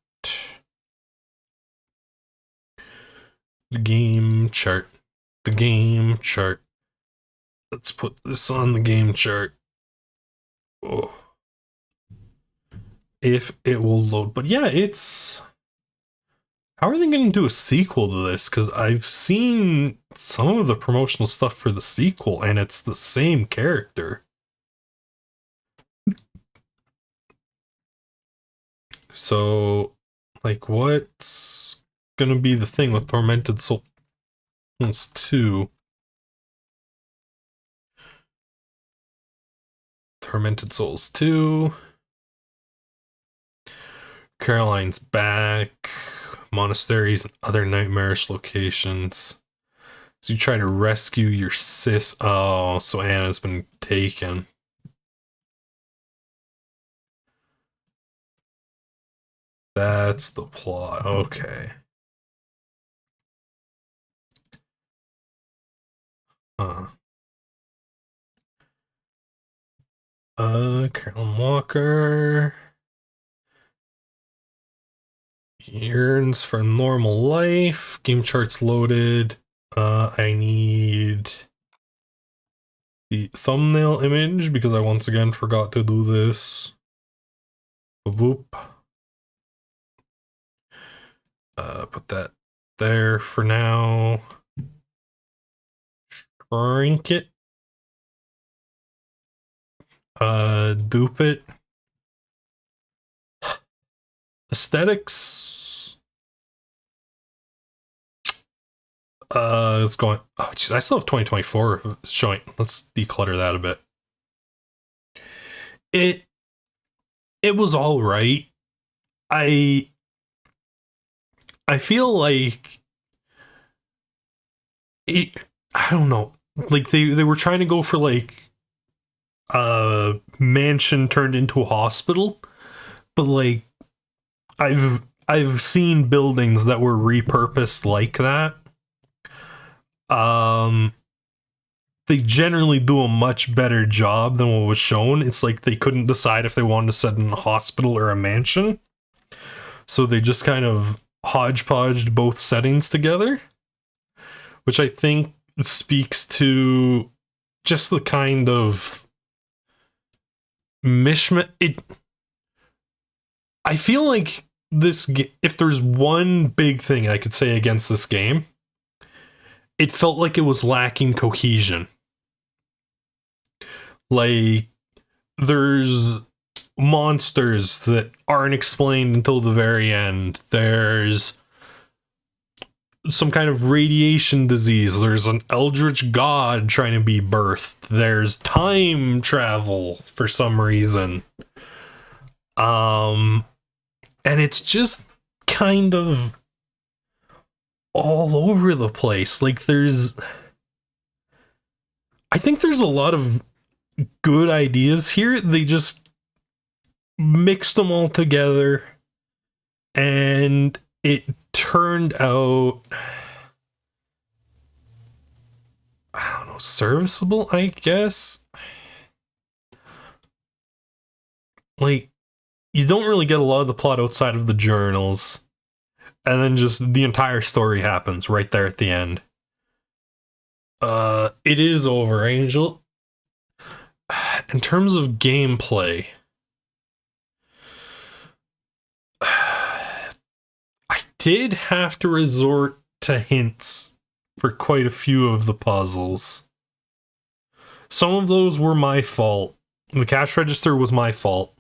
The game chart. The game chart. Let's put this on the game chart. Oh. If it will load. But yeah, it's... How are they going to do a sequel to this? Because I've seen some of the promotional stuff for the sequel, and it's the same character. So, like, what's going to be the thing with Tormented Souls 2? Tormented Souls 2. Caroline's back. Monasteries and other nightmarish locations. So you try to rescue your sis. Oh, so Anna's been taken. That's the plot. Okay. Carolyn Walker yearns for normal life. Game charts loaded. I need the thumbnail image because I once again forgot to do this. Boop. Put that there for now. Shrink it. Dupe it. Aesthetics. It's going. Oh, geez, I still have 2024 showing. Let's declutter that a bit. It was all right. I feel like it. I don't know. Like they were trying to go for like a mansion turned into a hospital, but like I've seen buildings that were repurposed like that. They generally do a much better job than what was shown. It's like they couldn't decide if they wanted to set in a hospital or a mansion, so they just kind of hodgepodged both settings together, which I think speaks to just the kind of mishmash. I feel like if there's one big thing I could say against this game, it felt like it was lacking cohesion. Like, there's monsters that aren't explained until the very end. There's some kind of radiation disease. There's an eldritch god trying to be birthed. There's time travel for some reason. And it's just kind of all over the place. Like I think there's a lot of good ideas here. They just mixed them all together and it turned out, I don't know, serviceable, I guess. Like, you don't really get a lot of the plot outside of the journals, and then just the entire story happens right there at the end. It is over, Angel. In terms of gameplay, I did have to resort to hints for quite a few of the puzzles. Some of those were my fault. The cash register was my fault.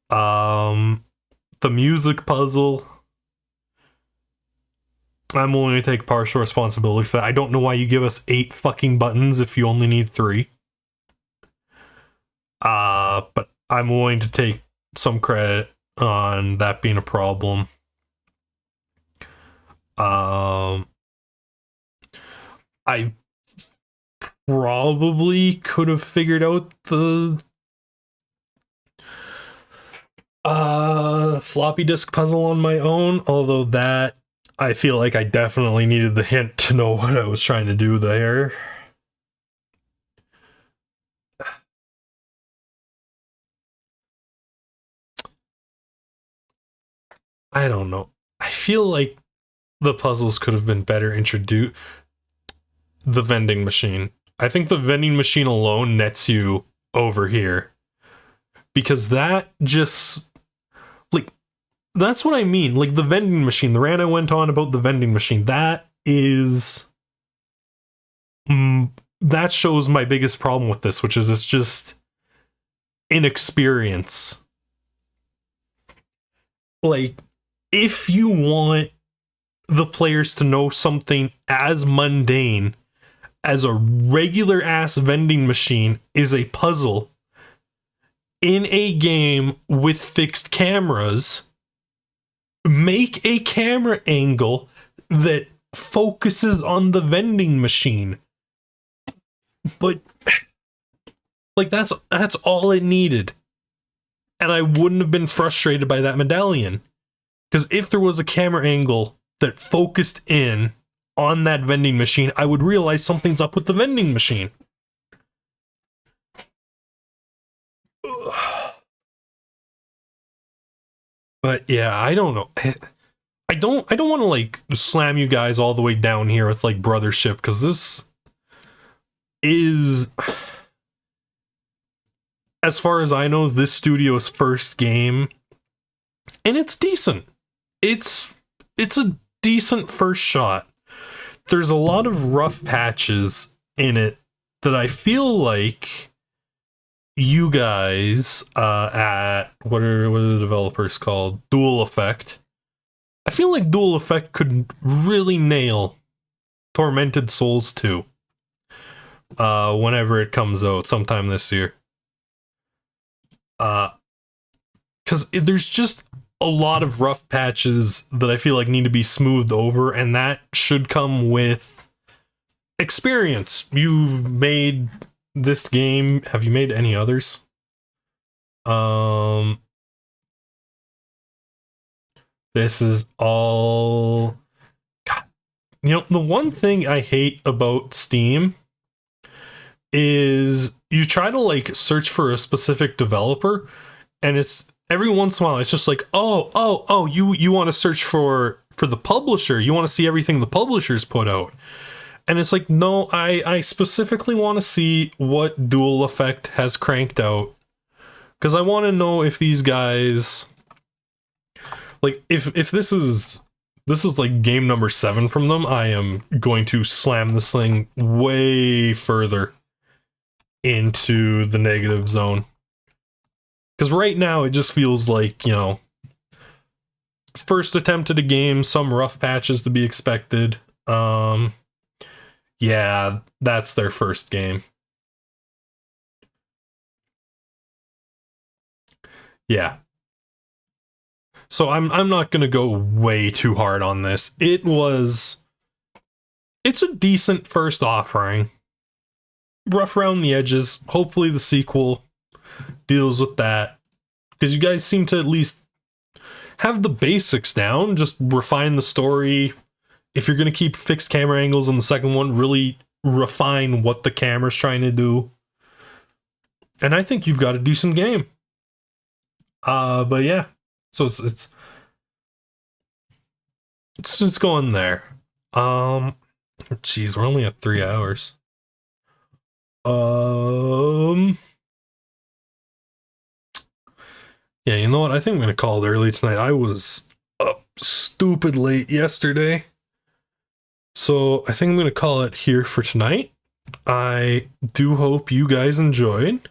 The music puzzle, I'm willing to take partial responsibility for that. I don't know why you give us 8 fucking buttons if you only need 3. But I'm willing to take some credit on that being a problem. I probably could have figured out the floppy disk puzzle on my own, although that I feel like I definitely needed the hint to know what I was trying to do there. I don't know. I feel like the puzzles could have been better introduced. The vending machine. I think the vending machine alone nets you over here. Because that just... like, that's what I mean. Like, the vending machine. The rant I went on about the vending machine. That is... that shows my biggest problem with this, which is it's just inexperience. Like, if you want the players to know something as mundane as a regular ass vending machine is a puzzle, in a game with fixed cameras, make a camera angle that focuses on the vending machine. But like that's all it needed. And I wouldn't have been frustrated by that medallion. Because if there was a camera angle that focused in on that vending machine, I would realize something's up with the vending machine. But yeah, I don't know. I don't want to like slam you guys all the way down here with like brothership, because this is, as far as I know, this studio's first game, and it's decent. It's a decent first shot. There's a lot of rough patches in it that I feel like you guys at what are the developers called? Dual Effect. I feel like Dual Effect could really nail Tormented Souls 2 whenever it comes out sometime this year. Because there's just a lot of rough patches that I feel like need to be smoothed over, and that should come with experience. You've made this game. Have you made any others? This is all... God. You know, the one thing I hate about Steam is you try to like search for a specific developer, and it's every once in a while it's just like, oh, you want to search for the publisher, you want to see everything the publishers put out. And it's like, no, I specifically want to see what Dual Effect has cranked out, because I want to know if these guys, like, if this is like game number 7 from them, I am going to slam this thing way further into the negative zone. Because right now it just feels like, you know, first attempt at a game, some rough patches to be expected. Yeah, that's their first game. Yeah. So I'm not gonna go way too hard on this. It's a decent first offering. Rough around the edges. Hopefully the sequel deals with that, because you guys seem to at least have the basics down. Just refine the story. If you're going to keep fixed camera angles in the second one, really refine what the camera's trying to do. And I think you've got a decent game. But yeah, so it's going there. Geez, we're only at 3 hours. Yeah, you know what? I think I'm gonna call it early tonight. I was up stupid late yesterday, so I think I'm gonna call it here for tonight. I do hope you guys enjoyed,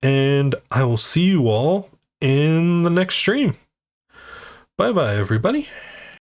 and I will see you all in the next stream. Bye bye, everybody.